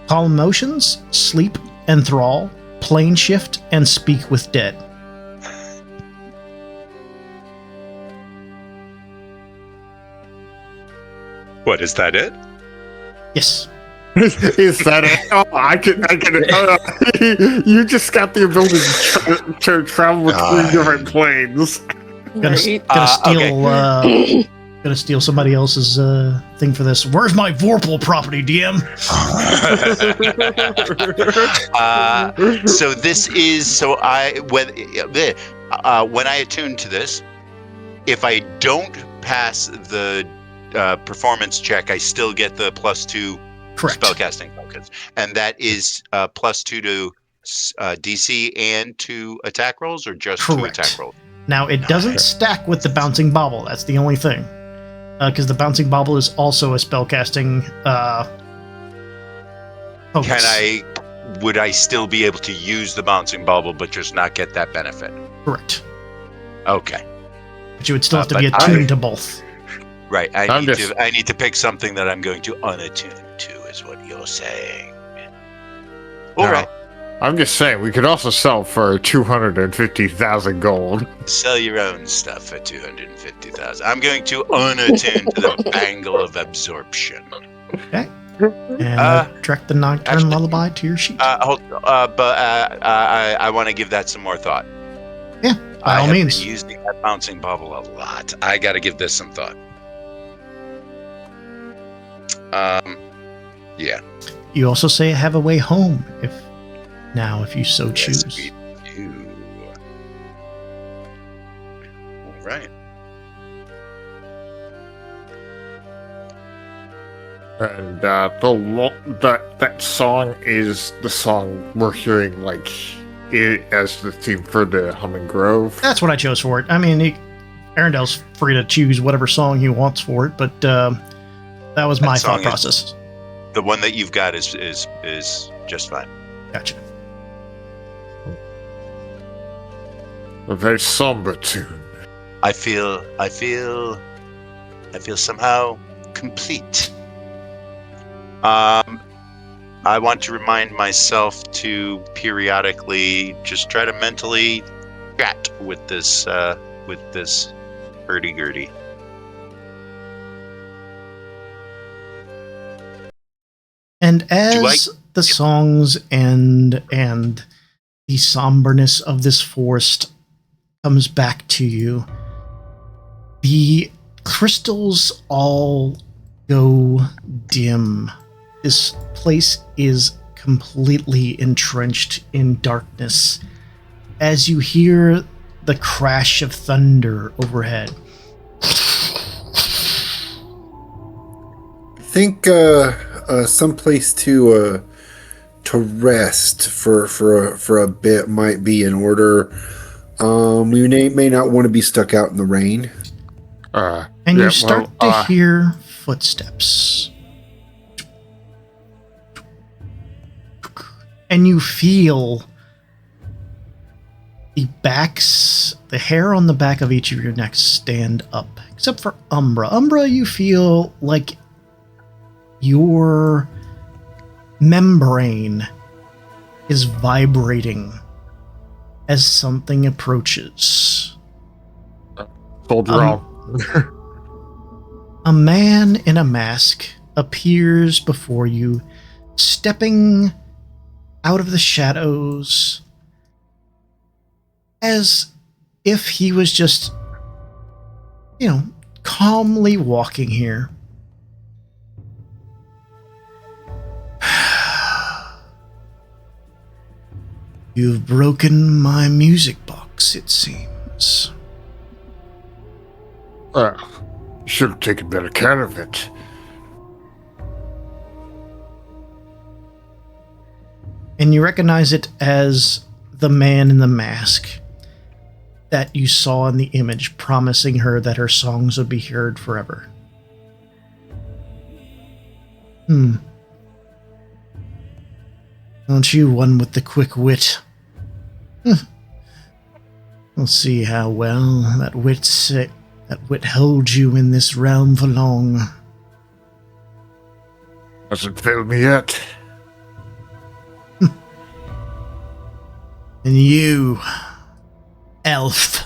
Calm Emotions, Sleep, Enthrall, Plane Shift, and Speak with Dead. What, is that it? Yes. Is that it? Oh, I can. You just got the ability to travel between different planes. Gonna steal somebody else's thing for this. Where's my Vorpal property, DM? So this is when I attune to this, if I don't pass the performance check, I still get the +2 Correct. spellcasting focus, and that is +2 to DC and to attack rolls, or just Correct. to attack rolls. Now, it doesn't stack with the Bouncing Bauble. That's the only thing. Because the Bouncing Bauble is also a spellcasting focus. Would I still be able to use the Bouncing Bauble, but just not get that benefit? Correct. Okay. But you would still have to but be attuned to both. Right. I need to pick something that I'm going to unattune to, is what you're saying. All right. I'm just saying, we could also sell for 250,000 gold. Sell your own stuff for 250,000. I'm going to unattune to the Bangle of Absorption. Okay. And direct the Nocturne Lullaby to your sheet. I want to give that some more thought. Yeah, by all means. I've been using that Bouncing Bubble a lot. I got to give this some thought. Yeah. You also say have a way home if you so choose. Yes, we do. All right. And that song is the song we're hearing, as the theme for the Humming Grove. That's what I chose for it. I mean, Arendelle's free to choose whatever song he wants for it, but that was my thought process. The one that you've got is just fine. Gotcha. A very somber tune. I feel somehow complete. I want to remind myself to periodically just try to mentally chat with this hurdy-gurdy. And as the songs end and the somberness of this forest comes back to you, the crystals all go dim. This place is completely entrenched in darkness as you hear the crash of thunder overhead. I think someplace to rest for a bit might be in order. We may not want to be stuck out in the rain. And you start to hear footsteps. And you feel the hair on the back of each of your necks stand up. Except for Umbra. Umbra, you feel like your membrane is vibrating as something approaches. Told you wrong. A man in a mask appears before you, stepping out of the shadows as if he was just, calmly walking here. You've broken my music box, it seems. Should have taken better care of it. And you recognize it as the man in the mask that you saw in the image, promising her that her songs would be heard forever. Aren't you one with the quick wit? We'll see how well that wit holds you in this realm for long. Hasn't failed me yet. And you, elf,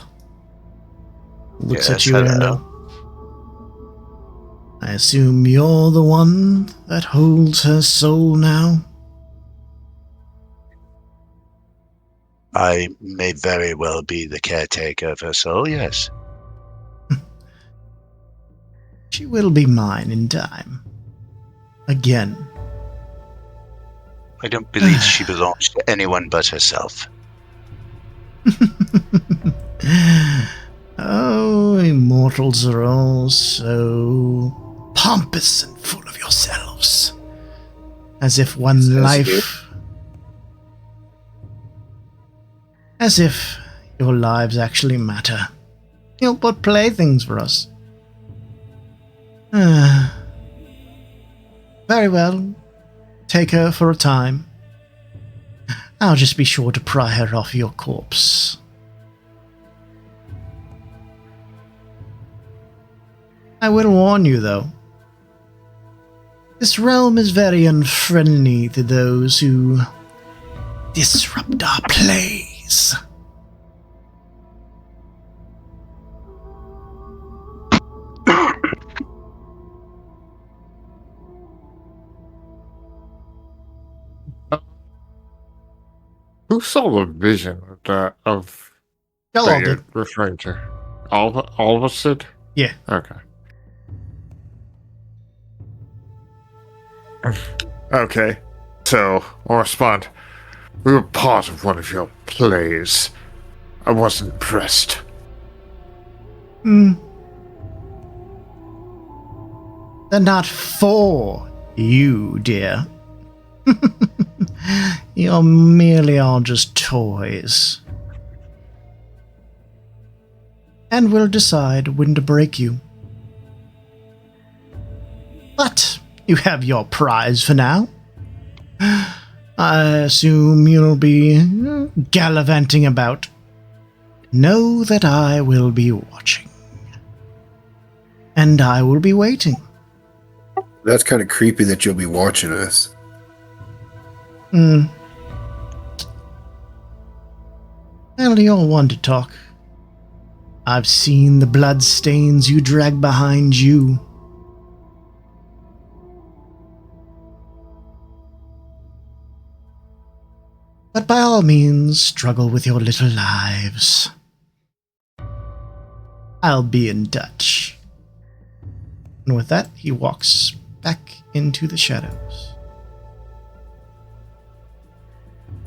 looks at Yes, you, hello. Erno. I assume you're the one that holds her soul now? I may very well be the caretaker of her soul, yes. She will be mine in time. Again. I don't believe she belongs to anyone but herself. Oh, immortals are all so pompous and full of yourselves. As if one Says life... As if your lives actually matter. You're but playthings for us. Very well. Take her for a time. I'll just be sure to pry her off your corpse. I will warn you, though. This realm is very unfriendly to those who disrupt our plays. Who saw the vision of that Y'all that all you're did. referring to? All of us did? Yeah. Okay. Okay. So, I'll respond. We were part of one of your plays. I wasn't impressed. They're not for you, dear. You're merely all just toys. And we'll decide when to break you. But you have your prize for now. I assume you'll be gallivanting about. Know that I will be watching. And I will be waiting. That's kind of creepy that you'll be watching us. Well, you're one to talk. I've seen the blood stains you drag behind you. But by all means, struggle with your little lives. I'll be in touch. And with that, he walks back into the shadows.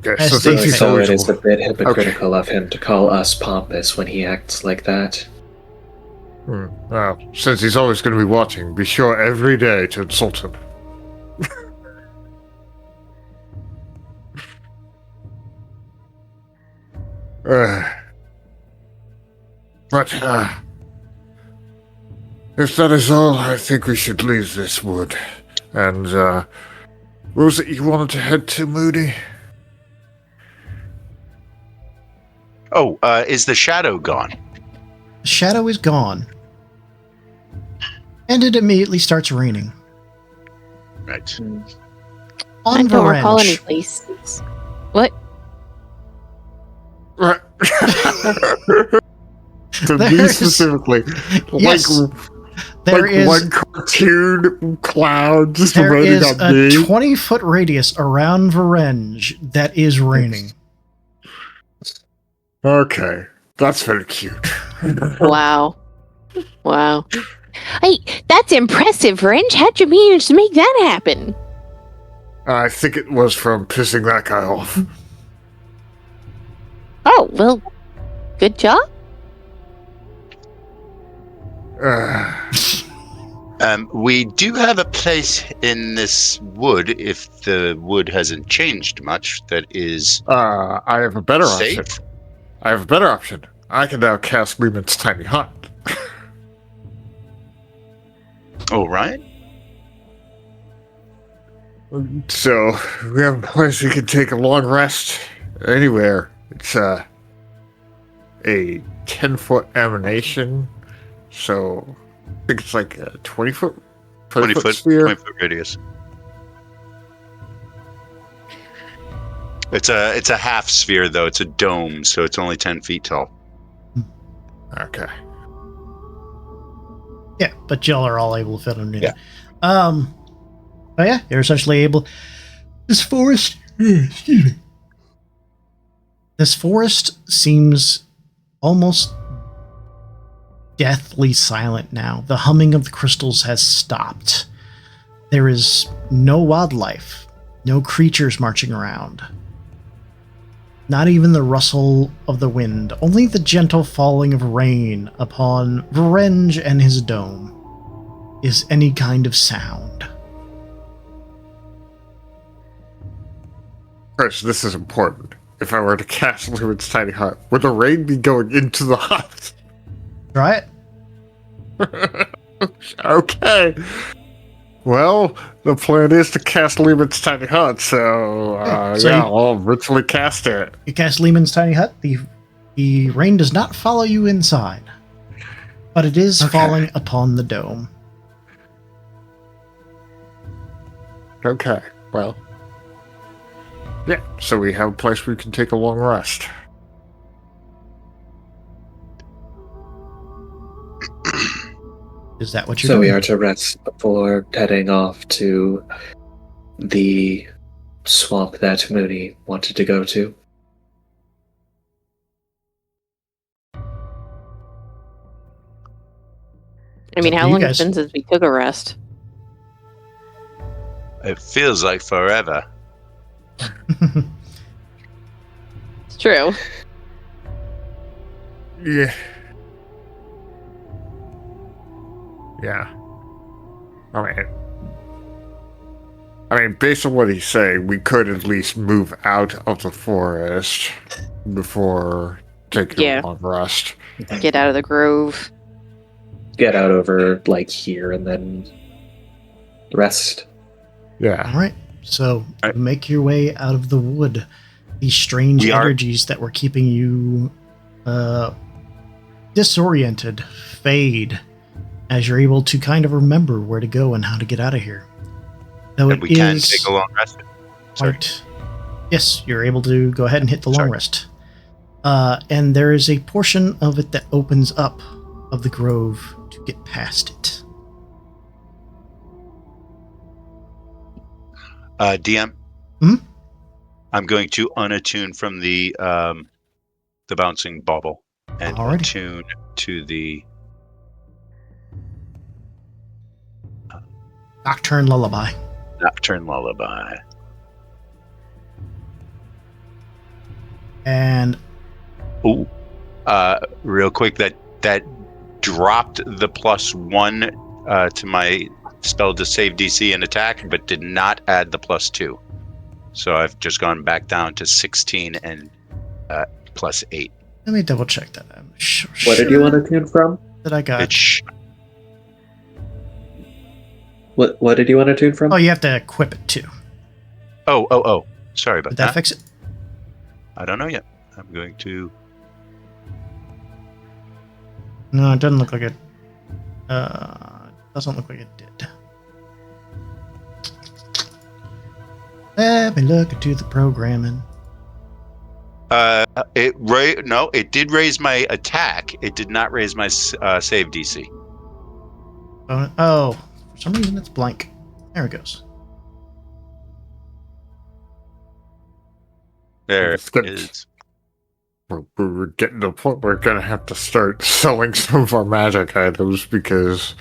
Okay, As so they since he's fade. So always it is a bit hypocritical of him to call us pompous when he acts like that. Well, since he's always going to be watching, be sure every day to insult him. But, if that is all, I think we should leave this wood. And, where was it you wanted to head to, Moody? Oh, is the shadow gone? The shadow is gone. And it immediately starts raining. Right. On I don't recall any Varange. places. What? Right. To be There's- specifically, Yes. There like is one cartoon cloud just there raining is on a me. 20-foot radius around Varange that is raining. Okay, that's very cute. Wow. Wow. Hey, that's impressive, Wrench. How'd you manage to make that happen? I think it was from pissing that guy off. Oh, well, good job. We do have a place in this wood, if the wood hasn't changed much, that is I have a better option. safe. I have a better option. I can now cast Leeman's Tiny Hut. All right. So we have a place we can take a long rest anywhere. It's a 10-foot emanation, so I think it's like a 20-foot 20-foot sphere. 20-foot radius. It's a half sphere though. It's a dome, so it's only 10 feet tall. Okay. Yeah, but y'all are all able to fit underneath Yeah. it. But yeah, you're essentially able. This forest, excuse me. This forest seems almost deathly silent now. The humming of the crystals has stopped. There is no wildlife, no creatures marching around. Not even the rustle of the wind, only the gentle falling of rain upon Varenge and his dome is any kind of sound. Chris, this is important. If I were to cast Lumen's tiny hut, would the rain be going into the hut? Try it. Okay. Well, the plan is to cast Lumen's tiny hut, so, Okay, so I'll virtually cast it. You cast Lehman's tiny hut. The rain does not follow you inside, but it is Okay. falling upon the dome. Okay, well. Yeah, so we have a place where we can take a long rest. Is that what you're So doing? we are to rest before heading off to the swamp that Mooney wanted to go to. I mean, Up to how you long guys. has it been since we took a rest? It feels like forever. It's true. Yeah. Yeah. I mean, based on what he's saying, we could at least move out of the forest before taking Yeah. a long rest. Get out of the grove. Get out over like here and then rest. Yeah. All right. So All right. make your way out of the wood. These strange We are- energies that were keeping you disoriented fade as you're able to kind of remember where to go and how to get out of here. Though And it we can is take a long rest. Sorry. quite. Yes, you're able to go ahead and hit the long Sorry. rest. And there is a portion of it that opens up of the grove to get past it. DM. Mhm. I'm going to unattune from the bouncing bauble and Alrighty. attune to the Nocturne Lullaby. nocturne lullaby. And Ooh. Real quick, that dropped the +1 to my spell to save DC and attack, but did not add the +2. So I've just gone back down to 16 and +8. let me double check that. I'm sure What did you want to tune from? that I got. It's What did you want to tune from? Oh, you have to equip it too. oh. Sorry about Did that that. fix it? I don't know yet. I'm going to. No, it doesn't look like it. Doesn't look like it did. Let me look into the programming. It did raise my attack. It did not raise my save DC. Oh, for some reason it's blank. There it goes. There It's good. it is. We're getting to the point where we're going to have to start selling some of our magic items because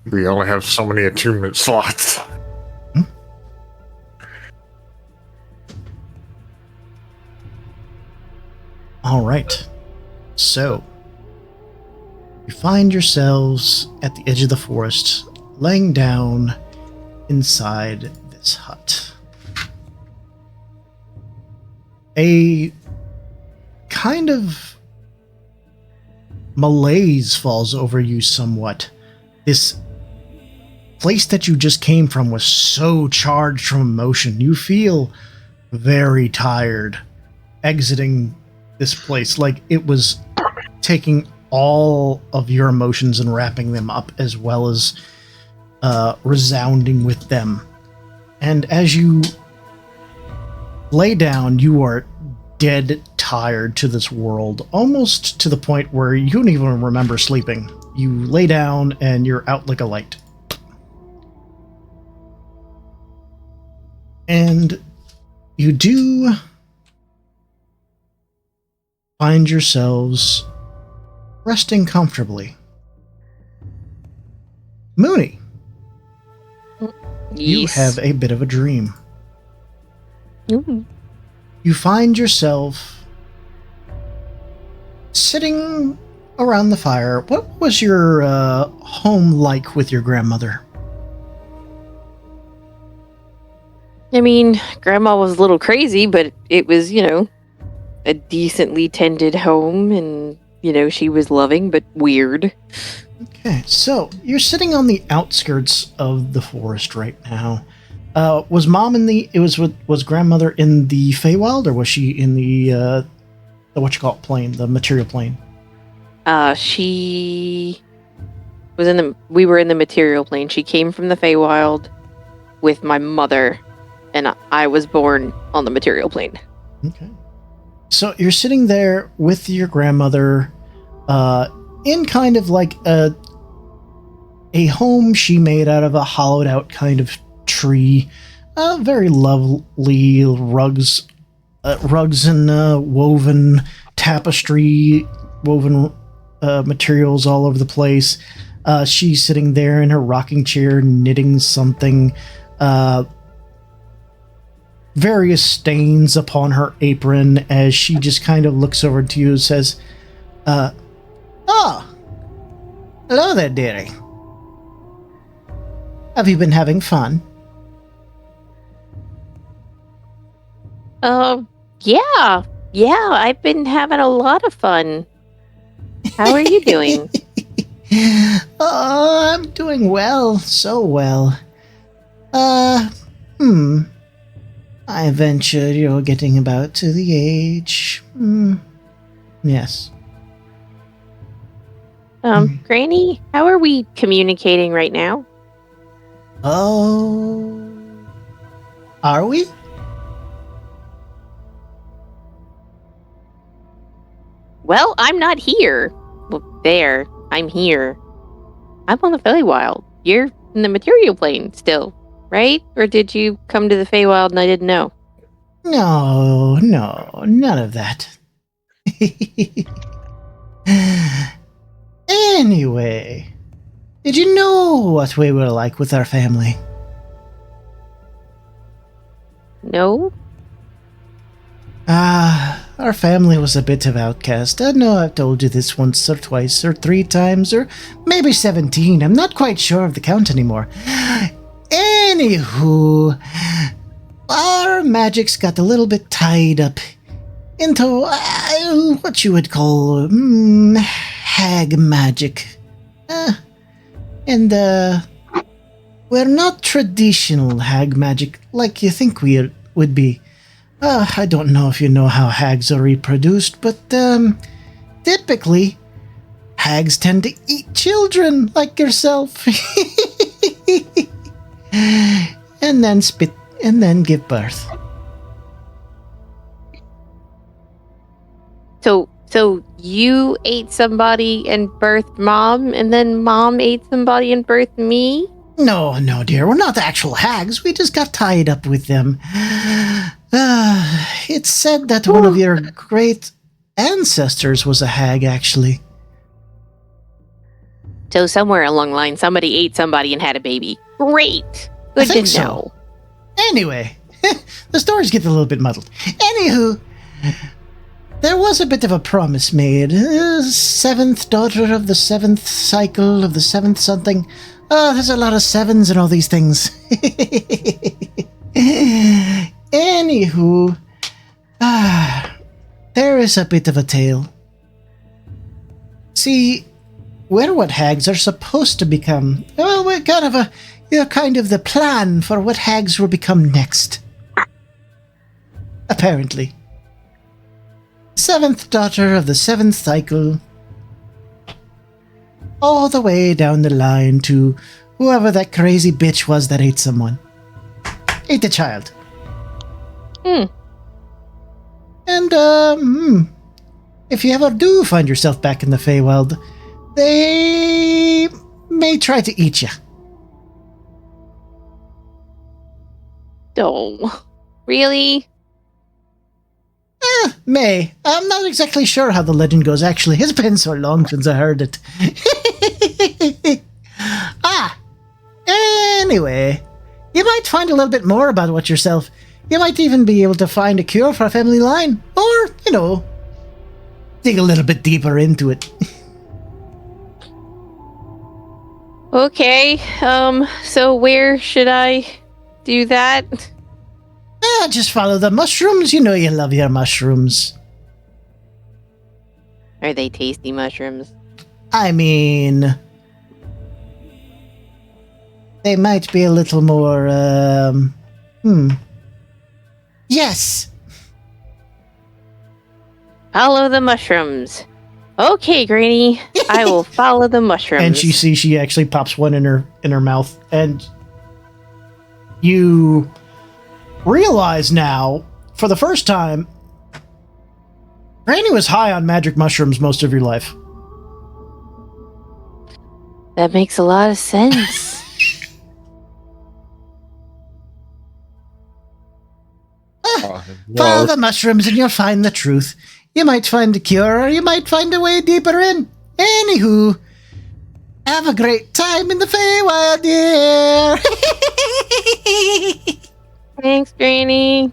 we only have so many attunement slots. All right. So, you find yourselves at the edge of the forest, laying down inside this hut. A kind of malaise falls over you somewhat. This place that you just came from was so charged from emotion. You feel very tired exiting this place, like it was taking all of your emotions and wrapping them up, as well as resounding with them. And as you lay down, you are dead tired to this world, almost to the point where you don't even remember sleeping. You lay down and you're out like a light. And you do find yourselves resting comfortably. Mooney, you have a bit of a dream. Ooh. You find yourself sitting around the fire. What was your home like with your grandmother? I mean, Grandma was a little crazy, but it was, a decently tended home, and, she was loving, but weird. Okay, so you're sitting on the outskirts of the forest right now. Was Mom was Grandmother in the Feywild, or was she in the plane, the material plane? She was we were in the material plane. She came from the Feywild with my mother, and I was born on the material plane. Okay. So you're sitting there with your grandmother, in kind of like a home she made out of a hollowed out kind of tree. Very lovely rugs and woven tapestry, woven materials all over the place. She's sitting there in her rocking chair knitting something. Various stains upon her apron as she just kind of looks over to you and says, "Oh, hello there, dearie. Have you been having fun?" Yeah, I've been having a lot of fun. How are you doing? Oh, I'm doing well, so well. I venture you're getting about to the age. Yes. Granny, how are we communicating right now? Oh, are we? Well, I'm not here. Well, there. I'm here. I'm on the Feywild. You're in the material plane still, right? Or did you come to the Feywild and I didn't know? No, none of that. Anyway, did you know what we were like with our family? No? Our family was a bit of outcast. I know I've told you this once or twice or 3 times or maybe 17. I'm not quite sure of the count anymore. Anywho, our magics got a little bit tied up into what you would call hag magic. And we're not traditional hag magic like you think we would be. I don't know if you know how hags are reproduced, but typically hags tend to eat children like yourself. And then spit and then give birth. So you ate somebody and birthed Mom, and then Mom ate somebody and birthed me? No, dear, we're not actual hags. We just got tied up with them. It's said that one of your great ancestors was a hag, actually. So somewhere along the line, somebody ate somebody and had a baby. Great. Good to know. So. Anyway, the stories get a little bit muddled. Anywho, there was a bit of a promise made. 7th daughter of the 7th cycle of the 7th something. There's a lot of 7s and all these things. Anywho, there is a bit of a tale. See, we're what hags are supposed to become. Well, we're kind of a You're kind of the plan for what hags will become next. Apparently. Seventh daughter of the seventh cycle. All the way down the line to whoever that crazy bitch was that ate someone. Ate a child. And, if you ever do find yourself back in the Feywild, they may try to eat you. Oh, really? May. I'm not exactly sure how the legend goes, actually. It's been so long since I heard it. Anyway, you might find a little bit more about what yourself. You might even be able to find a cure for a family line. Or, dig a little bit deeper into it. Okay, so where should I do that? Just follow the mushrooms. You know you love your mushrooms. Are they tasty mushrooms? I mean, they might be a little more, Yes! Follow the mushrooms. Okay, Granny. I will follow the mushrooms. And she actually pops one in her mouth, and you realize now, for the first time, Granny was high on magic mushrooms most of your life. That makes a lot of sense. Follow the mushrooms and you'll find the truth. You might find a cure, or you might find a way deeper in. Anywho, have a great time in the Feywild, dear! Thanks, Granny.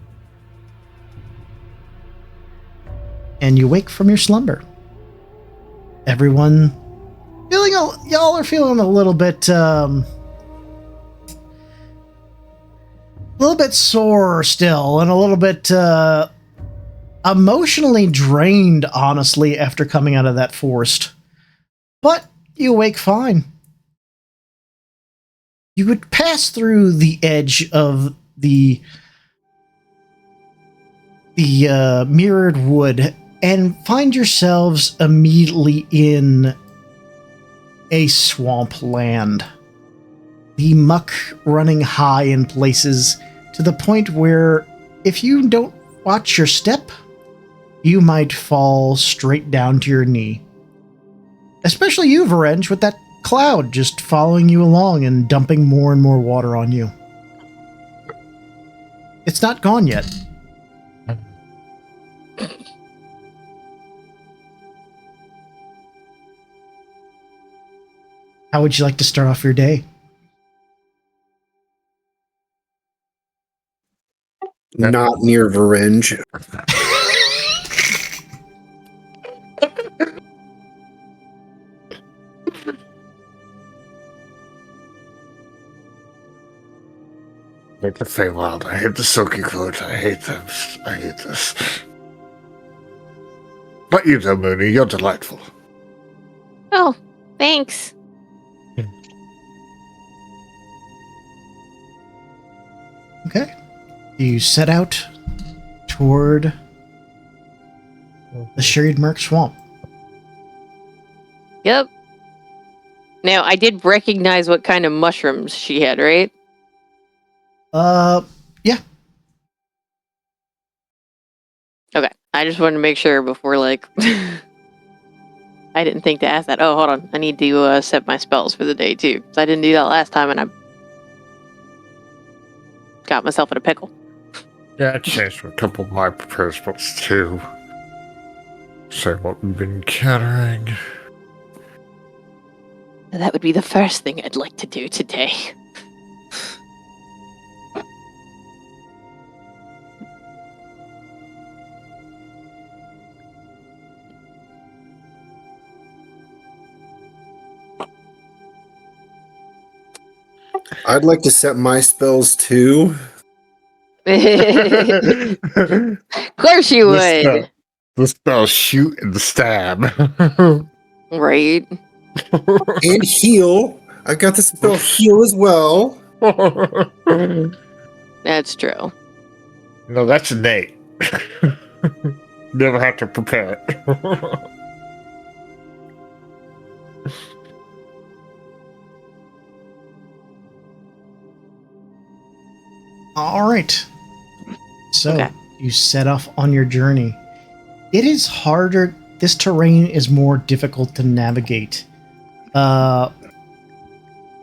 And you wake from your slumber. Everyone y'all are feeling a little bit sore still, and a little bit emotionally drained, honestly, after coming out of that forest. But you wake fine. You would pass through the edge of the mirrored wood and find yourselves immediately in a swampland. The muck running high in places to the point where if you don't watch your step, you might fall straight down to your knee. Especially you, Varenge, with that cloud just following you along and dumping more and more water on you. It's not gone yet. How would you like to start off your day? Not near Varenge. I hate the Feywild. I hate the Silky Cloaks. I hate them. I hate this. But you though, Mooney, you're delightful. Oh, thanks. Okay. You set out toward the Sheried Merc Swamp. Yep. Now, I did recognize what kind of mushrooms she had, right? Yeah. Okay. I just wanted to make sure before, I didn't think to ask that. Oh, hold on. I need to set my spells for the day, too. Because I didn't do that last time, and I got myself in a pickle. Yeah, I changed a couple of my prepared spells too. Say what we've been encountering. That would be the first thing I'd like to do today. I'd like to set my spells too. Of course you would. The spell shoot and stab. Right. And heal. I got the spell heal as well. That's true. No, that's innate. Never have to prepare it. All right. So Okay. you set off on your journey. It is harder. This terrain is more difficult to navigate. I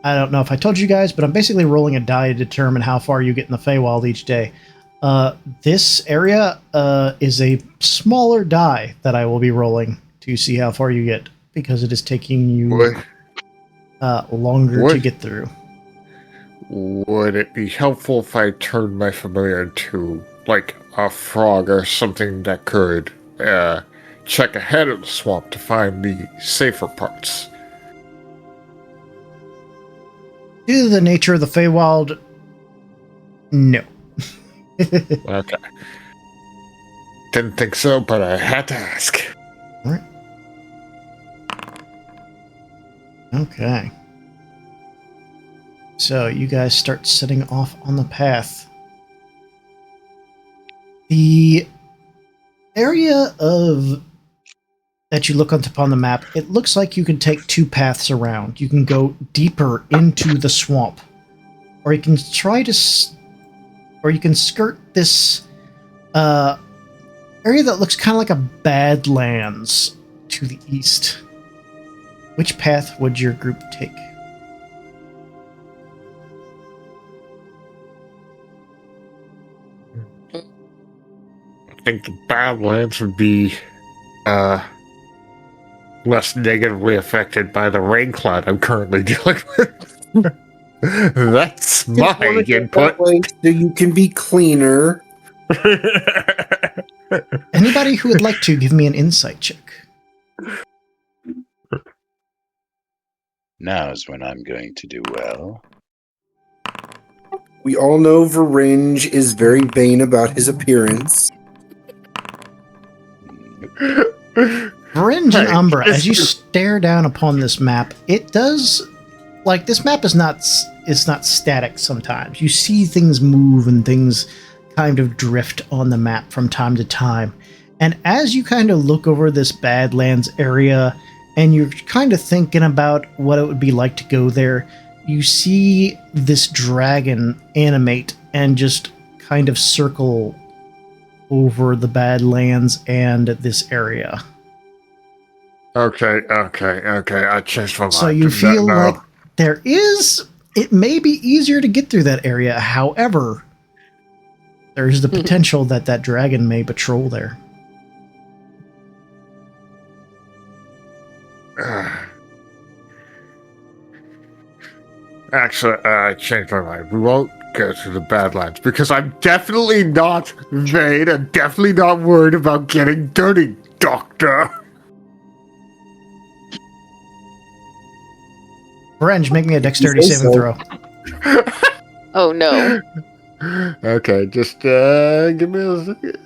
don't know if I told you guys, but I'm basically rolling a die to determine how far you get in the Feywild each day. This area is a smaller die that I will be rolling to see how far you get, because it is taking you longer to get through. Would it be helpful if I turned my familiar into, like, a frog or something that could check ahead of the swamp to find the safer parts? Due to the nature of the Feywild, no. Okay. Didn't think so, but I had to ask. All right. Okay. So you guys start setting off on the path. The area of that you look upon the map, it looks like you can take two paths around. You can go deeper into the swamp, or you can try to, or you can skirt this area that looks kind of like a Badlands to the east. Which path would your group take? I think the Badlands would be less negatively affected by the rain cloud I'm currently dealing with. That's my input. That way so you can be cleaner. Anybody who would like to give me an insight check? Now's when I'm going to do well. We all know Varinge is very vain about his appearance. Varinge and Umbra, as you stare down upon this map, it does, like, this map is not static sometimes. You see things move and things kind of drift on the map from time to time. And as you kind of look over this Badlands area and you're kind of thinking about what it would be like to go there, you see this dragon animate and just kind of circle over the Badlands and this area. Okay. I changed my mind. So you feel like it may be easier to get through that area. However, there's the potential that dragon may patrol there. Actually, I changed my mind. We won't go to the Badlands because I'm definitely not vain and definitely not worried about getting dirty, Doctor. Varinge, make me a dexterity saving throw. Oh no. Okay, just give me a second.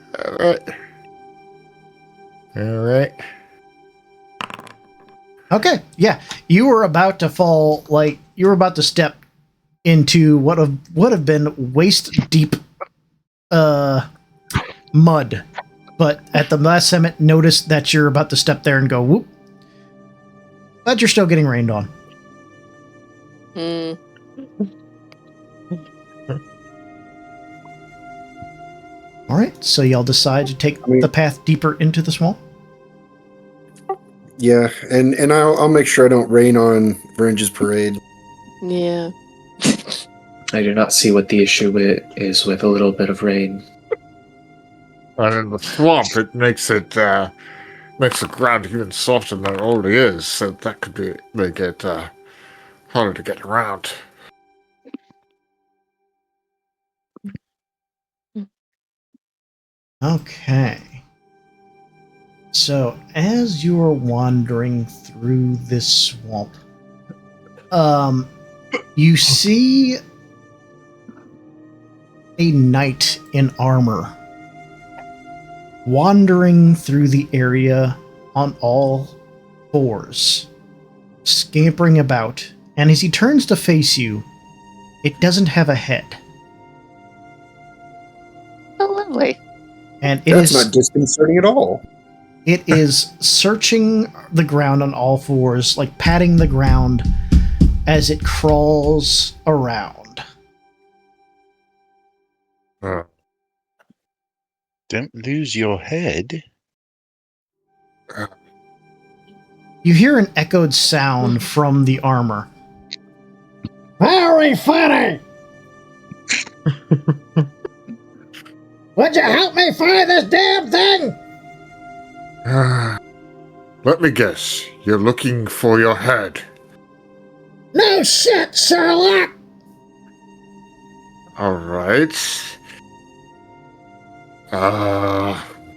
Alright. Okay, yeah. You were about to fall, like, you were about to step into what would have been waist-deep mud. But at the last second, notice that you're about to step there and go, whoop. But you're still getting rained on. Alright, so y'all decide to take the path deeper into the swamp? Yeah, and I'll make sure I don't rain on Varinge's parade. Yeah. I do not see what the issue is with a little bit of rain. And in the swamp, it makes the ground even softer than it already is, so that could make it harder to get around. Okay. So, as you are wandering through this swamp, you see a knight in armor wandering through the area on all fours, scampering about, and as he turns to face you, It doesn't have a head. Oh, lovely. And That's not disconcerting at all. it is searching the ground on all fours, like patting the ground as it crawls around. Don't lose your head. You hear an echoed sound from the armor. Very funny! Would you help me find this damn thing? Let me guess. You're looking for your head. No shit, Sherlock! Alright.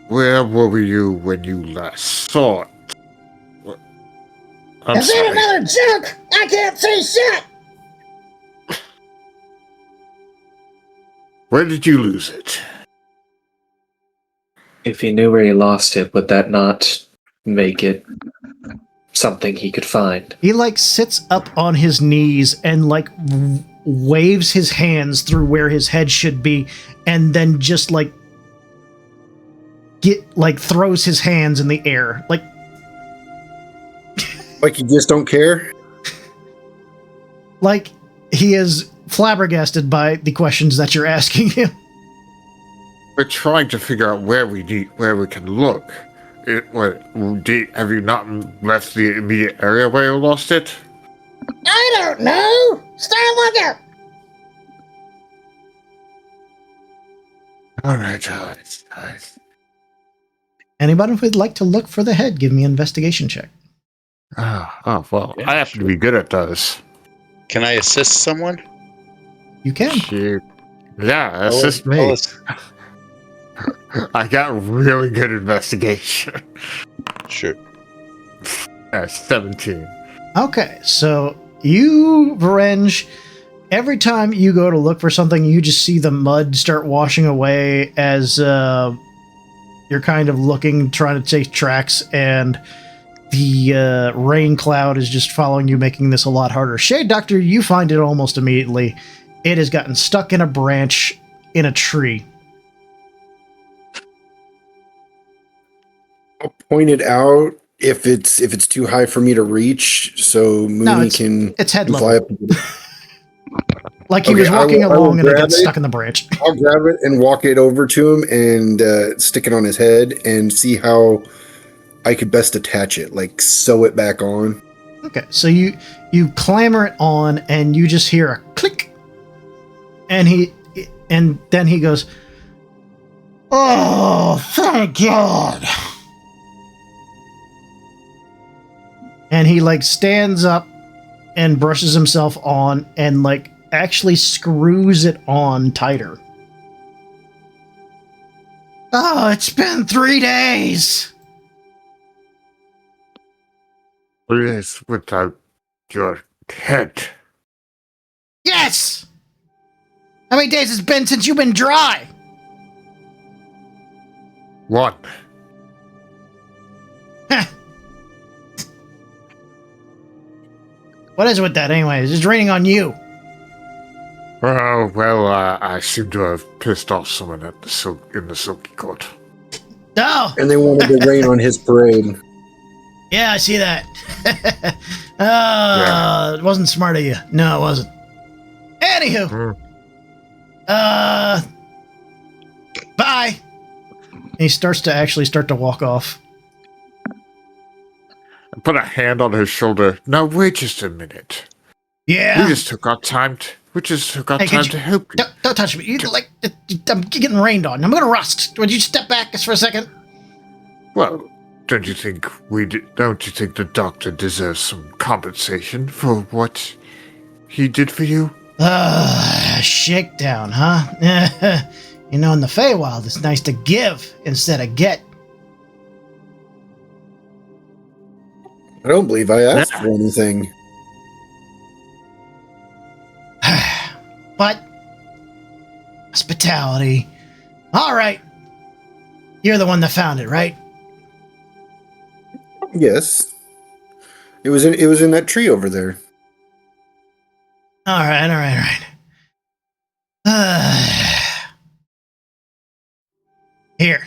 Where were you when you last saw it? I'm Is sorry. that another joke? I can't see shit! Where did you lose it? If he knew where he lost it, would that not make it something he could find? He, like, sits up on his knees and, like, waves his hands through where his head should be, and then just, like, throws his hands in the air. Like you just don't care? Like he is flabbergasted by the questions that you're asking him. We're trying to figure out where we can look. Have you not left the immediate area where you lost it? I don't know! Start looking! Alright. Anybody who would like to look for the head, give me an investigation check. Well, I happen to be good at those. Can I assist someone? You can. Yeah, assist me. Solace. I got really good investigation. Sure. 17. Okay, so you, Varenge, every time you go to look for something, you just see the mud start washing away as you're kind of looking, trying to take tracks, and the rain cloud is just following you, making this a lot harder. Shade Doctor, you find it almost immediately. It has gotten stuck in a branch in a tree. I'll point it out if it's too high for me to reach, so Mooney can it's head fly level. up. Like he Okay, was walking I will along and it grab got stuck in the branch. I'll grab it and walk it over to him and stick it on his head and see how I could best attach it, like sew it back on. Okay, so you clamber it on and you just hear a click, and then he goes, "Oh, thank God!" And he like stands up and brushes himself on and like actually screws it on tighter. Oh, it's been 3 days. 3 days without your head. Yes! How many days has it been since you've been dry? 1. What is it with that anyway? It's just raining on you. Oh, well, I seem to have pissed off someone in the Silky Court. Oh! And they wanted to rain on his parade. Yeah, I see that. It wasn't smart of you. No, it wasn't. Anywho. Bye. And he starts to walk off. I put a hand on his shoulder. Now, wait just a minute. Yeah. We just took our time to help you. Don't touch me. I'm getting rained on. I'm going to rust. Would you step back just for a second? Well, don't you think the doctor deserves some compensation for what he did for you? Shakedown, huh? You know, in the Feywild, it's nice to give instead of get. I don't believe I asked for anything. But hospitality. All right. You're the one that found it, right? Yes. It was in that tree over there. All right. Here.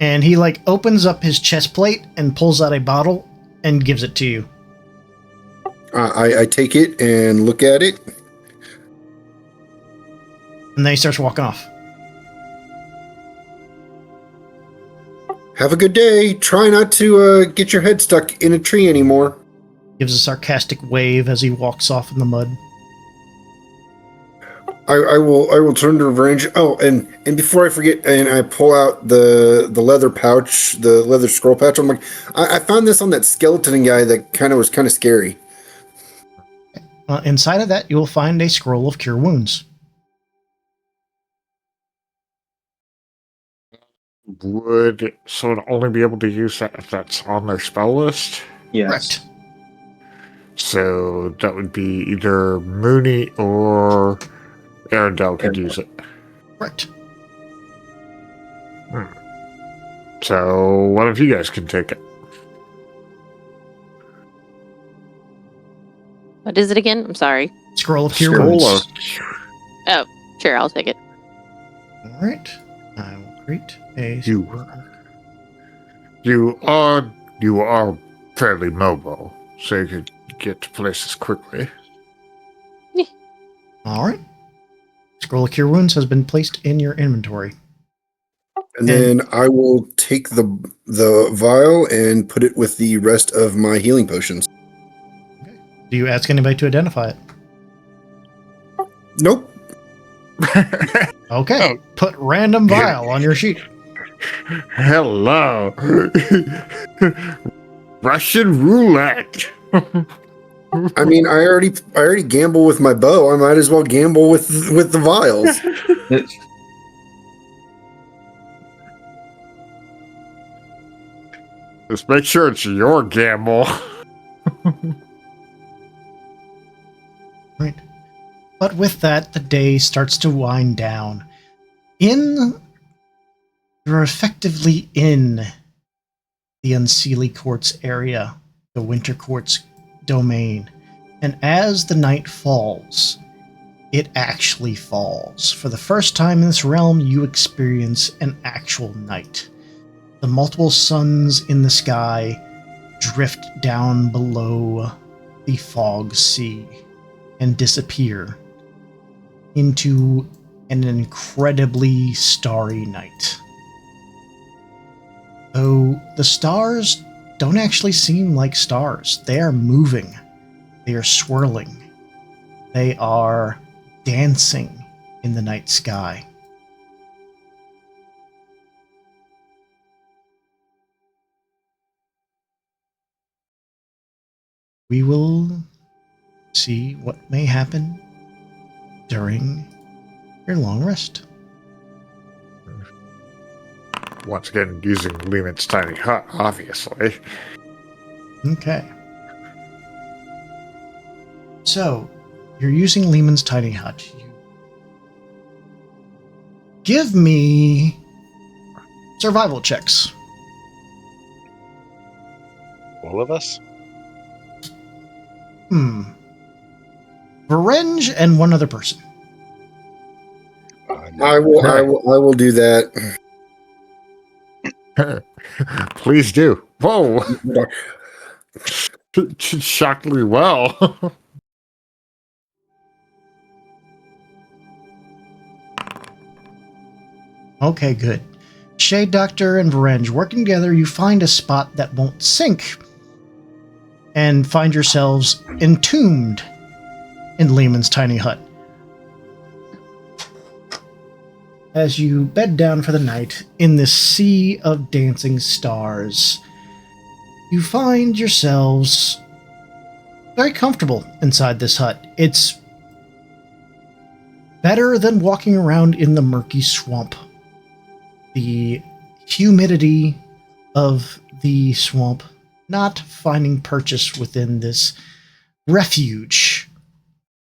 And he like opens up his chest plate and pulls out a bottle and gives it to you. I take it and look at it. And then he starts walking off. Have a good day. Try not to get your head stuck in a tree anymore. Gives a sarcastic wave as he walks off in the mud. I will turn to Revenge. Oh, and before I forget, and I pull out the leather pouch, the leather scroll pouch. I'm like, I found this on that skeleton guy that was kind of scary. Inside of that, you will find a scroll of Cure Wounds. Would someone only be able to use that if that's on their spell list? Yes. Correct. So that would be either Mooney or Arendelle could use it. Correct. So one of you guys can take it. What is it again? I'm sorry. Scroll of Cure Scroll Wounds. Oh, sure, I'll take it. All right. I will create a... You are fairly mobile, so you could get to places quickly. All right. Scroll of Cure Wounds has been placed in your inventory. And then I will take the vial and put it with the rest of my healing potions. Do you ask anybody to identify it? Nope. Okay. Oh. Put random vial on your sheet. Hello. Russian roulette. I mean, I already gamble with my bow. I might as well gamble with the vials. Just make sure it's your gamble. Right. But with that, the day starts to wind down. You're effectively in the Unseelie Courts area, the Winter Courts domain. And as the night falls, it actually falls. For the first time in this realm, you experience an actual night. The multiple suns in the sky drift down below the fog sea and disappear into an incredibly starry night. Though the stars don't actually seem like stars. They are moving. They are swirling. They are dancing in the night sky. We will see what may happen during your long rest. Once again, using Lehman's tiny hut, obviously. Okay. So, you're using Lehman's tiny hut. Give me survival checks. All of us? Varenge and one other person. No. I will do that. Please do. Whoa. Shockingly well. Okay, good. Shade Doctor and Varenge working together, you find a spot that won't sink and find yourselves entombed in Lehman's tiny hut. As you bed down for the night in this sea of dancing stars, you find yourselves very comfortable inside this hut. It's better than walking around in the murky swamp. The humidity of the swamp not finding purchase within this refuge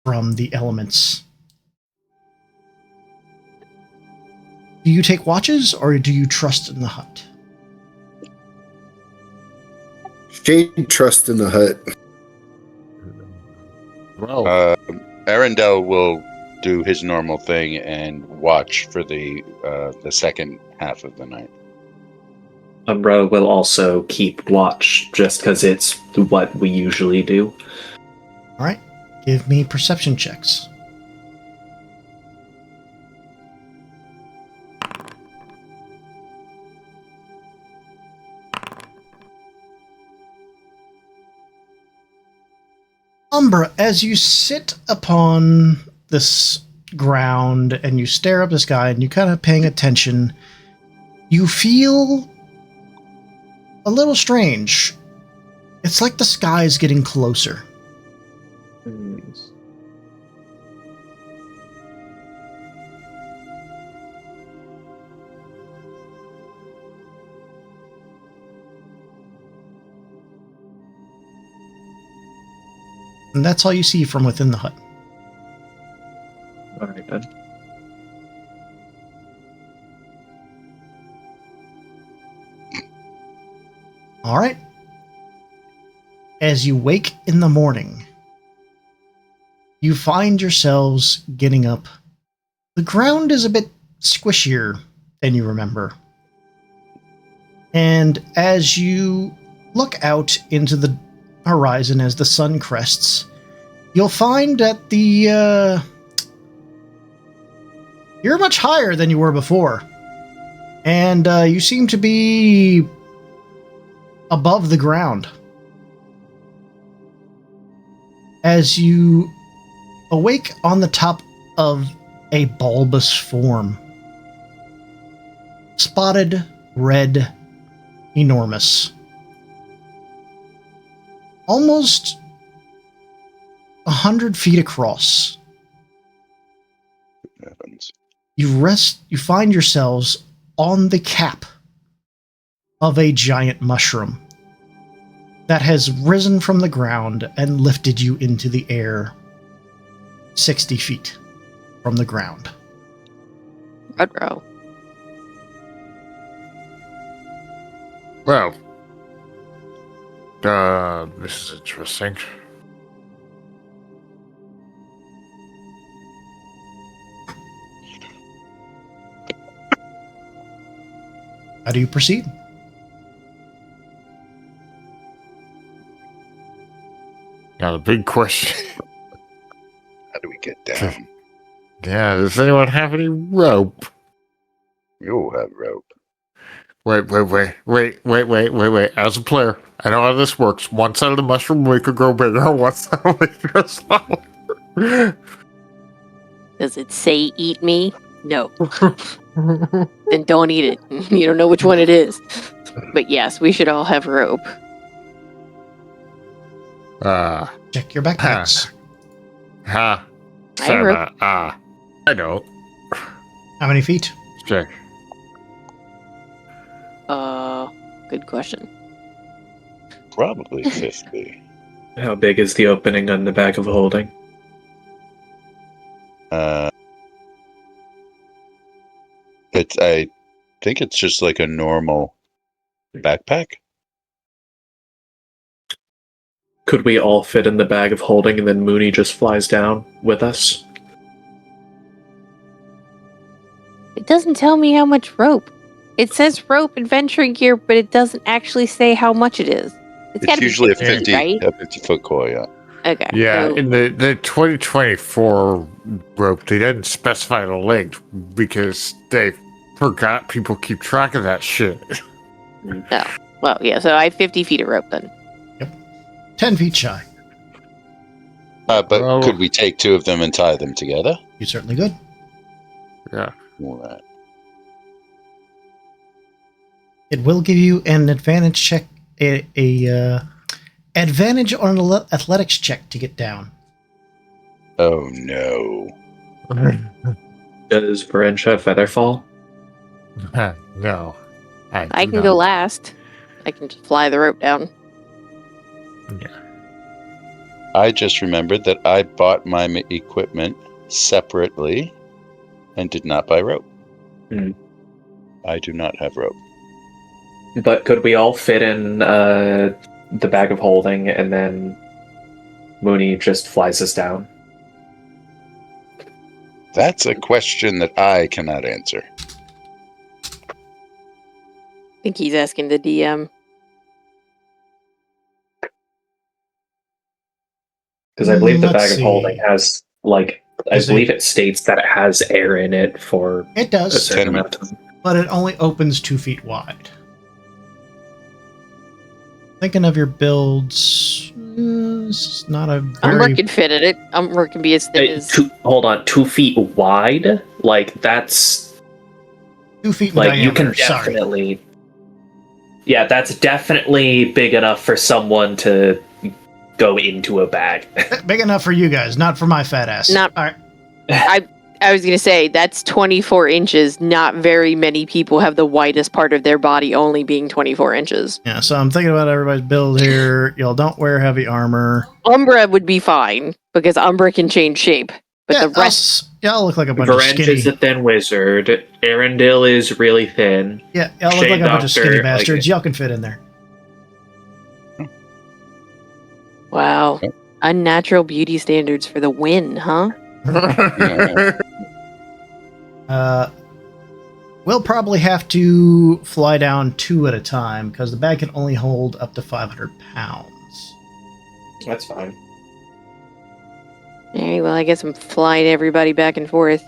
from the elements. Do you take watches, or do you trust in the hut? Shade trust in the hut. Well, Arendelle will do his normal thing and watch for the second half of the night. Umbra will also keep watch, just because it's what we usually do. All right. Give me perception checks. Umbra, as you sit upon this ground and you stare up the sky and you kind of paying attention, you feel a little strange. It's like the sky is getting closer. And that's all you see from within the hut. All right, then. All right. As you wake in the morning, you find yourselves getting up. The ground is a bit squishier than you remember. And as you look out into the horizon as the sun crests, you'll find that you're much higher than you were before. And you seem to be above the ground. As you awake on the top of a bulbous form, spotted, red, enormous, almost 100 feet across. Heavens. You find yourselves on the cap of a giant mushroom that has risen from the ground and lifted you into the air 60 feet from the ground. Rudrow. Well, this is interesting. How do you proceed? Now the big question. How do we get down? Yeah, does anyone have any rope? You'll have rope. Wait. As a player, I know how this works. One side of the mushroom we could grow bigger, one side will make it grow smaller. Does it say eat me? No. Then don't eat it. You don't know which one it is. But yes, we should all have rope. Check your backpacks. I don't. How many feet? Check. Good question. Probably 50. How big is the opening on the bag of holding? I think it's just like a normal backpack. Could we all fit in the bag of holding and then Mooney just flies down with us? It doesn't tell me how much rope. It says rope adventuring gear, but it doesn't actually say how much it is. It's gotta be usually 50, right? a 50-foot coil, yeah. Okay. Yeah, so- in the 2024 rope, they didn't specify the length because they forgot people keep track of that shit. Oh. Well, yeah, so I have 50 feet of rope then. 10 feet shy. But Well- could we take two of them and tie them together? You certainly could. Yeah. All right. It will give you an advantage check, advantage on an athletics check to get down. Oh no. Does Branch have Featherfall? No. I can go last. I can just fly the rope down. Yeah. I just remembered that I bought my equipment separately and did not buy rope. I do not have rope. But could we all fit in the bag of holding and then Mooney just flies us down? That's a question that I cannot answer. think he's asking the DM. Because I believe the Let's bag of holding see. has, like, I Is believe it- it states that it has air in it for It a does, certain 10 amount of time. but it only opens 2 feet wide. Thinking of your builds, it's not a very... Umber can fit in it. Umber can be as thin as... Hold on, 2 feet wide? Like, that's... 2 feet in Like, diameter, you can sorry. definitely... Yeah, that's definitely big enough for someone to go into a bag. Big enough for you guys, not for my fat ass. Not- All right. I was going to say, that's 24 inches. Not very many people have the widest part of their body only being 24 inches. Yeah, so I'm thinking about everybody's build here. Y'all don't wear heavy armor. Umbra would be fine, because Umbra can change shape. But the rest... Y'all look like a bunch of Varenj skinny... is a thin wizard. Arendelle is really thin. Yeah, y'all look Shade like a bunch of skinny Doctor, bastards. Y'all can fit in there. Wow. Unnatural beauty standards for the win, huh? We'll probably have to fly down 2 at a time, because the bag can only hold up to 500 pounds. That's fine. Alright, well, I guess I'm flying everybody back and forth.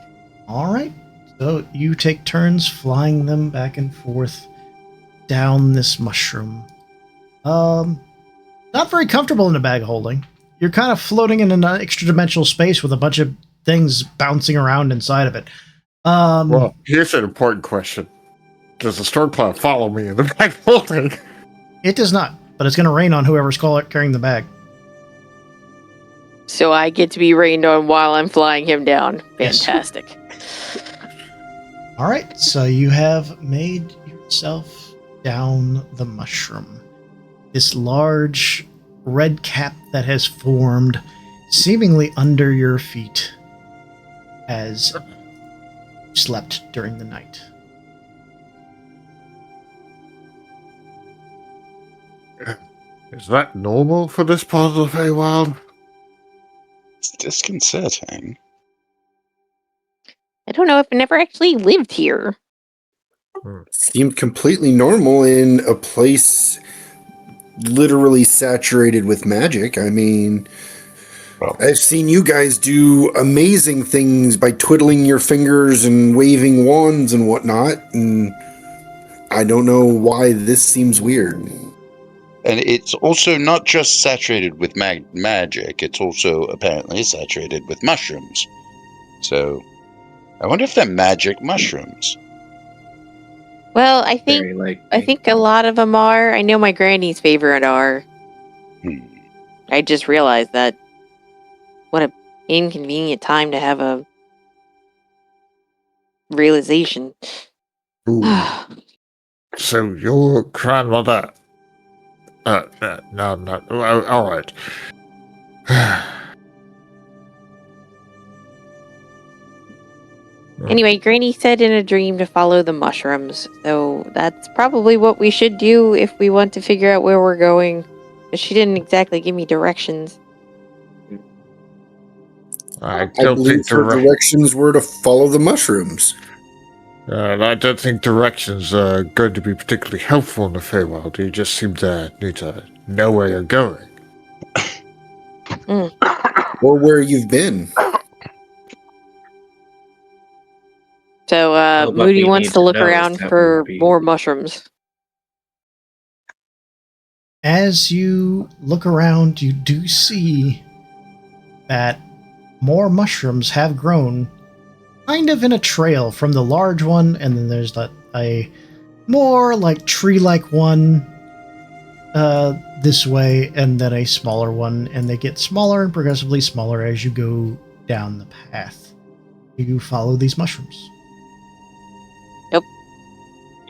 All right. So you take turns flying them back and forth down this mushroom. Not very comfortable in a bag holding. You're kind of floating in an extra dimensional space with a bunch of things bouncing around inside of it. Well, here's an important question. Does the storm cloud follow me in the bag holding? It does not, but it's going to rain on whoever's carrying the bag. So I get to be rained on while I'm flying him down. Yes. Fantastic. All right, so you have made yourself down the mushroom. This large red cap that has formed seemingly under your feet as you slept during the night. Is that normal for this part of the Feywild? It's disconcerting. I don't know if I never actually lived here. Seemed completely normal in a place literally saturated with magic. I mean, Well, I've seen you guys do amazing things by twiddling your fingers and waving wands and whatnot, and I don't know why this seems weird. and it's also not just saturated with magic, it's also apparently saturated with mushrooms. So, I wonder if they're magic mushrooms. Well, I Very think likely. a lot of them are. I know my granny's favorite are. Hmm. I just realized that. What a inconvenient time to have a realization. Ooh. So your grandmother... no. All right. Anyway, Granny said in a dream to follow the mushrooms, so that's probably what we should do if we want to figure out where we're going. But she didn't exactly give me directions. I I don't believe think her directions were to follow the mushrooms. I don't think directions are going to be particularly helpful in the Feywild. You just seem to need to know where you're going. Or where you've been. So, Well, what Moody we wants need to to look know is around that for we- more mushrooms. As you look around, you do see that more mushrooms have grown kind of in a trail from the large one, and then there's a more like tree-like one this way, and then a smaller one, and they get smaller and progressively smaller as you go down the path. You follow these mushrooms. Yep.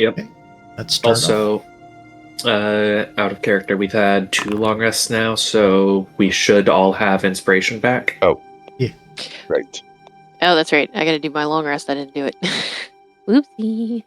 Okay, let's start off. Also, out of character, we've had 2 long rests now, so we should all have inspiration back. Right. Oh, that's right. I gotta do my long rest. I didn't do it. Whoopsie.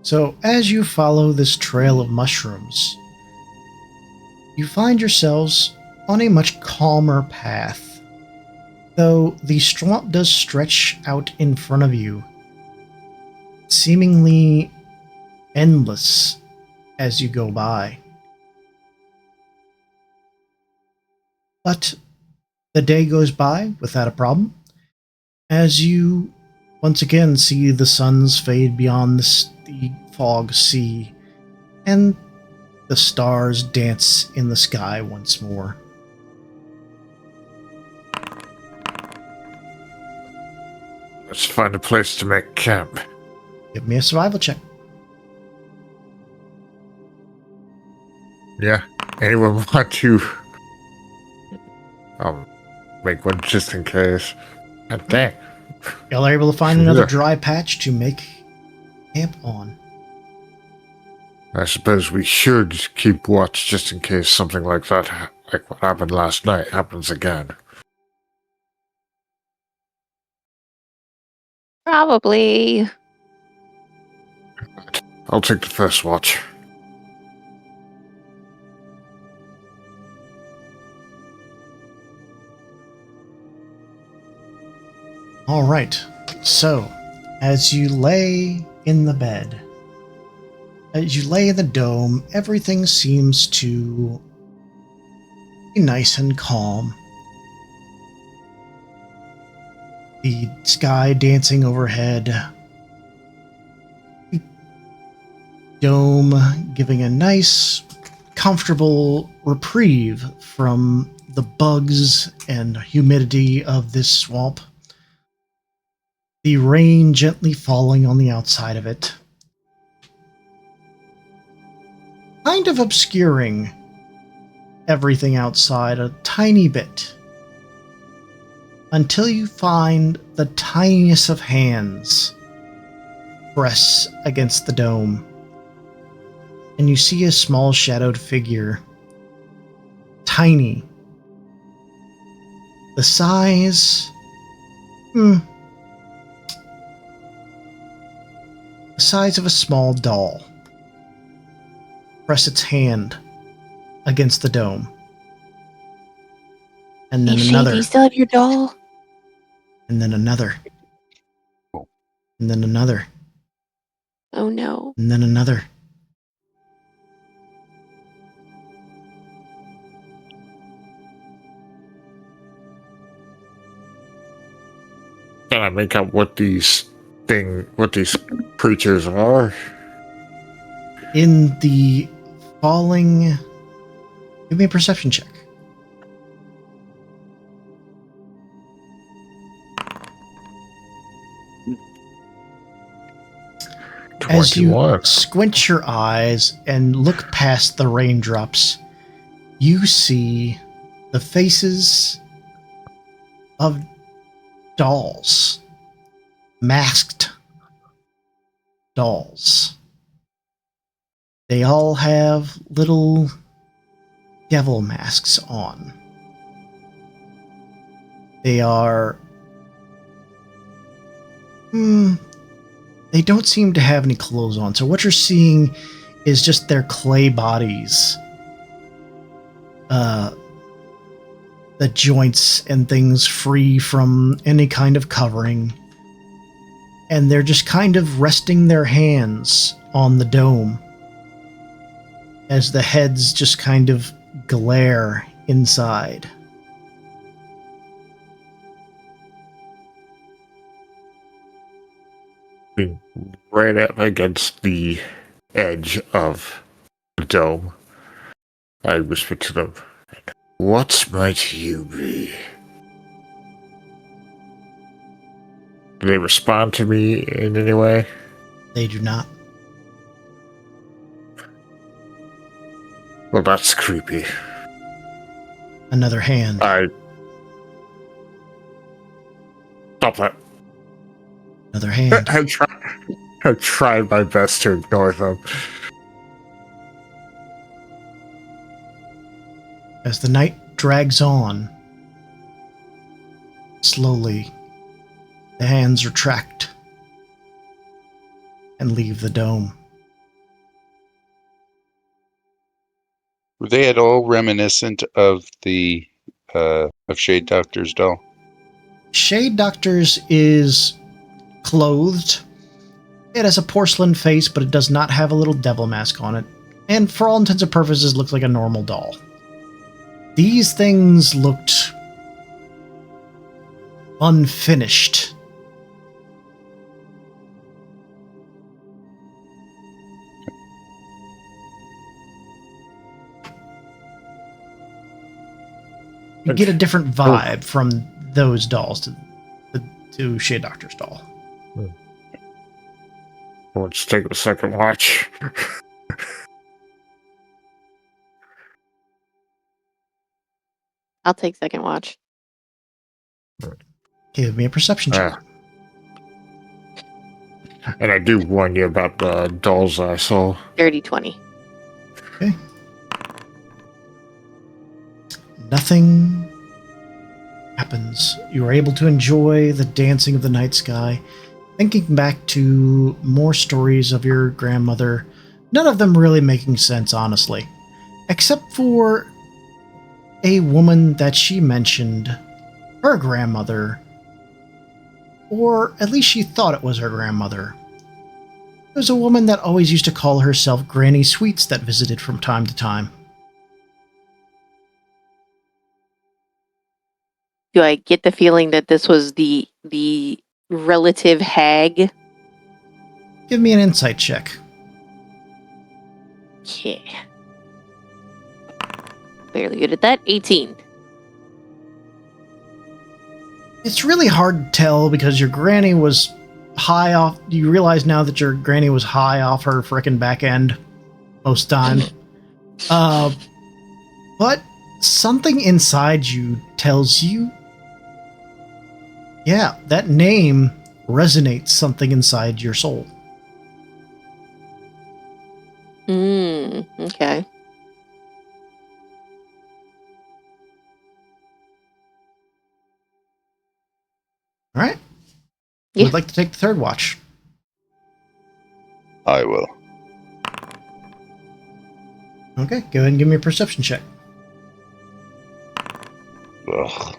So, as you follow this trail of mushrooms, you find yourselves on a much calmer path, though the swamp does stretch out in front of you, seemingly endless as you go by. But the day goes by without a problem, as you once again see the suns fade beyond the fog sea, and the stars dance in the sky once more. Let's find a place to make camp. Give me a survival check. Yeah. Anyone want to make one just in case? God dang. Y'all are able to find another Yeah. dry patch to make camp on. I suppose we should keep watch just in case something like that, like what happened last night, happens again. Probably. I'll take the first watch. All right. So, as you lay in the bed, as you lay in the dome, everything seems to be nice and calm. The sky dancing overhead. The dome giving a nice, comfortable reprieve from the bugs and humidity of this swamp. The rain gently falling on the outside of it, kind of obscuring everything outside a tiny bit, until you find the tiniest of hands press against the dome, and you see a small shadowed figure, tiny, the size, the size of a small doll, press its hand against the dome. And then Hey, Shay, another. do you still have your doll? And then another. And then another. Oh no. And then another. Can I make out what these creatures are? In the falling... Give me a perception check. As you 21. squint your eyes and look past the raindrops, you see the faces of dolls. Masked dolls. They all have little devil masks on. They are... they don't seem to have any clothes on. So what you're seeing is just their clay bodies. The joints and things free from any kind of covering. And they're just kind of resting their hands on the dome as the heads just kind of glare inside. Being right up against the edge of the dome, I whisper to them, "What might you be?" Do they respond to me in any way? They do not. Well, that's creepy. Another hand. Stop that. Another hand. I tried my best to ignore them. As the night drags on, slowly, the hands retract and leave the dome. Were they at all reminiscent of the of Shade Doctor's doll? Shade Doctor's is clothed. It has a porcelain face, but it does not have a little devil mask on it. And for all intents and purposes, looks like a normal doll. These things looked unfinished. You get a different vibe from those dolls to Shade Doctor's doll. Let's take a second watch. I'll take second watch. Give me a perception check. And I do warn you about the dolls I saw. Dirty 20. Okay. Nothing happens. You are able to enjoy the dancing of the night sky, thinking back to more stories of your grandmother, none of them really making sense, honestly, except for a woman that she mentioned, her grandmother, or at least she thought it was her grandmother. It was a woman that always used to call herself Granny Sweets that visited from time to time. Do I get the feeling that this was the relative hag? Give me an insight check. Yeah. Barely good at that. 18. It's really hard to tell because your granny was high off. You realize now that your granny was high off her frickin' back end most time. But something inside you tells you, yeah, that name resonates something inside your soul. Okay. All right. Yeah. Would like to take the third watch. I will. Okay, go ahead and give me a perception check. Ugh.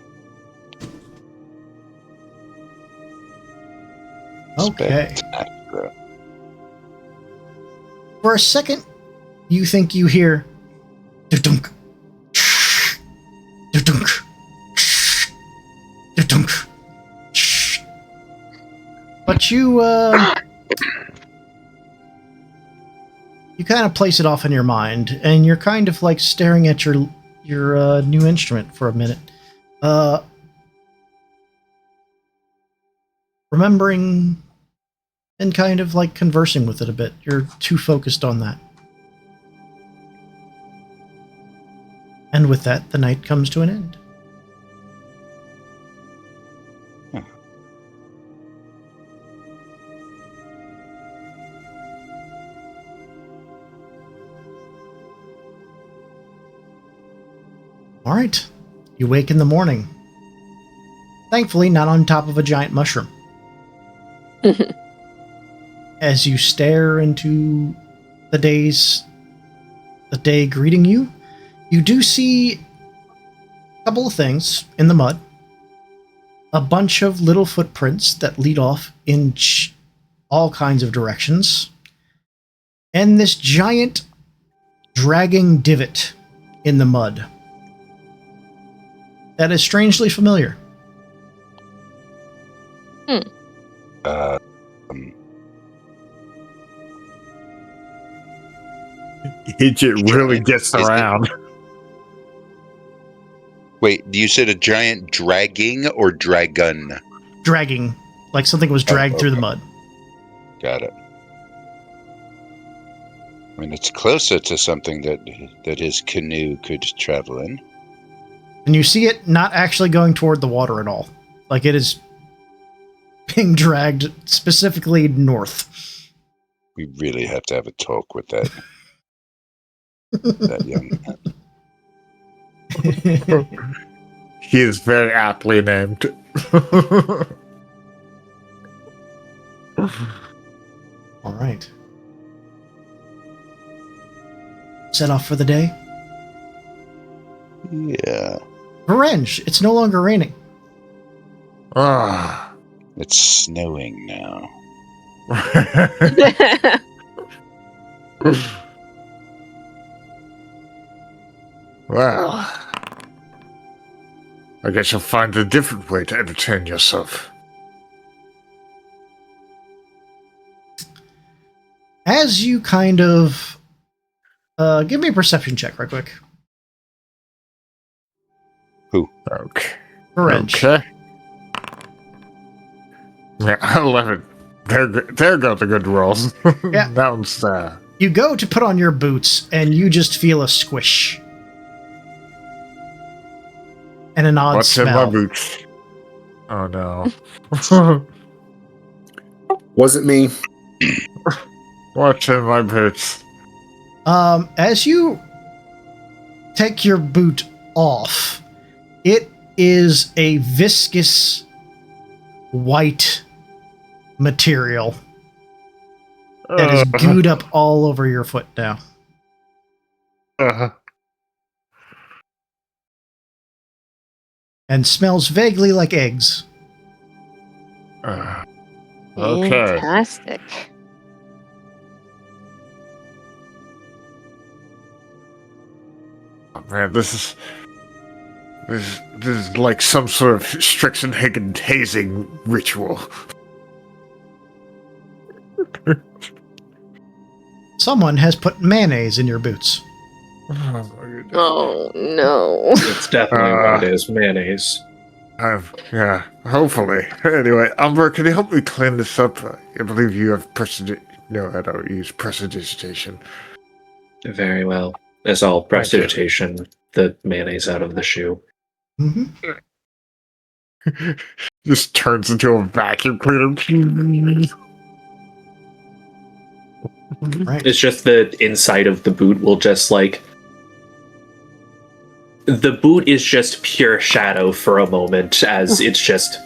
Okay. Spectacular. For a second, you think you hear dunk, dunk, dunk. But you kind of place it off in your mind, and you're kind of like staring at your new instrument for a minute, remembering and kind of like conversing with it a bit. You're too focused on that. And with that, the night comes to an end. All right. You wake in the morning. Thankfully, not on top of a giant mushroom. As you stare into the day greeting you, you do see a couple of things in the mud. A bunch of little footprints that lead off in all kinds of directions. And this giant dragging divot in the mud. That is strangely familiar. Gidget really gets Is it- around. Wait, you said a giant dragging or dragon? Dragging. Like something was dragged through the okay. mud. Got it. I mean, it's closer to something that his canoe could travel in. And you see it not actually going toward the water at all. Like it is being dragged specifically north. We really have to have a talk with that young man. He is very aptly named. All right. Set off for the day. Yeah. Revenge, it's no longer raining. Ah. It's snowing now. Well, I guess you'll find a different way to entertain yourself. As you kind of... give me a perception check right quick. Okay. Revenge. Okay. Yeah, 11. There go the good rolls. Yeah. That one's, You go to put on your boots, and you just feel a squish. And an odd what's smell. in my boots? Oh, no. Wasn't me. What's in my boots? As you take your boot off, it is a viscous white material that is gooed up all over your foot now. And smells vaguely like eggs. Okay. Fantastic. Oh, man, this is like some sort of Strixenhagen hazing ritual. Someone has put mayonnaise in your boots. Oh no. It's definitely one of those mayonnaise. Yeah, hopefully. Anyway, Umber, can you help me clean this up? I believe you have know how to use prestidigitation. Very well. As all prestidigitation the mayonnaise out of the shoe. Mm-hmm. Just turns into a vacuum cleaner. Right. It's just the inside of the boot will just like... The boot is just pure shadow for a moment, as it's just...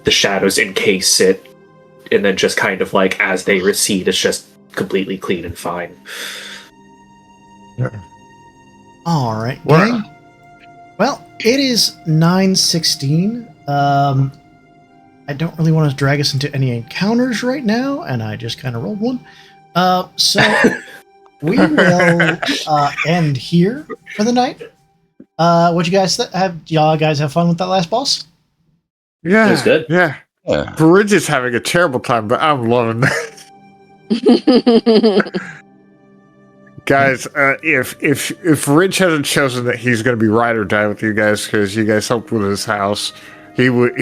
The shadows encase it, and then just kind of like, as they recede, it's just completely clean and fine. All right, Well- gang. Well, it is 9:16. I don't really want to drag us into any encounters right now, and I just kind of rolled one. So we will end here for the night. What you guys y'all guys have fun with that last boss? Yeah, It was good. Yeah. Yeah. Bridge is having a terrible time, but I'm loving that. Guys, if Ridge hasn't chosen that he's going to be ride or die with you guys because you guys helped with his house, he would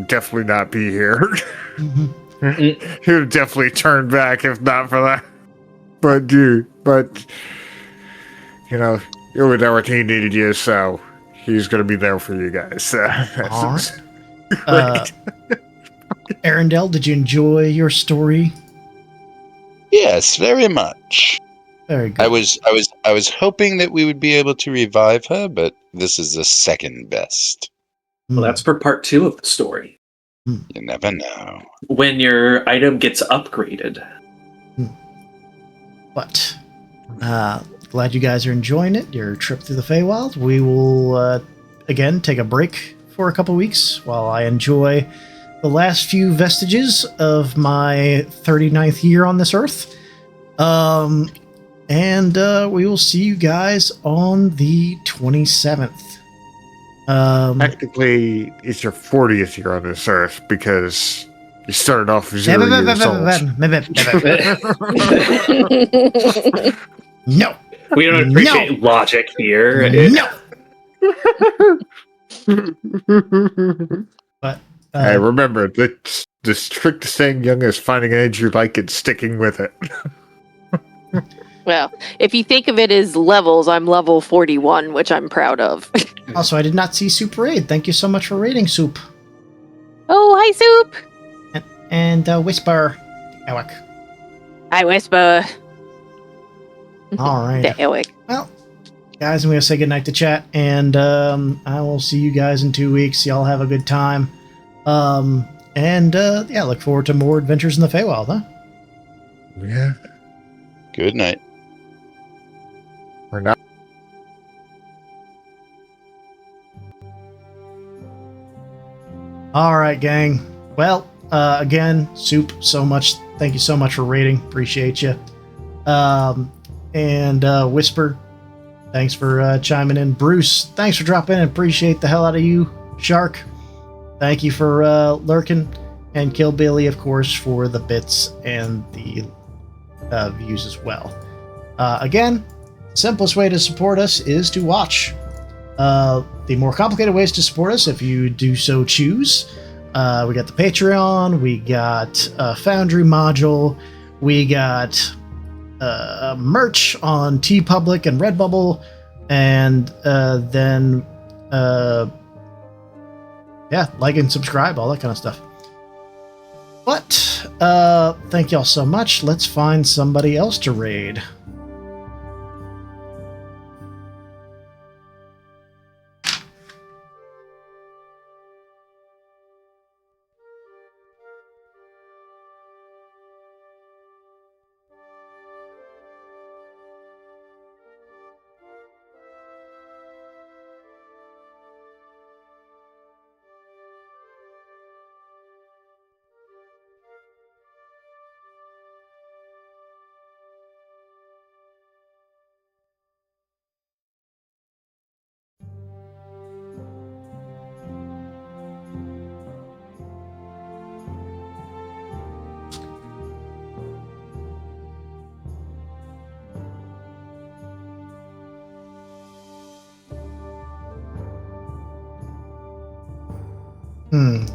definitely not be here. He would definitely turn back if not for that. But you know, you were there when he needed you, so he's going to be there for you guys. All right. Arendelle, did you enjoy your story? Yes, very much. Very good. I was hoping that we would be able to revive her, but this is the second best. Well, that's for part 2 of the story. You never know. When your item gets upgraded. But glad you guys are enjoying it, your trip through the Feywild. We will, again, take a break for a couple weeks while I enjoy the last few vestiges of my 39th year on this earth. And we will see you guys on the 27th. Technically, it's your 40th year on this earth because you started off 0 years old. No. We don't appreciate logic here. No. But Hey, remember, the trick to staying young is finding an age you like and sticking with it. Well, if you think of it as levels, I'm level 41, which I'm proud of. also, I did not see Soup raid. Thank you so much for raiding, Soup. Oh, hi, Soup. And Whisper. Ewick. Hi, Whisper. All right. The Ewick. Well, guys, I'm going to say goodnight to chat, and I will see you guys in 2 weeks. Y'all have a good time. Yeah, look forward to more adventures in the Feywild, huh? Yeah. Good night. We're not. All right, gang. Well, again, Soup, thank you so much for raiding. Appreciate you. And Whisper, thanks for chiming in. Bruce, thanks for dropping in. Appreciate the hell out of you. Shark, thank you for lurking. And Kill Billy, of course, for the bits and the views as well. Again, simplest way to support us is to watch. The more complicated ways to support us, if you do so choose, we got the Patreon, we got a Foundry module, we got merch on TeePublic and Redbubble, and then like and subscribe, all that kind of stuff. But thank y'all so much. Let's find somebody else to raid.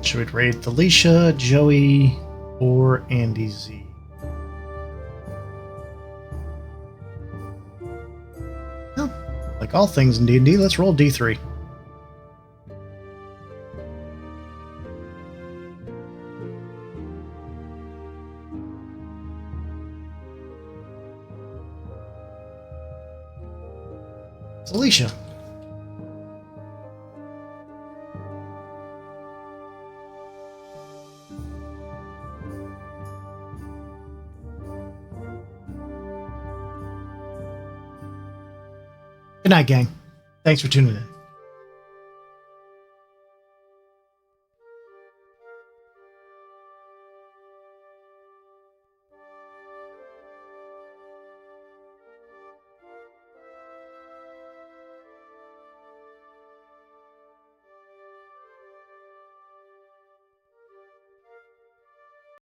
Should we raid Felicia, Joey, or Andy Z? Well, like all things in D&D, let's roll D3. It's Alicia. Good night, gang. Thanks for tuning in.